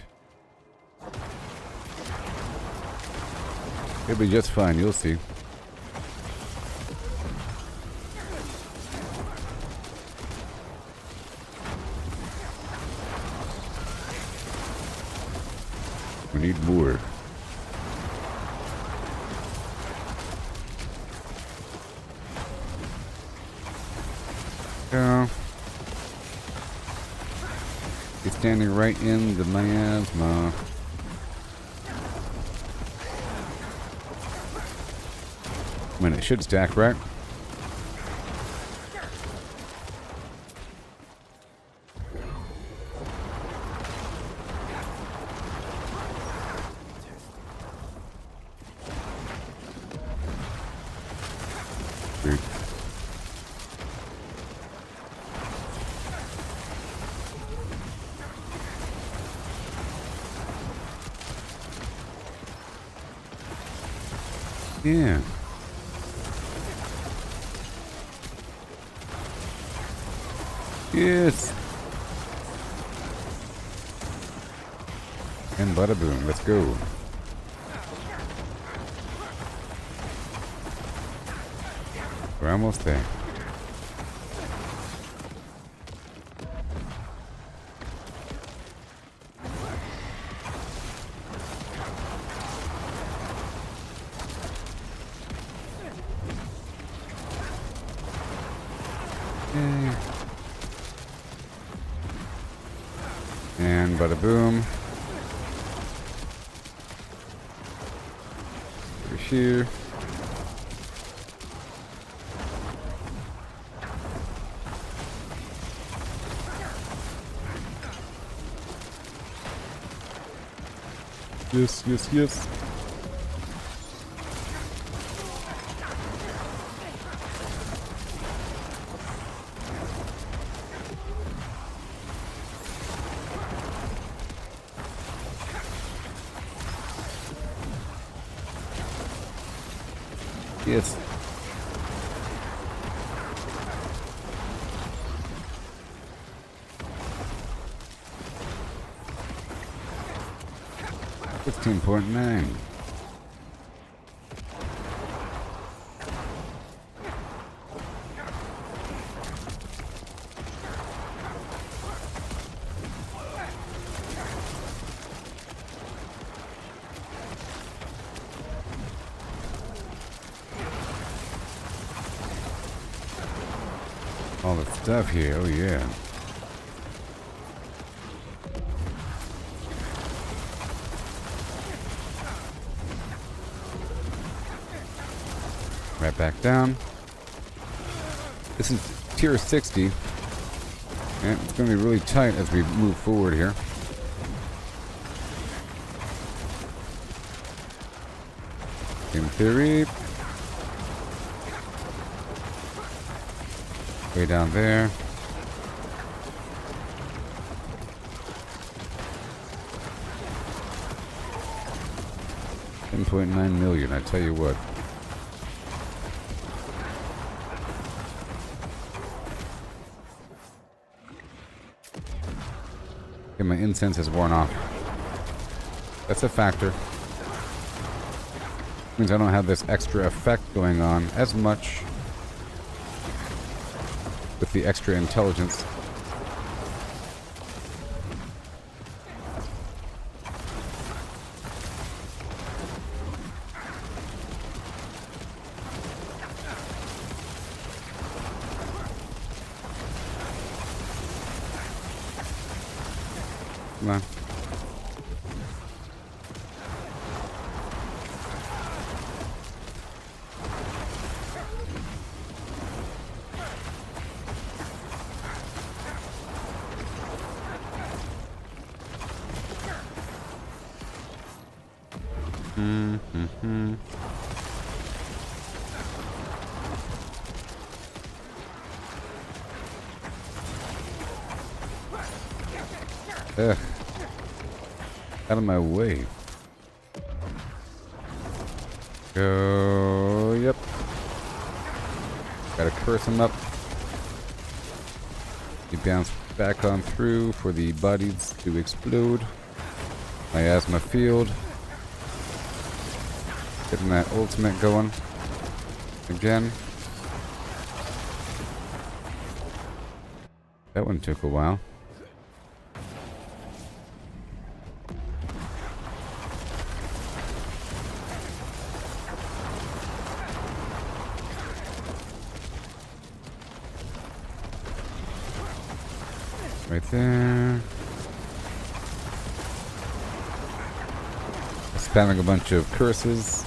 It'll be just fine, you'll see. We need more. Go. He's standing right in the miasma. I mean, it should stack, right? Sweet. Yeah. Yes. And bada boom. Let's go. We're almost there. Yay. And bada boom. Over here. Yes, yes, yes. Yes. $16.9. All the stuff here, oh yeah. Right back down. This is tier 60. And it's going to be really tight as we move forward here. In theory. Way down there. $10.9 million, I tell you what. Okay, my incense has worn off. That's a factor. Means I don't have this extra effect going on as much with the extra intelligence. Come on. Mm-hmm. Ugh. Out of my way. Go. Yep. Gotta curse him up. You bounce back on through for the bodies to explode. My asthma field. Getting that ultimate going. Again. That one took a while. Right there. Spamming a bunch of curses.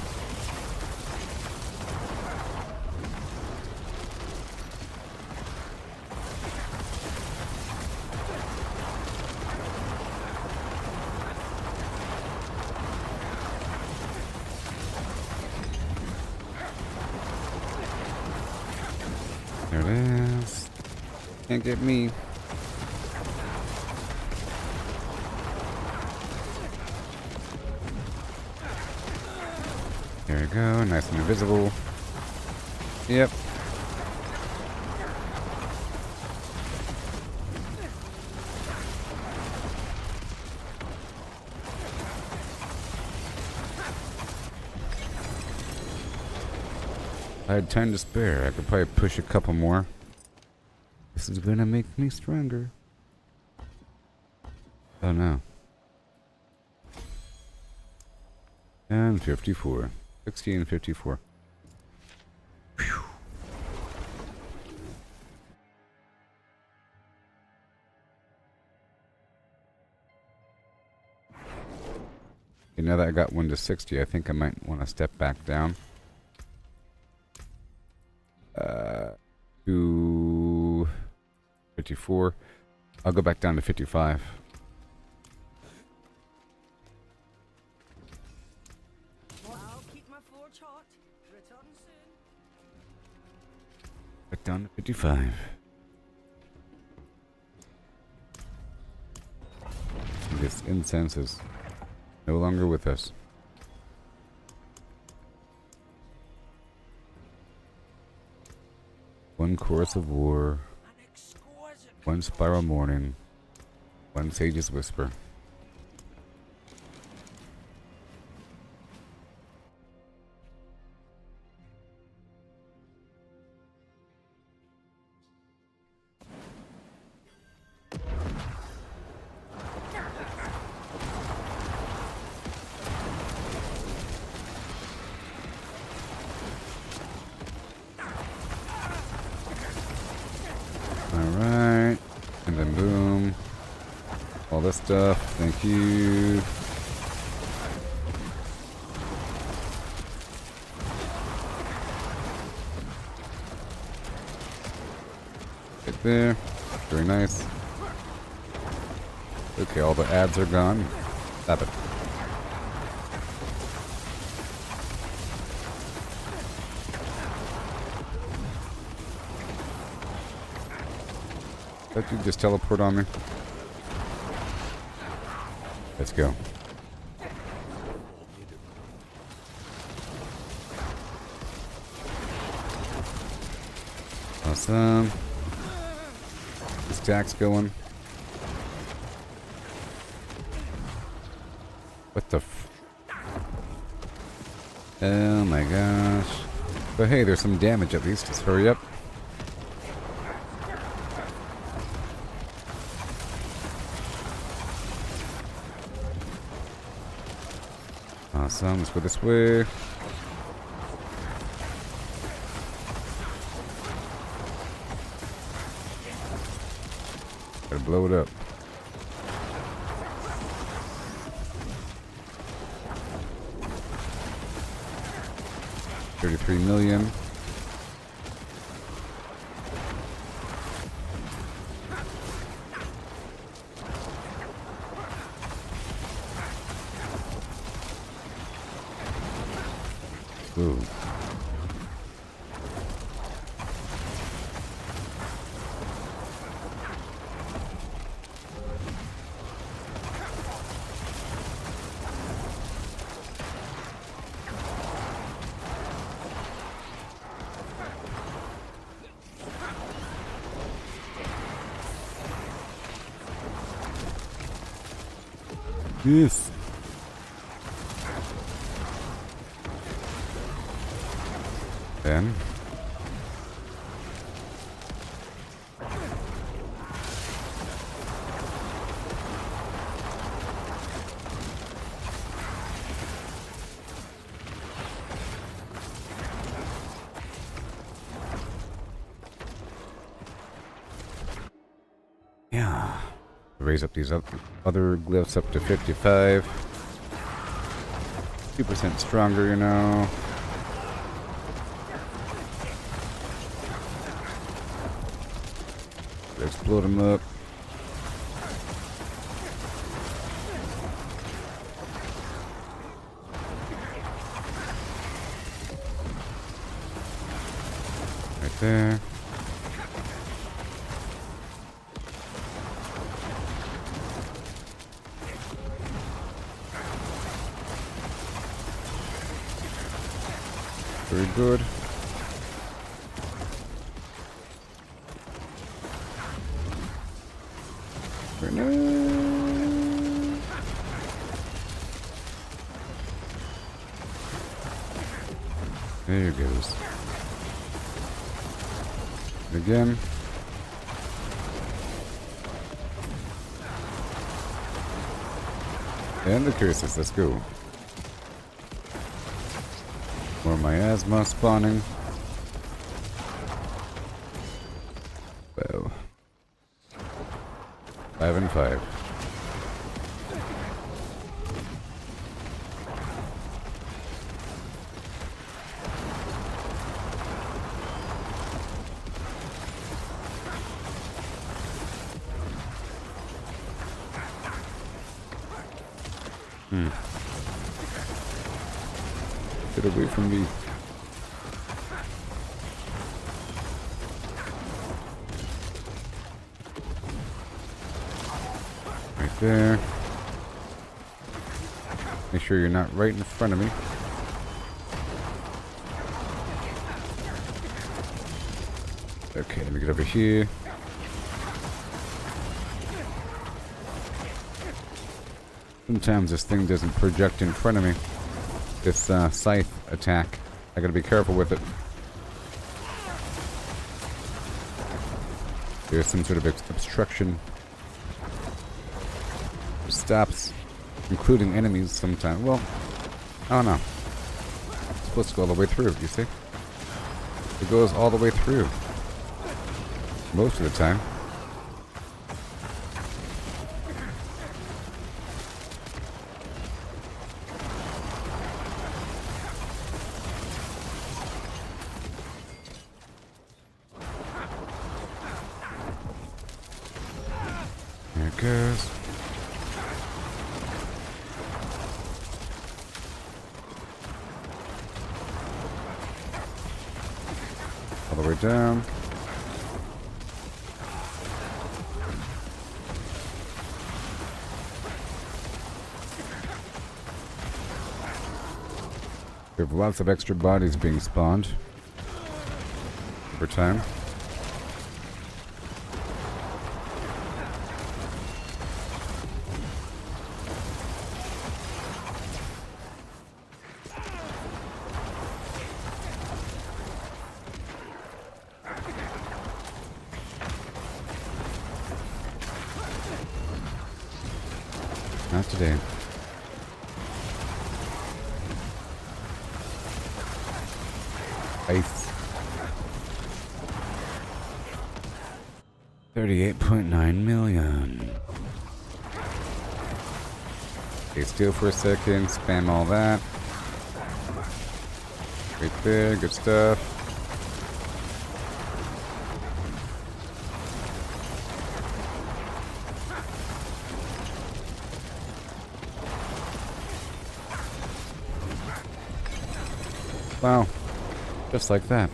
There it is. Can't get me. There we go, nice and invisible. Yep. I had time to spare. I could probably push a couple more. This is gonna make me stronger. Oh no. And 54. 16 and 54. Whew. Okay, now that I got 1 to 60, I think I might want to step back down. To 54. I'll go back down to 55. I'll keep my forge hot. Return soon. Back down to 55. This incense is no longer with us. One chorus of war, one spiral morning, one sage's whisper. Alright, and then boom. All this stuff, thank you. Right there, very nice. Okay, all the ads are gone. Stop it. Don't you just teleport on me? Let's go. Awesome. The stack's going. What the f... Oh my gosh. But hey, there's some damage at least. Just hurry up. Awesome, let's go this way. Gotta blow it up. $33 million. Ooh. Yes. Then. Yeah. Raise up these other glyphs up to 55. 2% stronger, you know. Explode them up. Right there. Very good. Very nice. There it goes. Again. And the curses, let's go. More miasma spawning. Well. 5 and 5. Get away from me. Right there. Make sure you're not right in front of me. Okay, let me get over here. Sometimes this thing doesn't project in front of me. This scythe attack. I gotta be careful with it. There's some sort of obstruction. It stops, including enemies sometimes. Well, I don't know. It's supposed to go all the way through, you see? It goes all the way through. Most of the time. There it goes. All the way down. We have lots of extra bodies being spawned over time. Not today. Ice. 38.9 million. Stay still for a second, spam all that. Right there, good stuff. Wow. Just like that.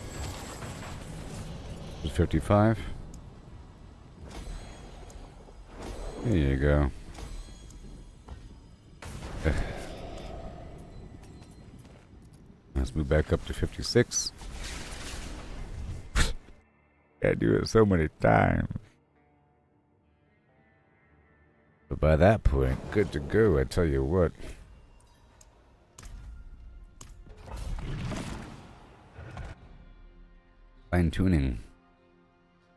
55. There you go. Let's move back up to 56. I do it so many times. But by that point, good to go, I tell you what. Fine tuning.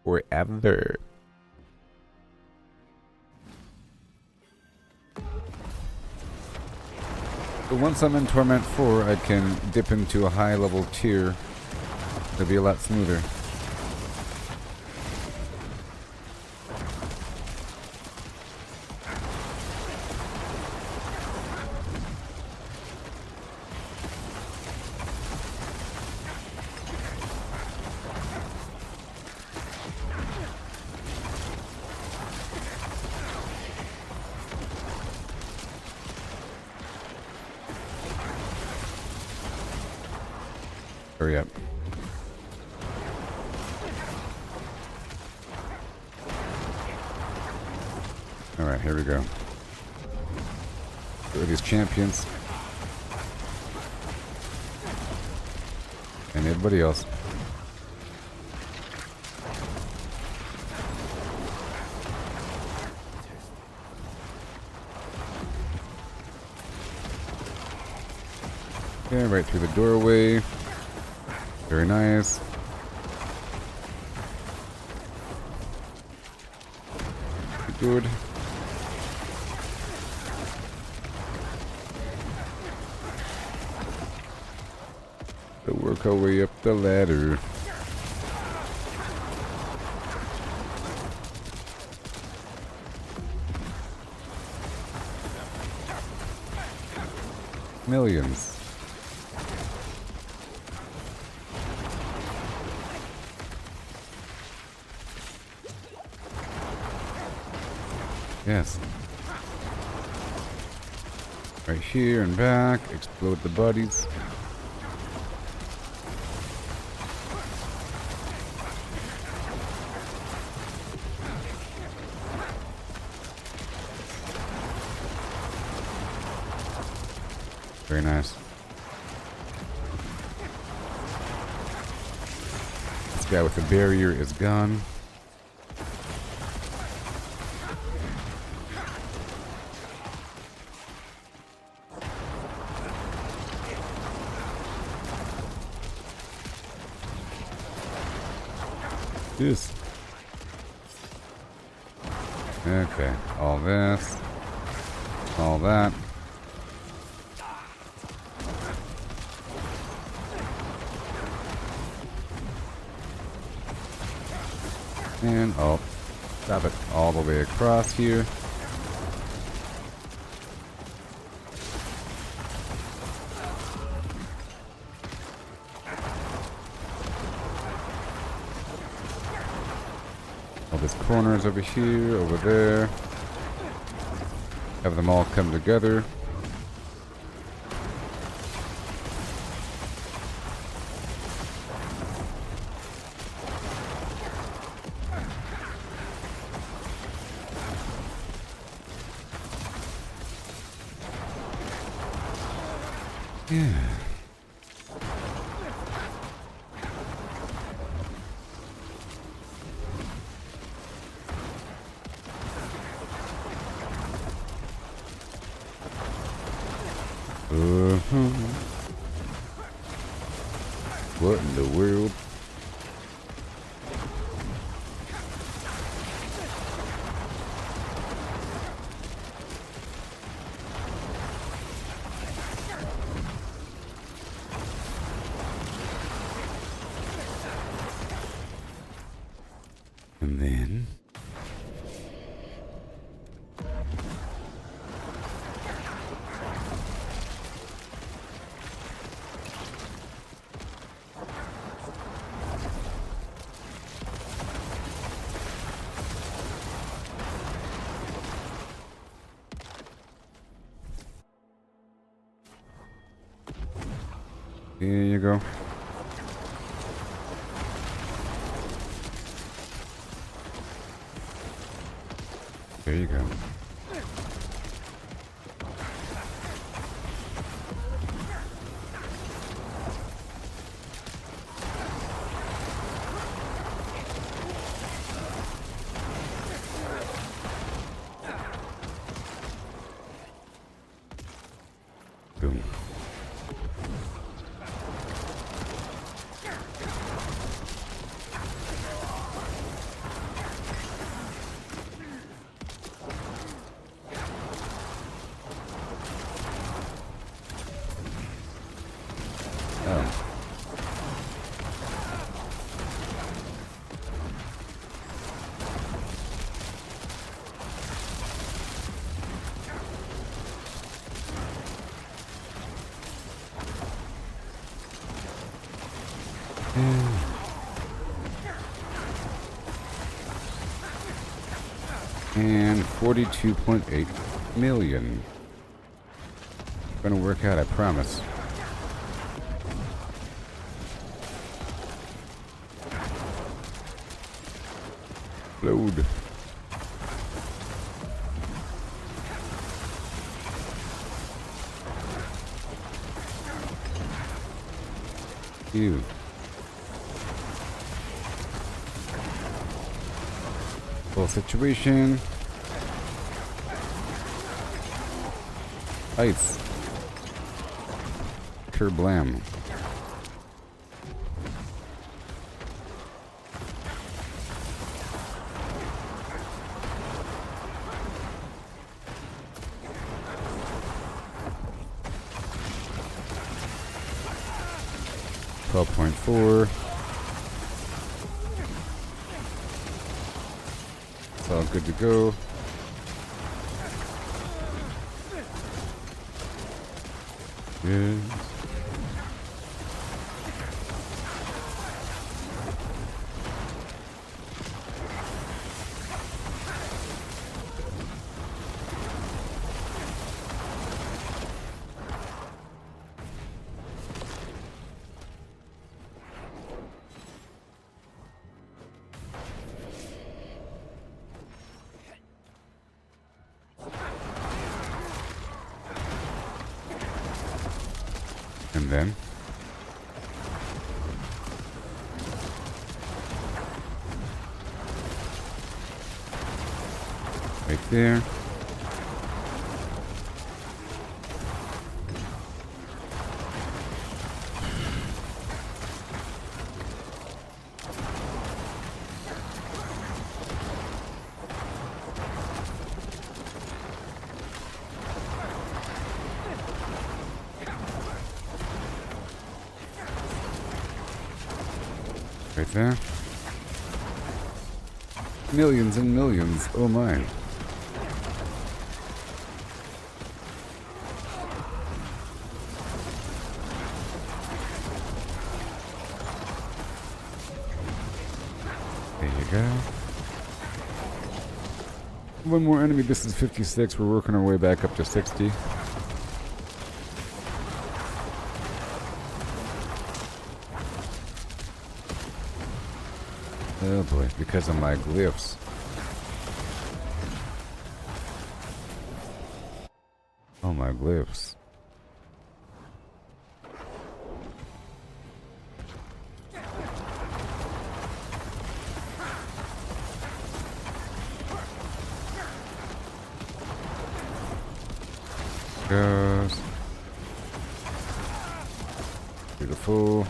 Forever. So once I'm in Torment 4, I can dip into a high level tier. It'll be a lot smoother. Hurry up. Alright, here we go. Who are these champions? And everybody else. Okay, right through the doorway. Very nice. Good. To work our way up the ladder. Millions. Yes. Right here and back. Explode the bodies. Very nice. This guy with the barrier is gone. This. Okay, all this, all that. And oh, stop it all the way across here. There's corners over here, over there. Have them all come together. Yeah. What in the world? And then There you go. There you go. Boom. Oh. And 42.8 million. Gonna work out, I promise. Load. Ew. Full situation. Ice. Kerblam. .4. It's all good to go. Yes. And then right there. Right there. Millions and millions. Oh my. There you go. One more enemy. This is 56. We're working our way back up to 60. Oh boy, because of my glyphs. Oh, my glyphs. Goes. Beautiful.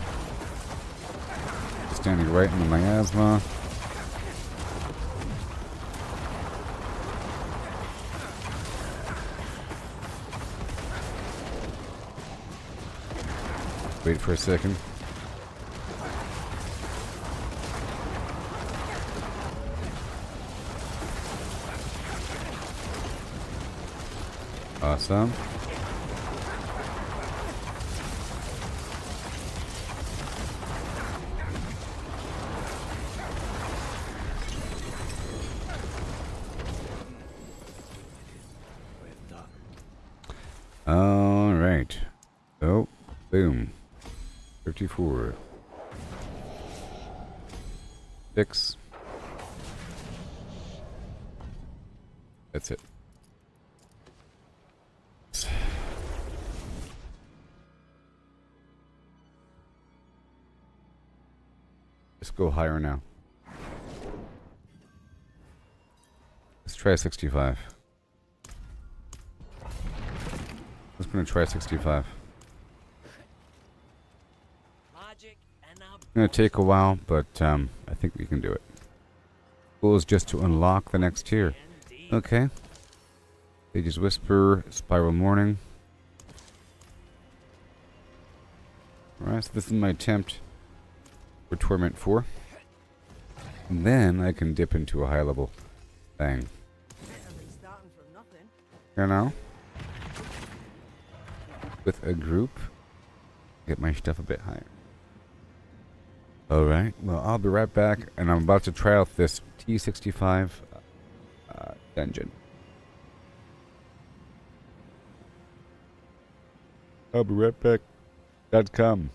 Standing right in the miasma. Wait for a second. Awesome. All right. Oh, boom. 34. 6. That's it. Let's go higher now. Let's try 65. Let's gonna try 65. Logic and It's gonna take a while, but I think we can do it. Goal is just to unlock the next tier. Okay. Sage's Whisper, Spiral Morning. Alright, so this is my attempt for Torment 4. And then I can dip into a high level thing. Better than starting from nothing. You know? With a group. Get my stuff a bit higher. Alright, well, I'll be right back, and I'm about to try out this T65 dungeon. I'll be right back. .com.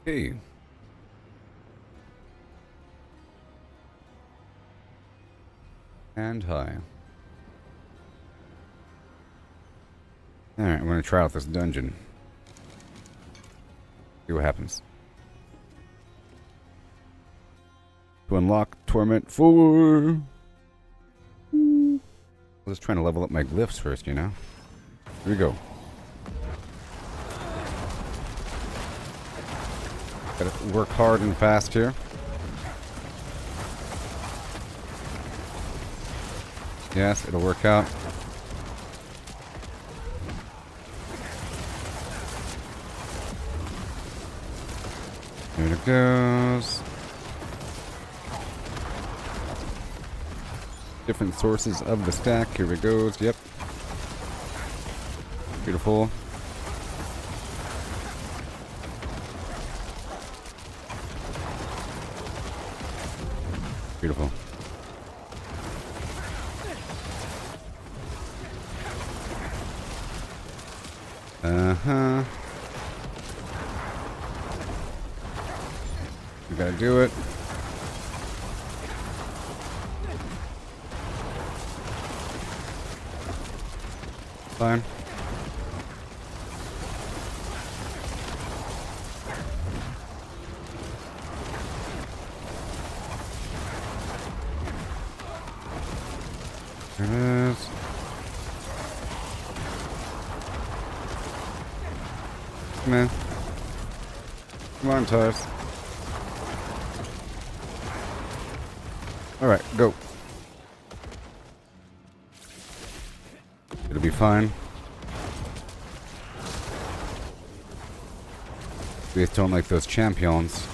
Okay. And high. Alright, I'm gonna try out this dungeon. See what happens. To unlock Torment 4. I was trying to level up my glyphs first, you know? Here we go. Gotta work hard and fast here. Yes, it'll work out. There it goes. Different sources of the stack. Here it goes. Yep. Beautiful. Beautiful. Uh-huh. We gotta do it. Fine. There it is. Come in. Come on, Tars. Alright, go. It'll be fine. We just don't like those champions.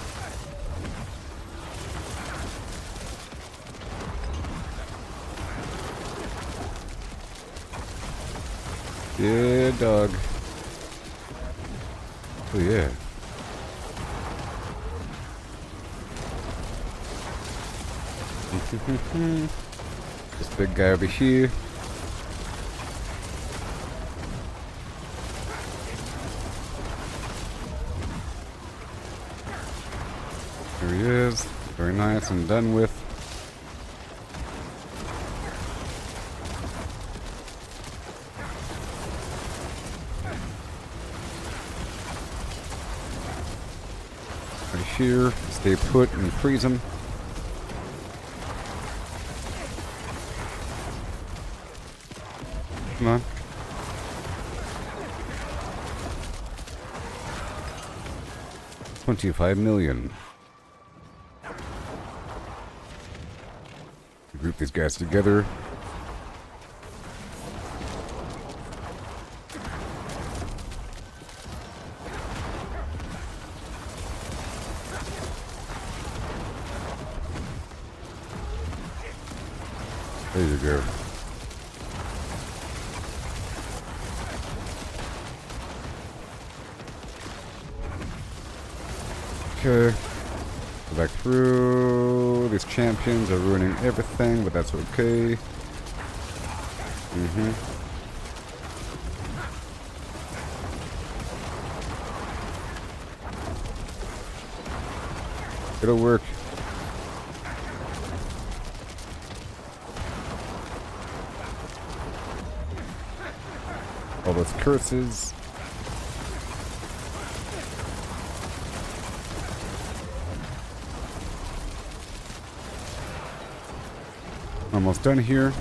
Yeah, dog. Oh, yeah. This big guy over here. There he is. Very nice and done with. Right here. Stay put and freeze him. Come on. $25 million. Group these guys together. There you go. Okay. Go back through. These champions are ruining everything, but that's okay. It'll work. All those curses. Almost done here.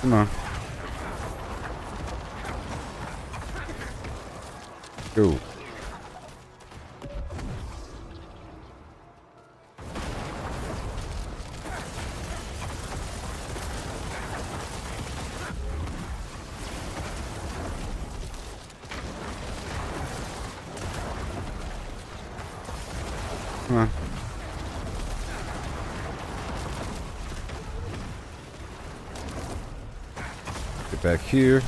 Come on. Go. Come on. Get back here.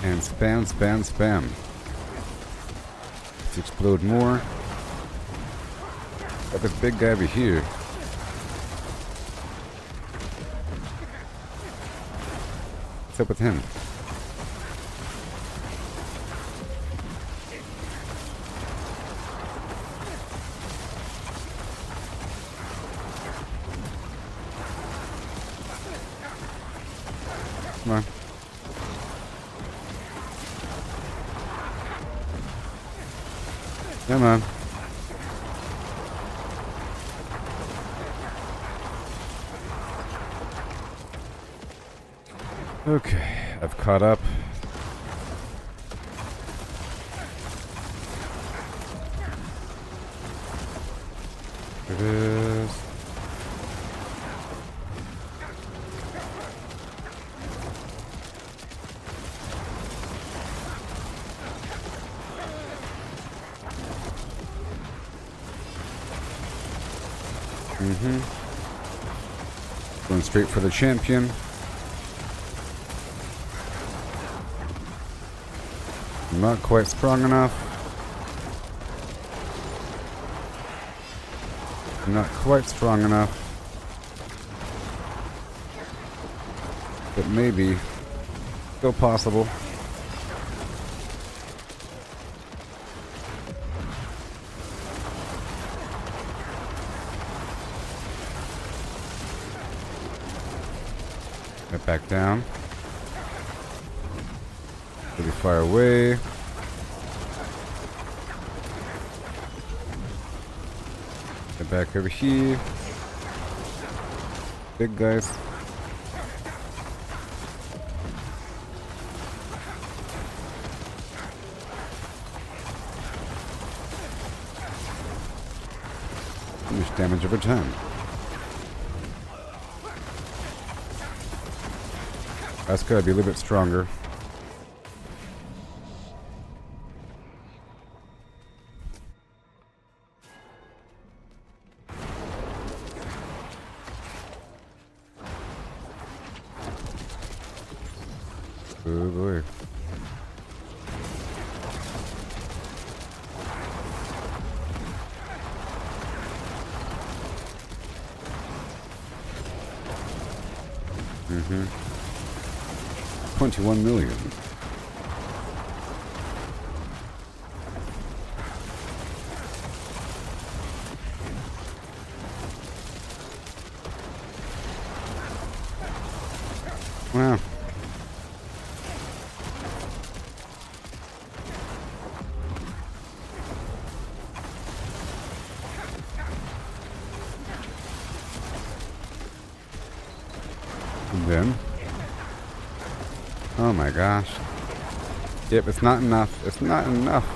And spam, spam, spam. Let's explode more. Got this big guy over here. What's up with him? Come on. Come on. Okay, I've caught up. It is. Going straight for the champion. Not quite strong enough. Not quite strong enough. But maybe still possible. Get back down. Pretty far away. Get back over here. Big guys. How much damage over time? That's gotta be a little bit stronger. Oh boy. Mm-hmm. 21 million. Wow. And then, oh my gosh. Yep, it's not enough. It's not enough.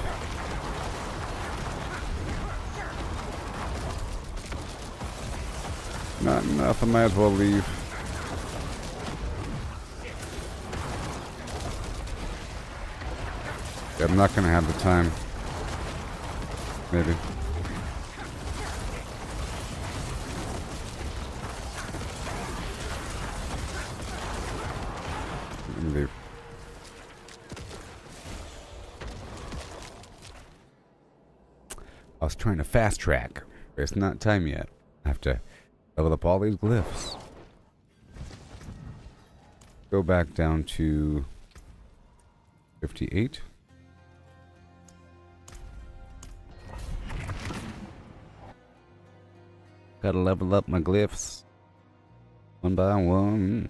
Not enough. I might as well leave. Yeah, I'm not gonna have the time. Maybe. Leave. I was trying to fast track. It's not time yet. I have to level up all these glyphs. Go back down to 58. Gotta level up my glyphs. One by one.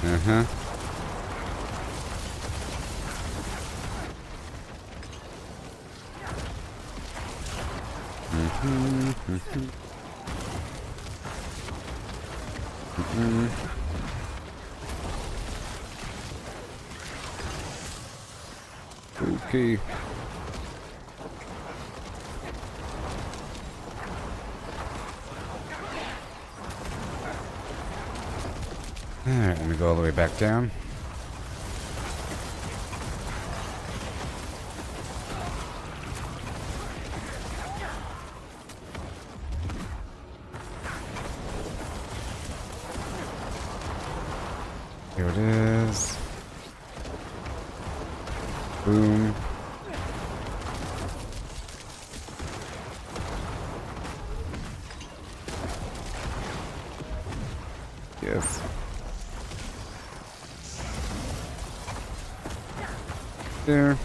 Uh-huh. Okay. Alright, let me go all the way back down. Boom. Yes. There.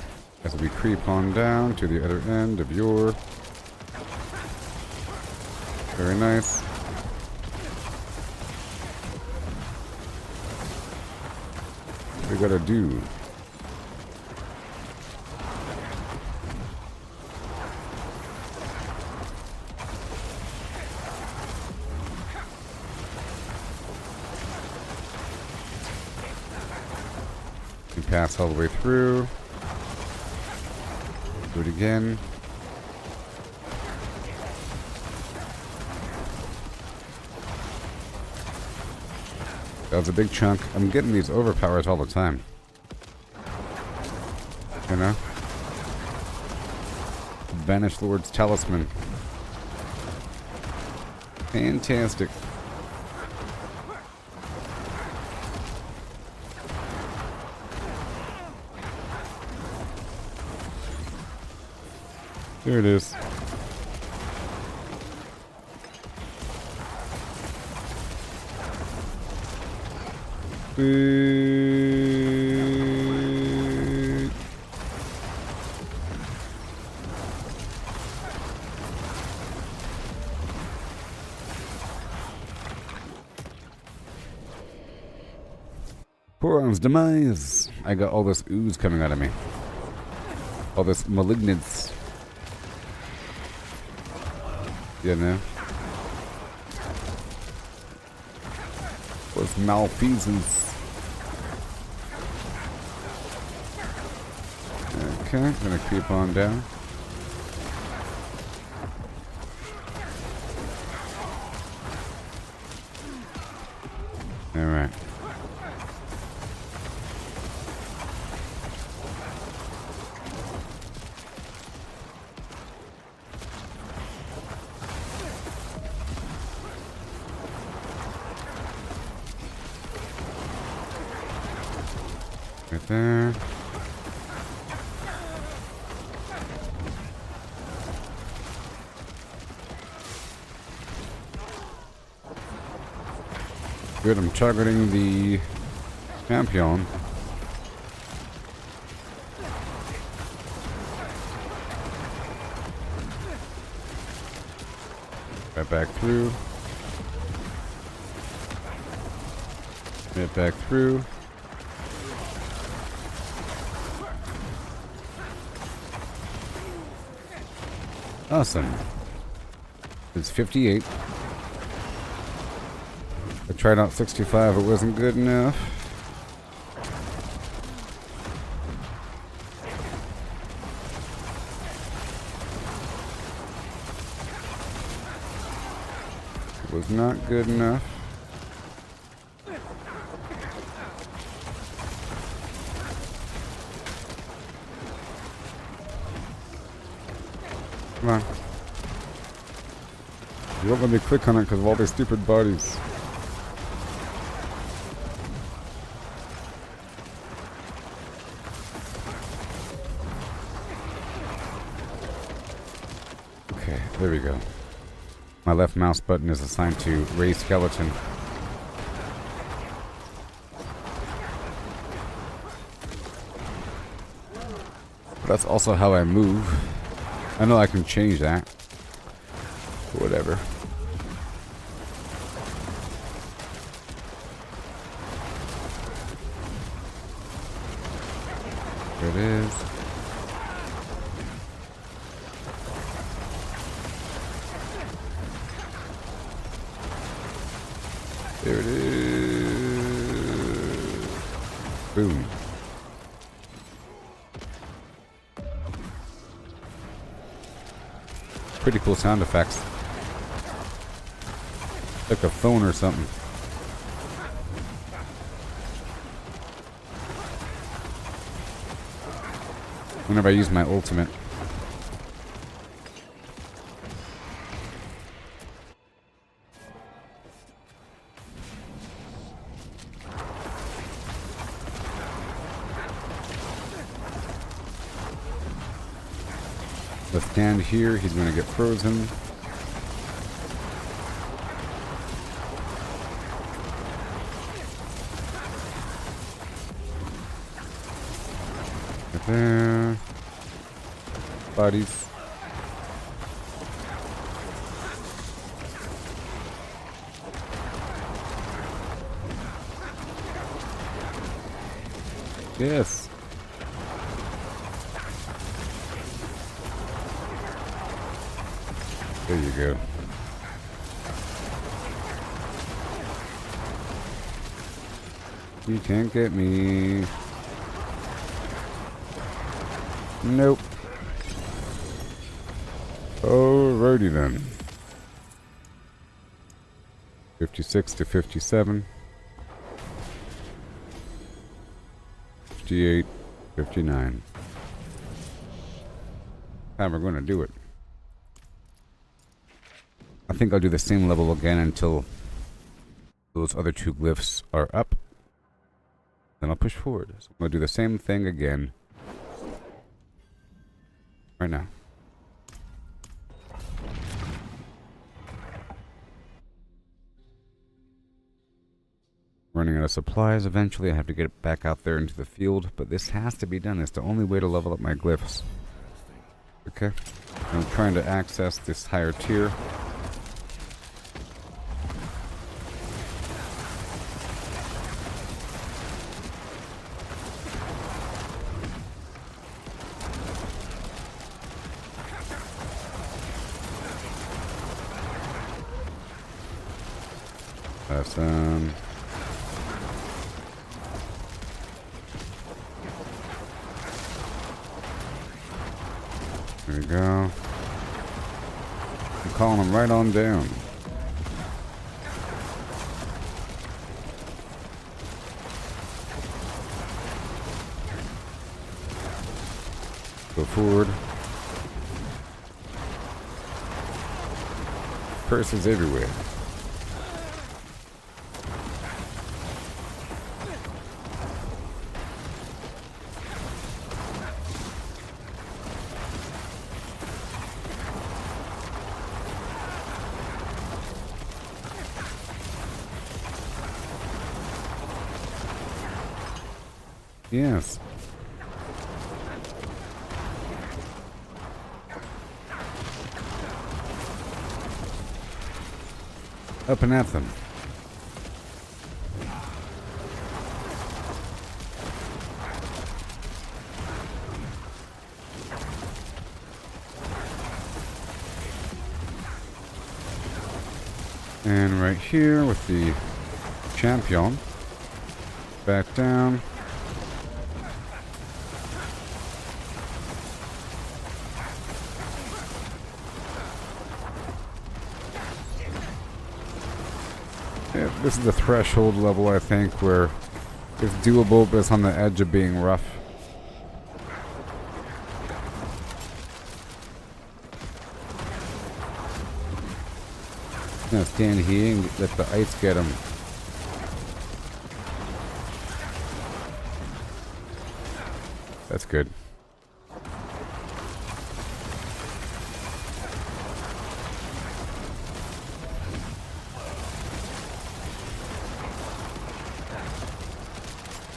As we creep on down to the other end of Yore. Very nice. What we gotta do? We pass all the way through. Do it again. That was a big chunk. I'm getting these overpowers all the time. You know? Vanished Lord's Talisman. Fantastic. There it is. Sweet. Poron's demise. I got all this ooze coming out of me. All this malignance. You know? Was malfeasance. Okay, gonna creep on down. Alright. Right there. Good, I'm targeting the champion. Right back through. Right back through. Awesome. It's 58. I tried out 65, it wasn't good enough. It was not good enough. Come on. You won't let me click on it because of all these stupid bodies. Okay, there we go. My left mouse button is assigned to raise skeleton. That's also how I move. I know I can change that. Whatever. There it is. There it is. Boom. Pretty cool sound effects. Like a phone or something. Whenever I use my ultimate. Let's stand here. He's going to get frozen. Right there. Bodies. Yes. There you go. You can't get me. Nope. Alrighty then. 56 to 57. 58, 59. How we're going to do it. I think I'll do the same level again until those other two glyphs are up. Then I'll push forward. So I'm going to do the same thing again. Right now. Running out of supplies eventually. I have to get back out there into the field, but this has to be done. It's the only way to level up my glyphs. Okay. I'm trying to access this higher tier. Awesome. There we go. I'm calling them right on down. Go forward. Curses everywhere. Yes. Up and at them. And right here with the champion. Back down. Yeah, this is the threshold level, I think, where it's doable, but it's on the edge of being rough. Now stand here and let the ice get him. That's good.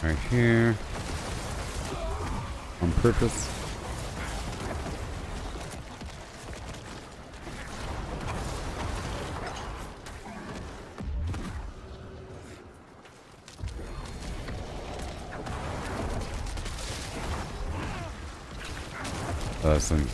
Right here. On purpose. Awesome.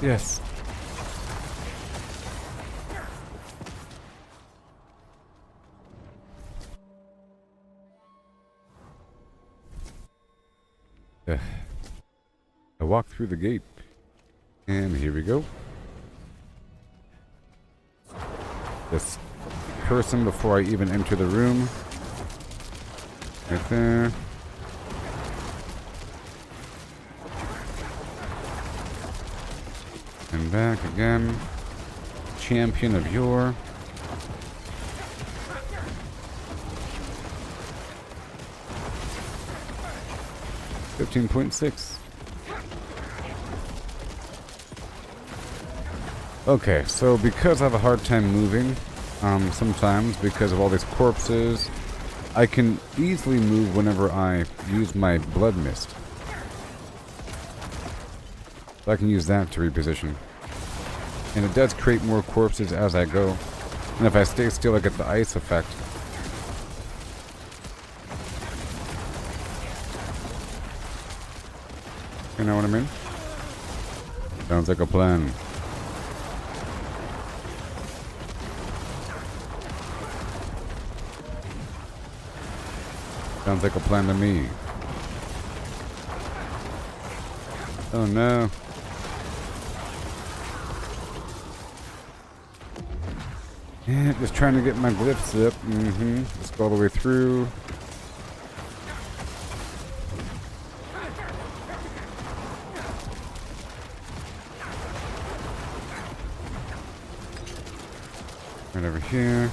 Yes. I walk through the gate. And here we go. Just curse him before I even enter the room. Right there. And back again. Champion of Yore. $15.6. Okay, so because I have a hard time moving, sometimes because of all these corpses, I can easily move whenever I use my blood mist. So I can use that to reposition. And it does create more corpses as I go. And if I stay still, I get the ice effect. You know what I mean? Sounds like a plan. Sounds like a plan to me. Oh no. Yeah, just trying to get my glyphs up. Just go all the way through. Right over here.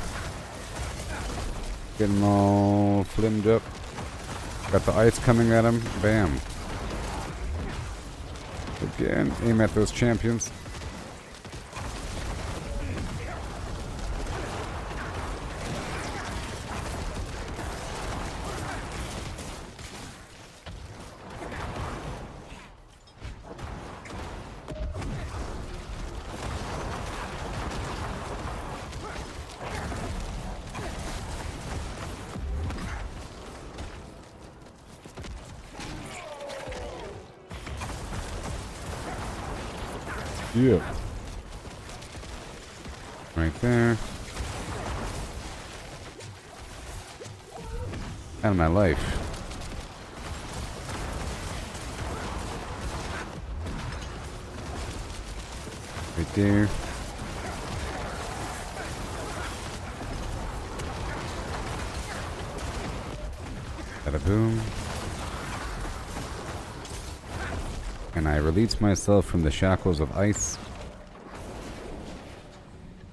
Getting all flimmed up. Got the ice coming at him. Bam. Again, aim at those champions. Yeah. Right there. Out of my life. Right there. Bada boom. And I release myself from the shackles of ice.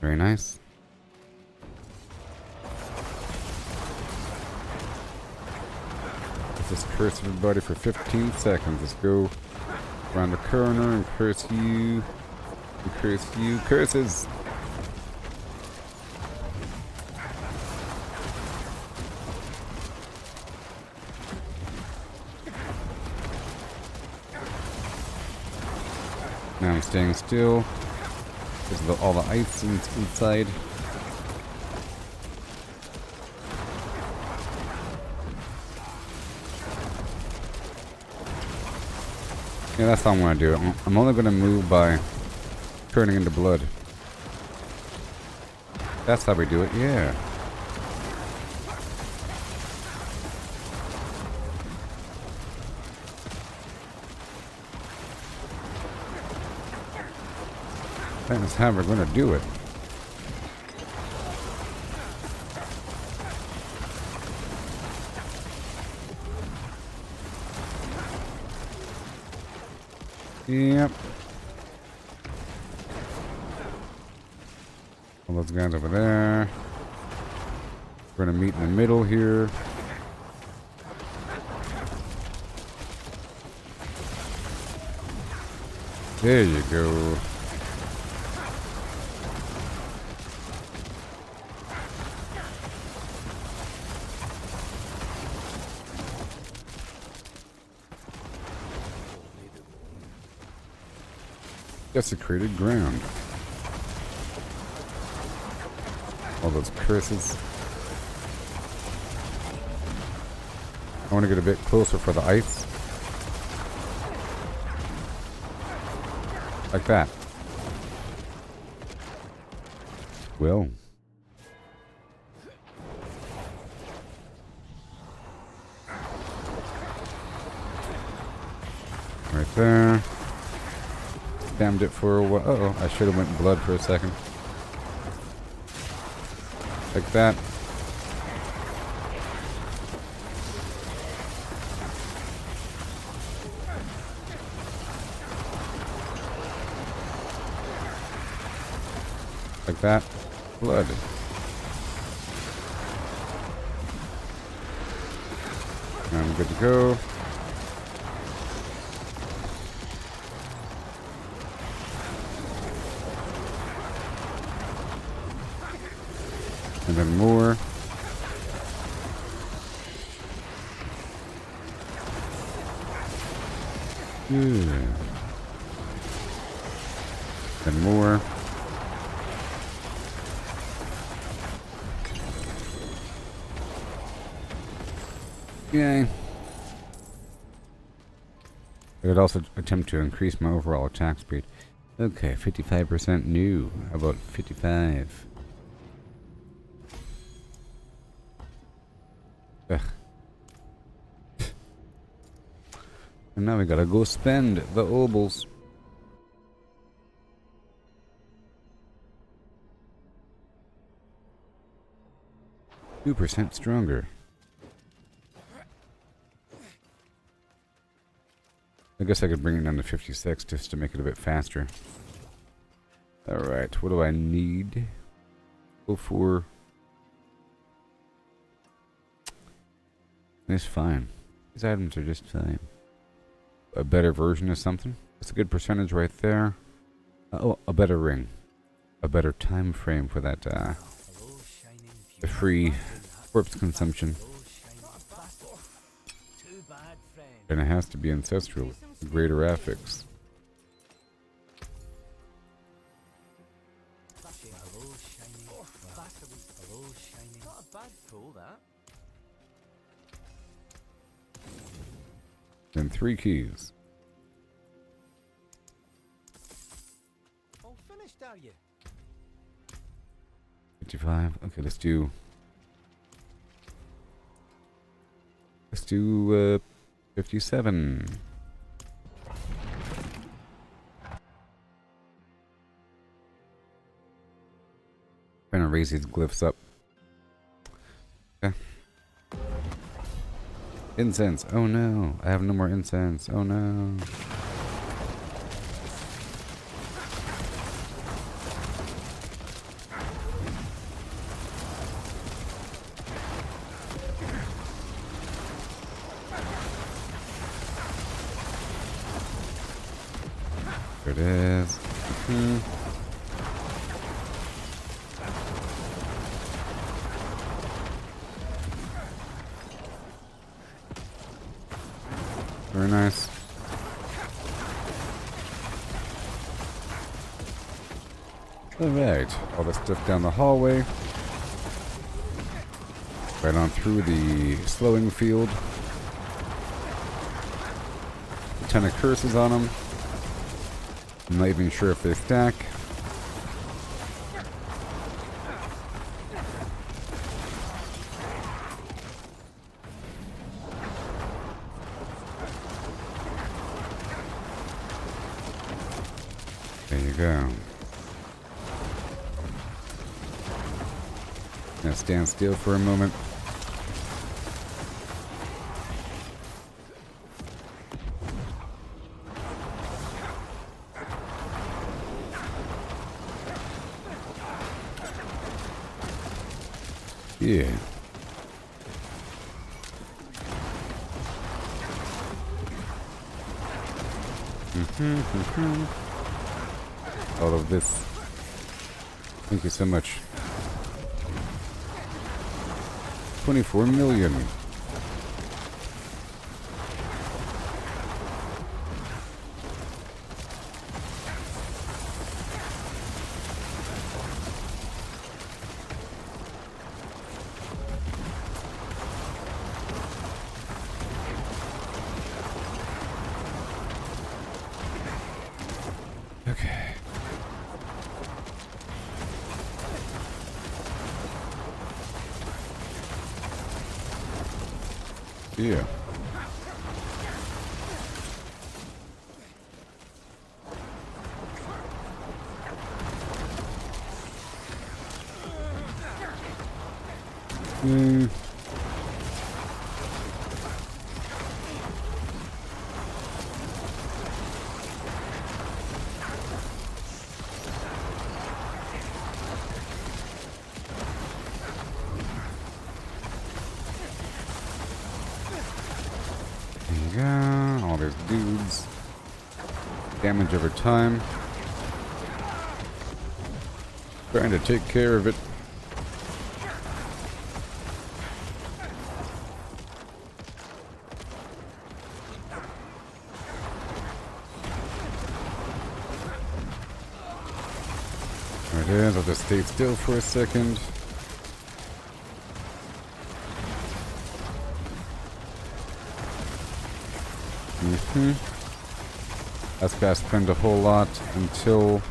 Very nice. Let's just curse everybody for 15 seconds. Let's go around the corner and curse you. And curse you. Curses! Now I'm staying still because of all the ice inside. Yeah, that's how I'm going to do it. I'm only going to move by turning into blood. That's how we do it, yeah. That's how we're going to do it. Yep. All those guys over there. We're going to meet in the middle here. There you go. Desecrated ground. All those curses. I want to get a bit closer for the ice. Like that. Well. Right there. Damned it for a while. Uh-oh, I should have went blood for a second. Like that. Like that. Blood. I'm good to go. And then more. Good. And more. Yay. I would also attempt to increase my overall attack speed. Okay, 55% new. How about 55? Ugh. And now we gotta go spend the Opals. %2 stronger. I guess I could bring it down to 56 just to make it a bit faster. Alright, what do I need? Go for... It's fine. These items are just fine. A better version of something. That's a good percentage right there. Oh, a better ring. A better time frame for that, the free corpse consumption. And it has to be ancestral. Greater affix. Not a bad pull, that. And 3 keys. All finished, are you? 55. Okay, let's do 57. Trying to raise these glyphs up. Okay. Incense. Oh no. I have no more incense. Oh no. There it is. Very nice. Alright, all this stuff down the hallway. Right on through the slowing field. A ton of curses on them. I'm not even sure if they stack. There you go. Now stand still for a moment. Yeah. All of this. Thank you so much. 24 million. Okay. Yeah. Yeah, all these dudes. Damage over time. Trying to take care of it. There it is. I'll just stay still for a second. That's gotta spend a whole lot until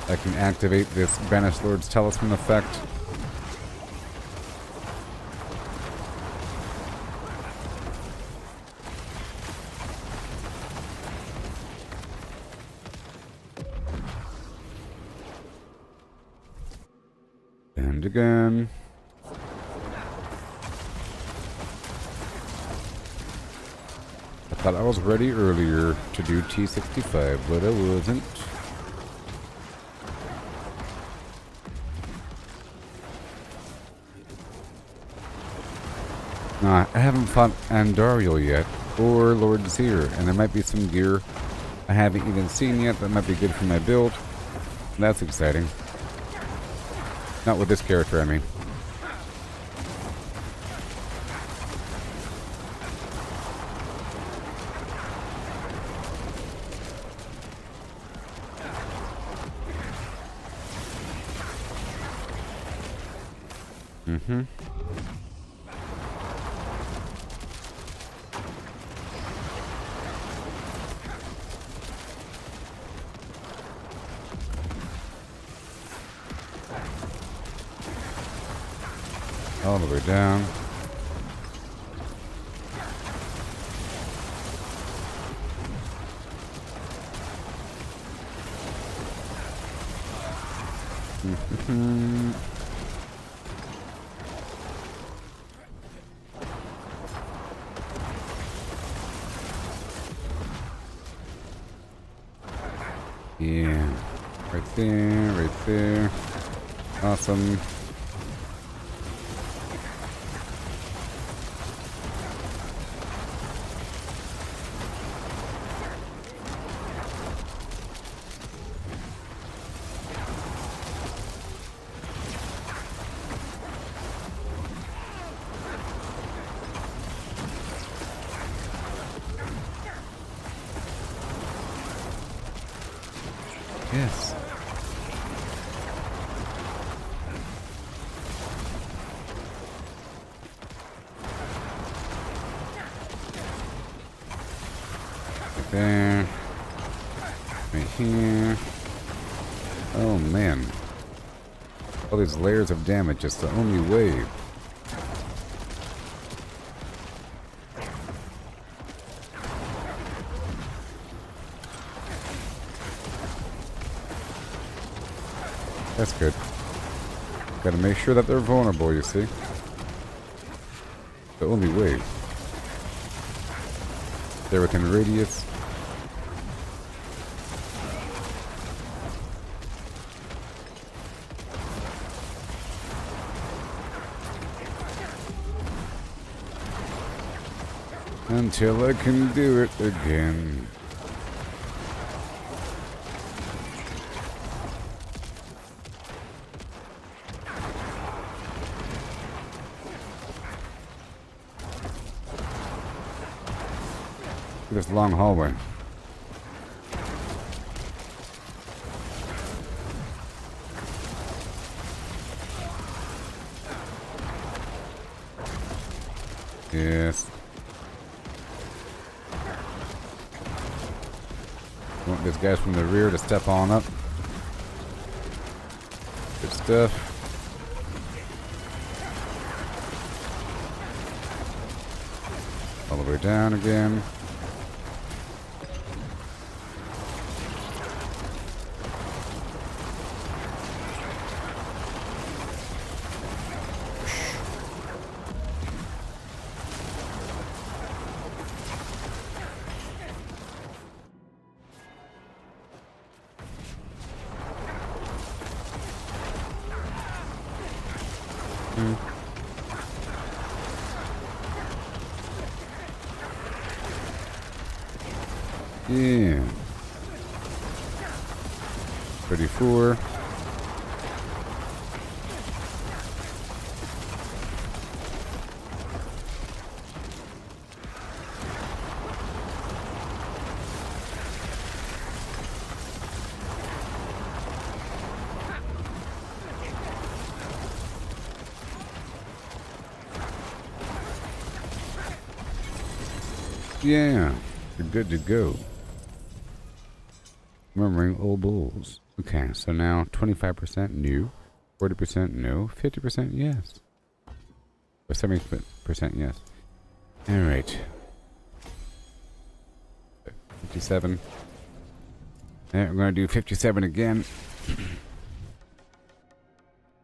I can activate this Banished Lord's Talisman effect. And again. I thought I was ready earlier to do T65, but I wasn't. I haven't fought Andariel yet, or Lord Seer, and there might be some gear I haven't even seen yet that might be good for my build. That's exciting. Not with this character, I mean. All the way down. Yeah, right there, right there. Awesome. Yes. Right there. Right here. Oh man. All these layers of damage, it's the only way. That's good. Gotta make sure that they're vulnerable, you see. The only way. They're within radius. Until I can do it again. This long hallway. Yes. Want these guys from the rear to step on up. Good stuff. All the way down again. Yeah. 34. Yeah, you're good to go. Remembering old bulls. Okay, so now 25% new, 40% no, 50% yes. Or 70% yes. Alright. 57. Alright, we're gonna do 57 again.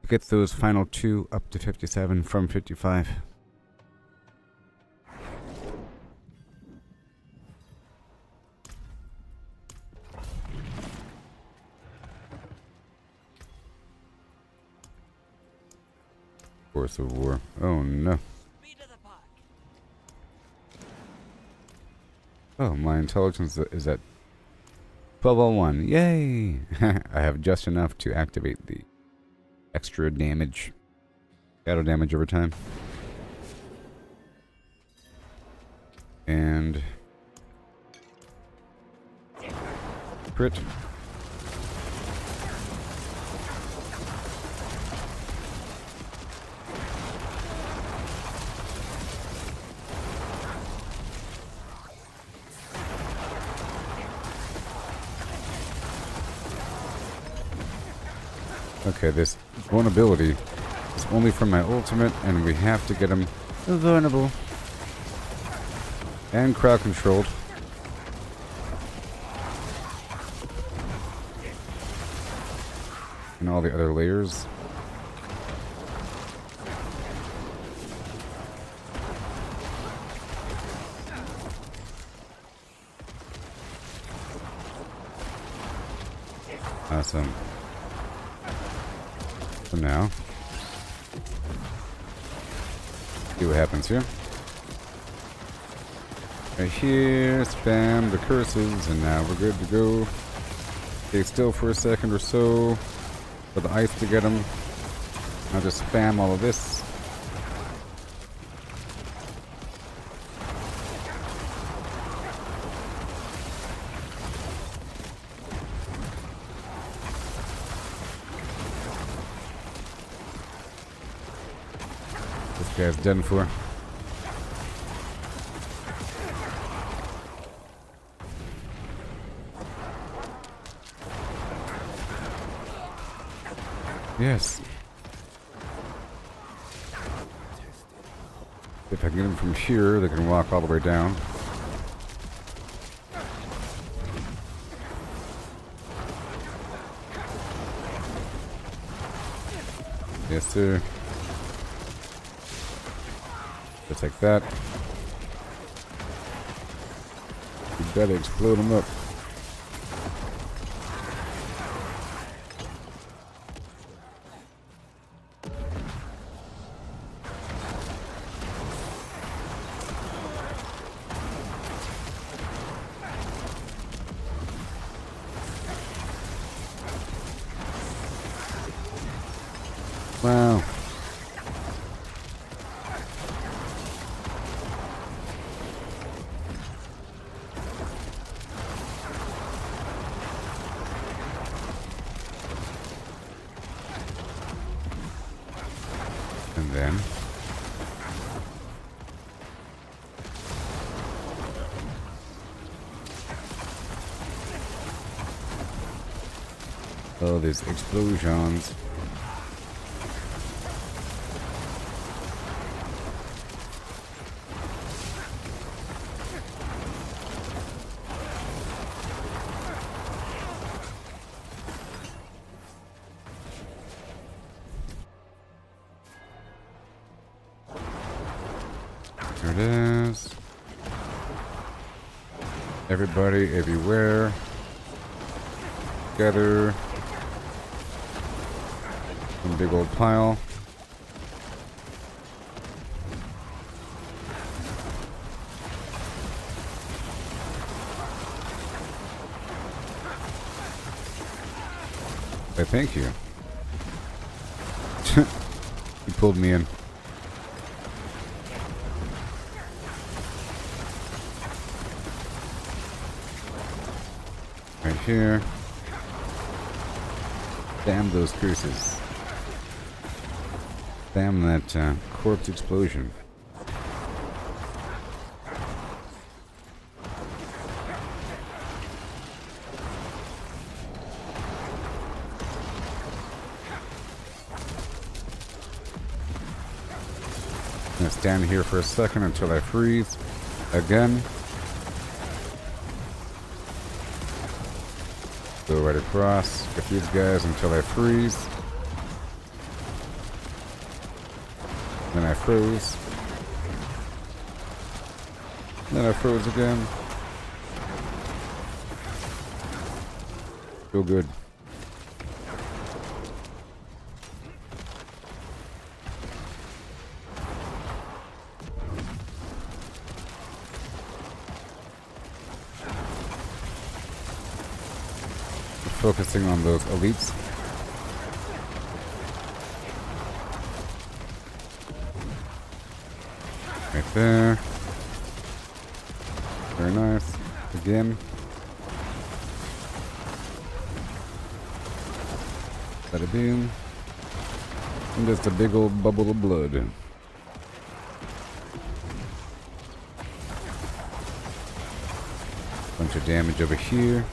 Get those final two up to 57 from 55. Force of War. Oh no. Oh, my intelligence is at 1201. Yay! I have just enough to activate the extra damage. Shadow damage over time. And crit. Okay, this vulnerability is only from my ultimate, and we have to get him vulnerable and crowd controlled. And all the other layers. Awesome. So now, see what happens here. Right here, spam the curses, and now we're good to go. Stay still for a second or so for the ice to get them. I'll just spam all of this. This guy's done for. Yes. If I can get them from here, they can walk all the way down. Yes, sir. Just like that. You better explode them up. Wow. And then oh, these explosions. There it is. Everybody, everywhere. Together. One big old pile. I thank you. He pulled me in. Right here. Damn those curses. Damn that corpse explosion. I'm gonna stand here for a second until I freeze again. Go right across, get these guys until I freeze. Then I froze. Then I froze again. Feel good. Focusing on those elites. Right there. Very nice. Again. Bada boom. And just a big old bubble of blood. Bunch of damage over here.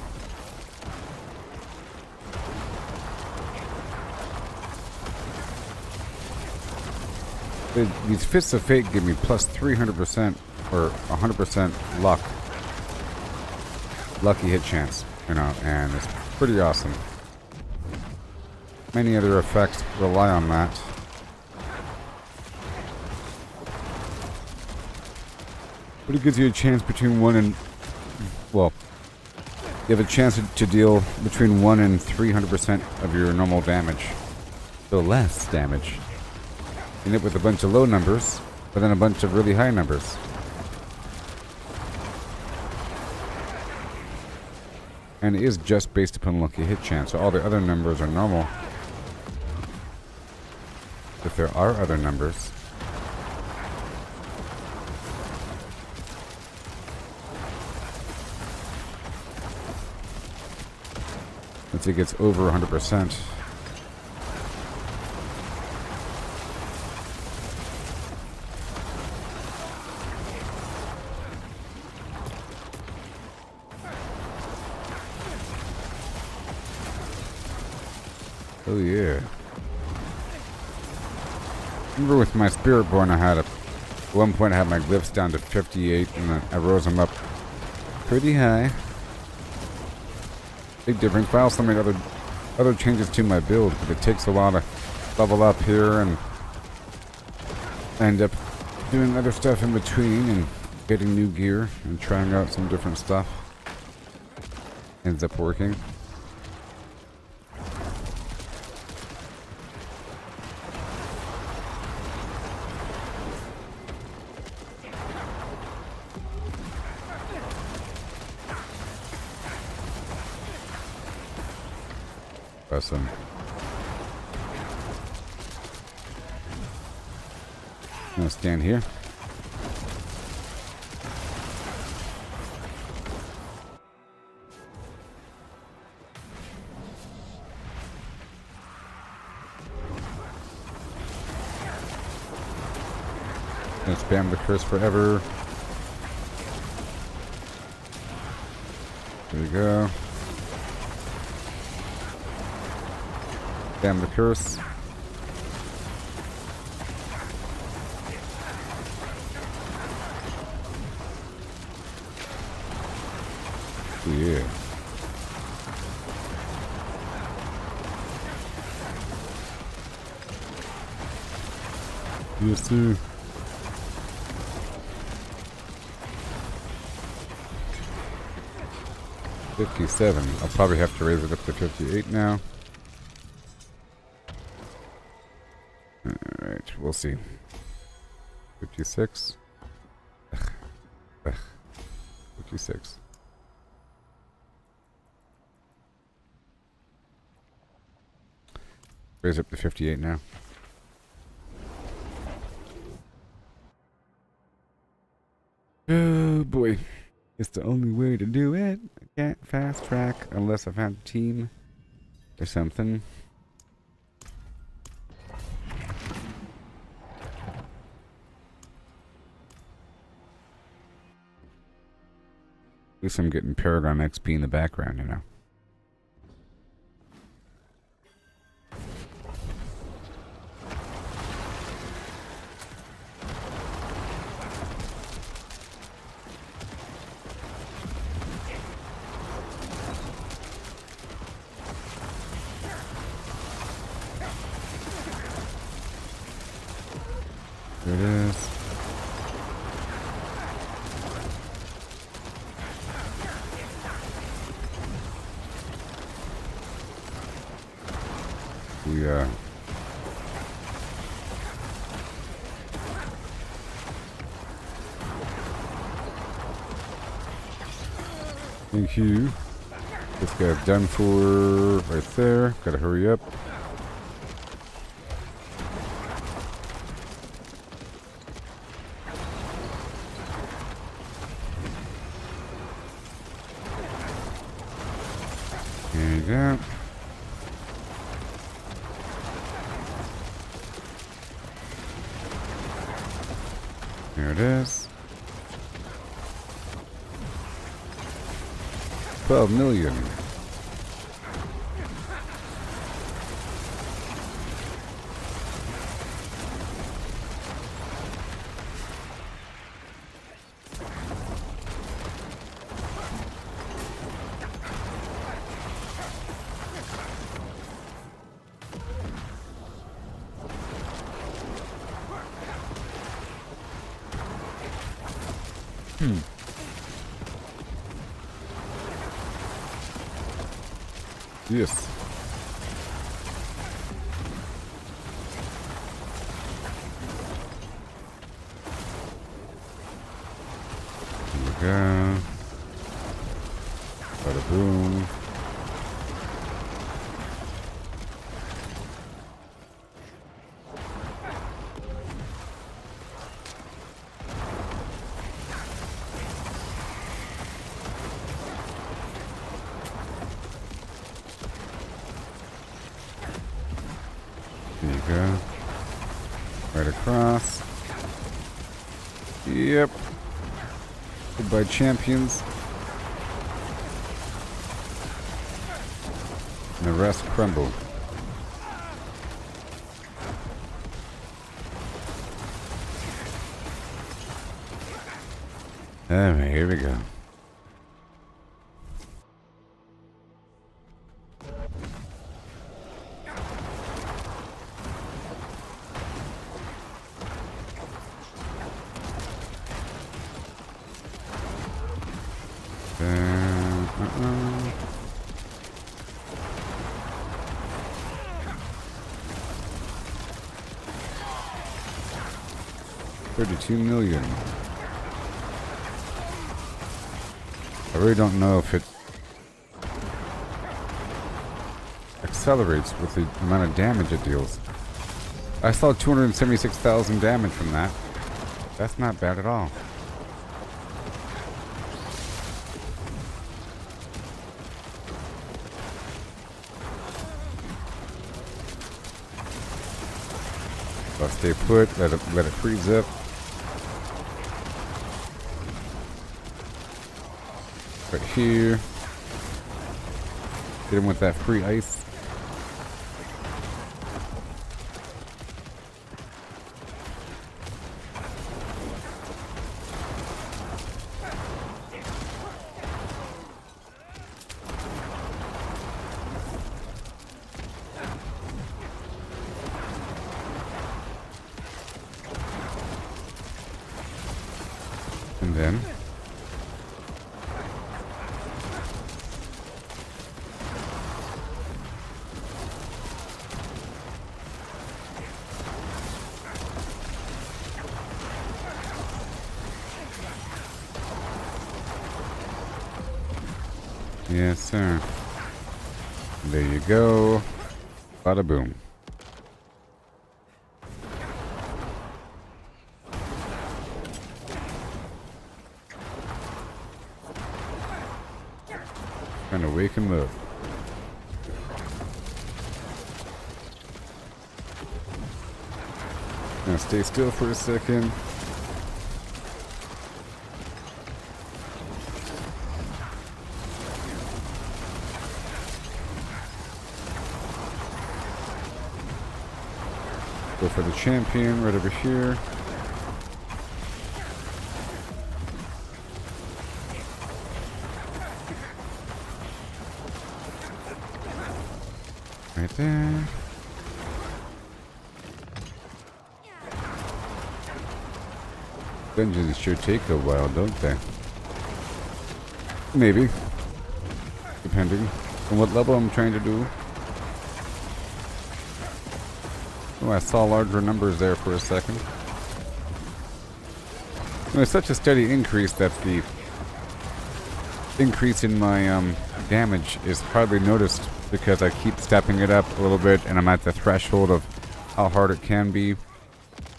These Fists of Fate give me plus 300% or 100% luck. Lucky hit chance, you know, and it's pretty awesome. Many other effects rely on that. But it gives you a chance between 1 and... Well, you have a chance to deal between 1 and 300% of your normal damage. So less damage. End up with a bunch of low numbers, but then a bunch of really high numbers. And it is just based upon lucky hit chance, so all the other numbers are normal. If there are other numbers, once it gets over 100%, oh yeah. Remember with my Spiritborn at one point I had my glyphs down to 58 and then I rose them up pretty high. Big difference, but I also made other changes to my build, but it takes a while to level up here and end up doing other stuff in between and getting new gear and trying out some different stuff. Ends up working. Awesome. I'm gonna stand here. Gonna spam the curse forever. There we go. Spam the curse. Yeah. Yes, sir. $57. I'll probably have to raise it up to 58 now. Alright, we'll see. 56. 56. Raise up to 58 now. Oh boy. It's the only way to do it. I can't fast track unless I've had a team or something. At least I'm getting Paragon XP in the background, you know. There it is. Yeah. Thank you. This guy's done for right there. Gotta hurry up. There you go. There it is. 12 million. Yes. Here we go. Bada boom. There you go. Right across. Yep. Goodbye, champions. And the rest crumble. Alright, here we go. $32 million. I really don't know if it accelerates with the amount of damage it deals. I saw 276,000 damage from that. That's not bad at all. I'll stay put, let it freeze up. Right here. Get him with that free ice. And then yes, sir. There you go. Bada boom. Trying to wake him up. Now stay still for a second. Go for the champion right over here. Right there. Dungeons sure take a while, don't they? Maybe. Depending on what level I'm trying to do. Oh, I saw larger numbers there for a second. There's such a steady increase that the increase in my damage is hardly noticed because I keep stepping it up a little bit and I'm at the threshold of how hard it can be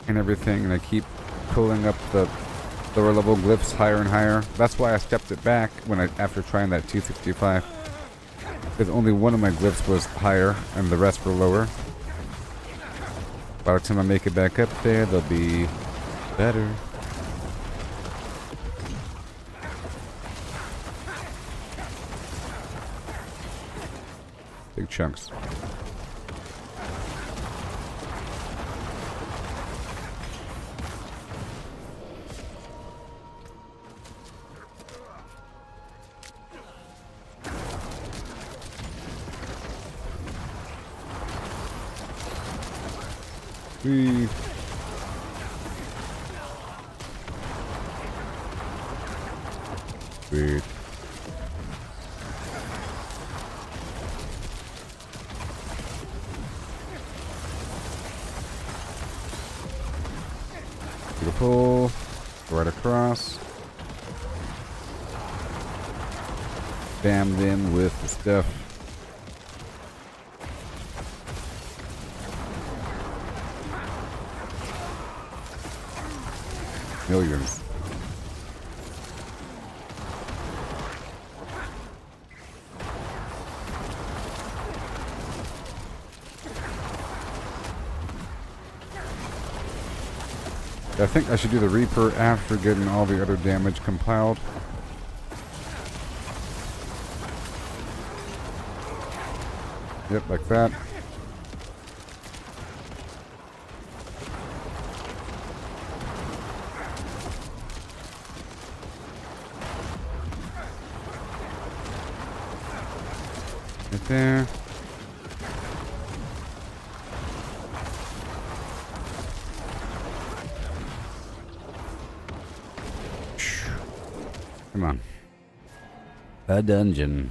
and everything, and I keep pulling up the lower level glyphs higher and higher. That's why I stepped it back after trying that 265. Because only one of my glyphs was higher and the rest were lower. By the time I make it back up there, they'll be better. Big chunks. Sweet. Sweet. Beautiful. Right across. Bam them with the stuff. Millions. I think I should do the Reaper after getting all the other damage compiled. Yep, like that. Right there. Come on. A dungeon.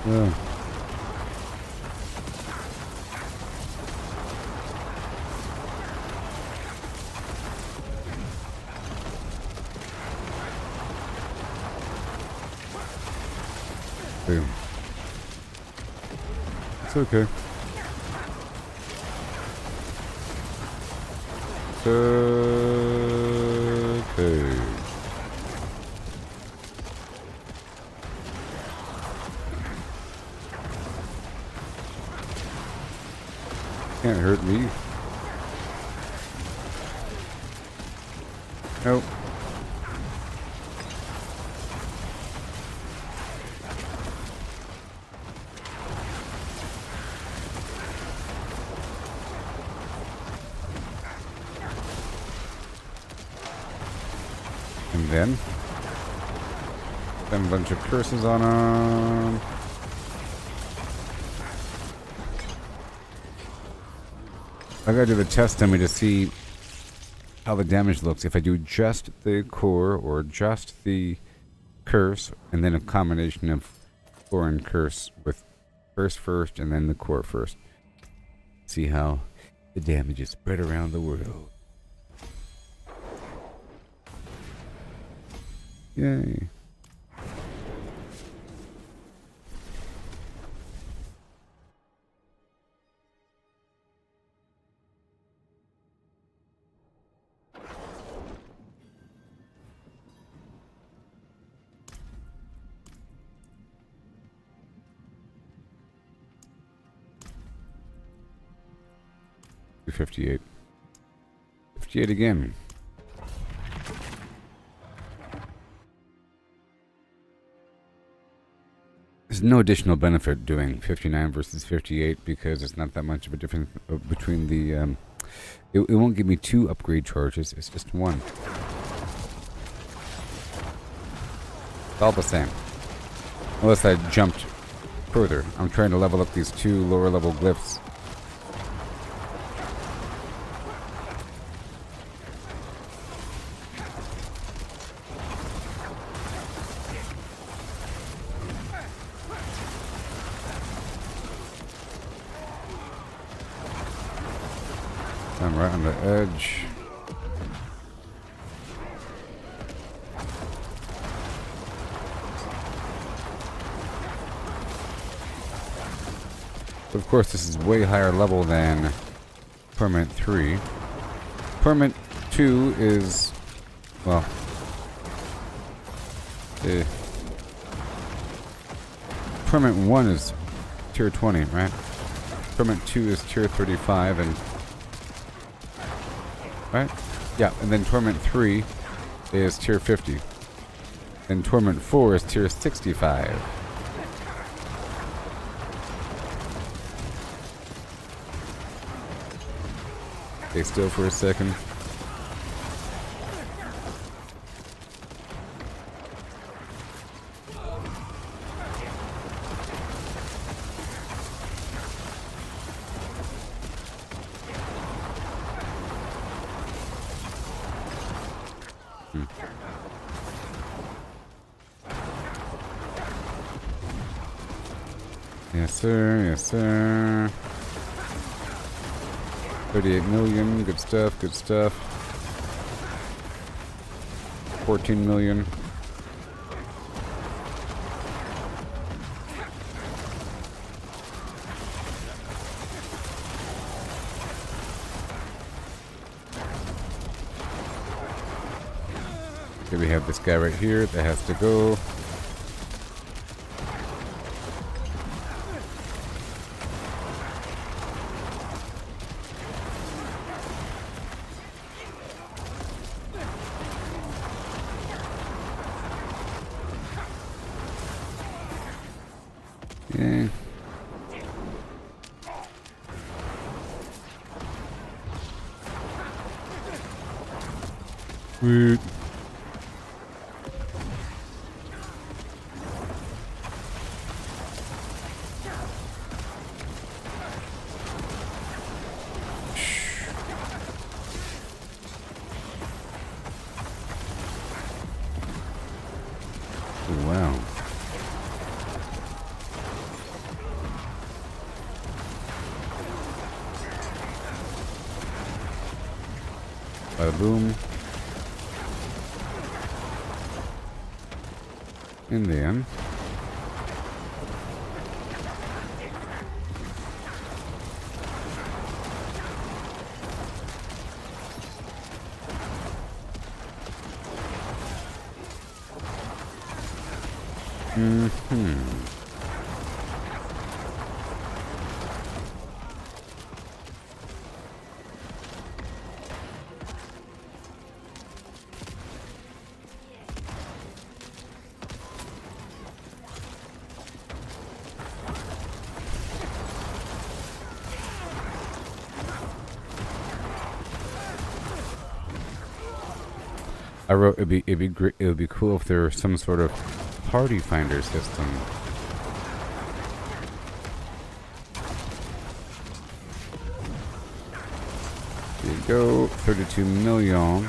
Yeah. Boom. It's okay. It's okay. Can't hurt me. Nope. And then a bunch of curses on them. I gotta do the test dummy to see how the damage looks. If I do just the core or just the curse, and then a combination of core and curse with curse first and then the core first. See how the damage is spread around the world. Yay. 58. 58 again. There's no additional benefit doing 59 versus 58 because it's not that much of a difference between the... it won't give me 2 upgrade charges, it's just 1. It's all the same. Unless I jumped further. I'm trying to level up these 2 lower level glyphs. I'm right on the edge. Of course, this is way higher level than Torment 3. Torment 2 is, well, Torment 1 is tier 20, right? Torment 2 is tier 35, and right? Yeah, and then Torment 3 is tier 50. And Torment 4 is tier 65. Stay still for a second. Yes, sir. Yes, sir. 38 million. Good stuff. Good stuff. 14 million. Okay, we have this guy right here that has to go. Yeah. Sweet. Wow. Bada boom. And then I wrote it'd be great. It would be cool if there was some sort of party finder system. There you go, 32 million.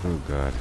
Oh God.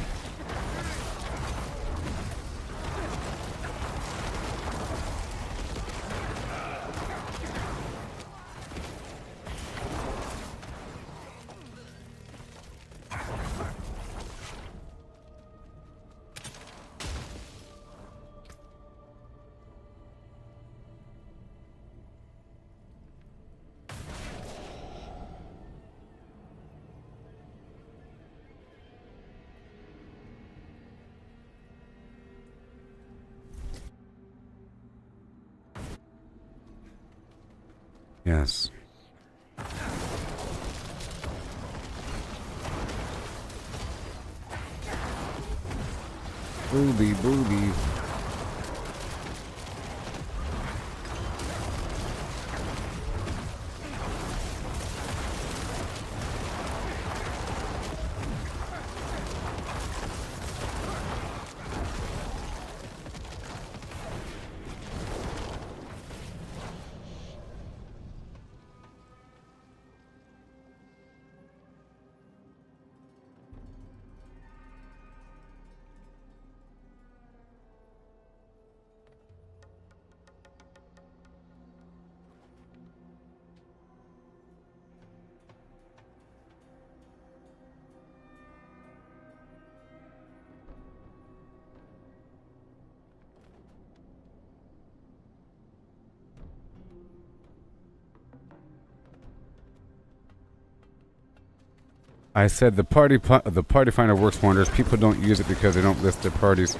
Yes. Booby, booby. I said the party finder works wonders. People don't use it because they don't list their parties.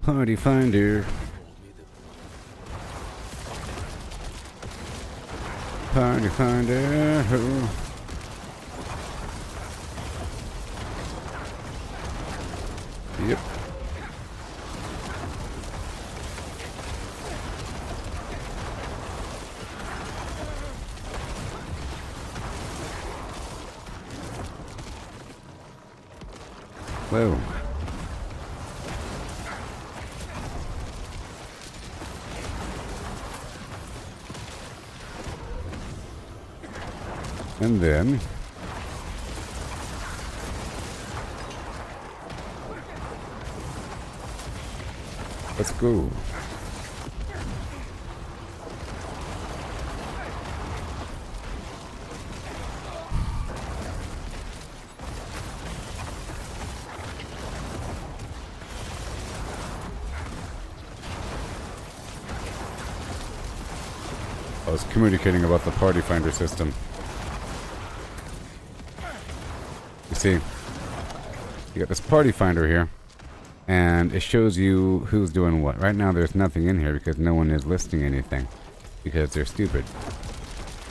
Party finder. Party finder. Yep. Whoa. And then let's go. I was communicating about the party finder system. You see, you got this party finder here, and it shows you who's doing what. Right now there's nothing in here because no one is listing anything, because they're stupid.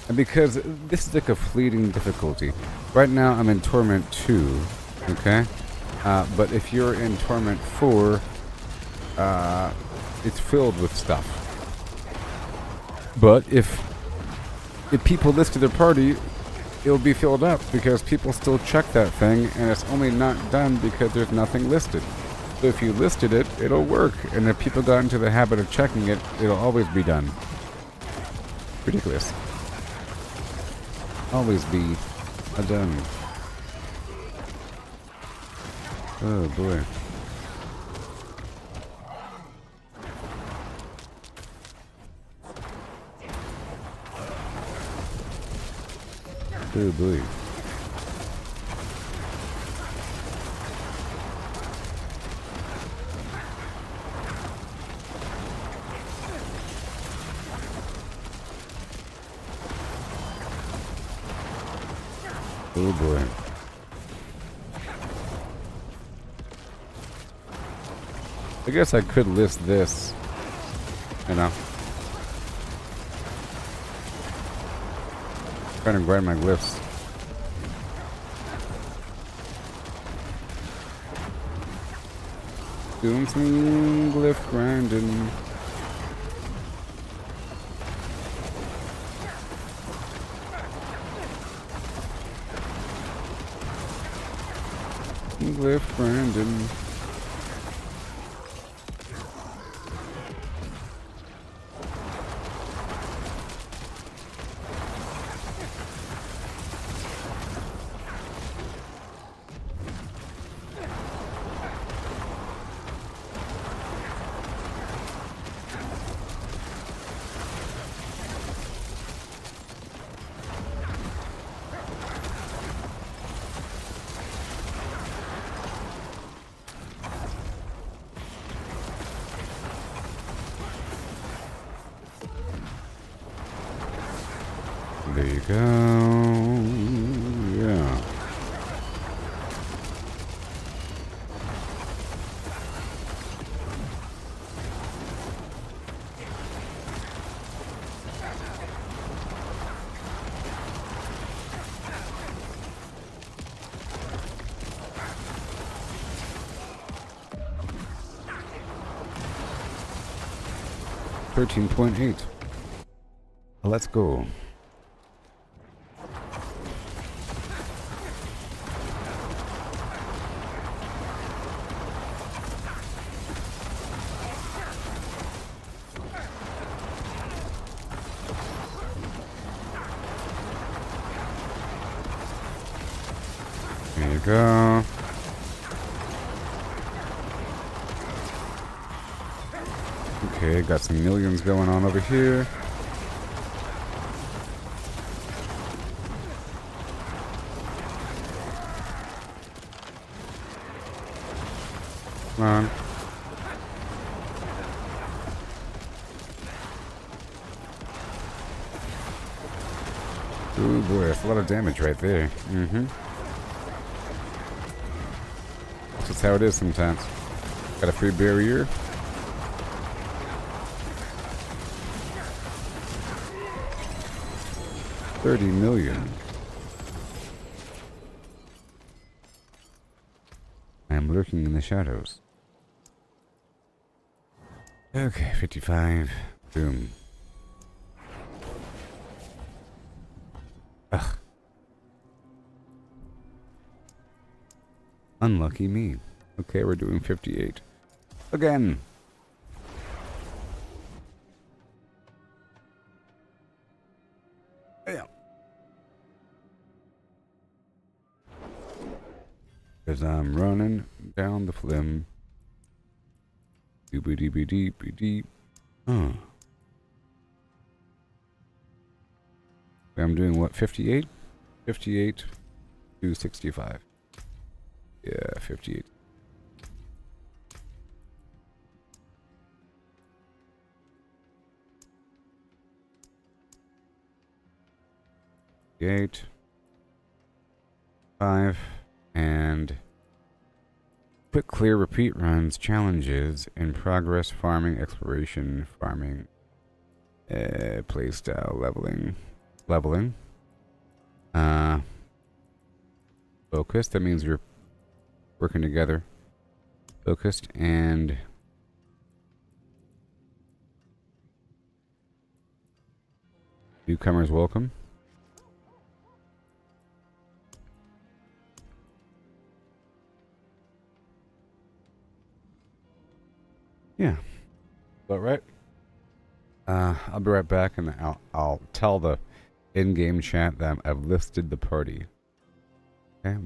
And because this is like a fleeting difficulty. Right now I'm in Torment 2, okay? But if you're in Torment 4, it's filled with stuff. But if people listed their party, it'll be filled up because people still check that thing, and it's only not done because there's nothing listed. So if you listed it, it'll work, and if people got into the habit of checking it, it'll always be done. Ridiculous. Always be done. Oh boy. Oh boy. Oh boy. I guess I could list this, you know. Trying to grind my glyphs. Doing some glyph grinding. Glyph grinding. There you go. Yeah. 13.8. Let's go. There you go. Okay, got some millions going on over here. Come on. Ooh boy, that's a lot of damage right there. That's just how it is sometimes. Got a free barrier. $30 million. I am lurking in the shadows. Okay, 55. Boom. Ugh. Unlucky me. Okay, we're doing 58. Again. Yeah. Because I'm running down the flim. Doobity-bee-dee-bee-dee. Huh. I'm doing what, 58? 58 to 65. Yeah, 58. Eight, 5, and quick clear repeat runs, challenges, in progress, farming, exploration, farming, playstyle, leveling, focus, that means you're working together, focused, and newcomers welcome. Yeah, about right. I'll be right back, and I'll tell the in-game chat that I've listed the party.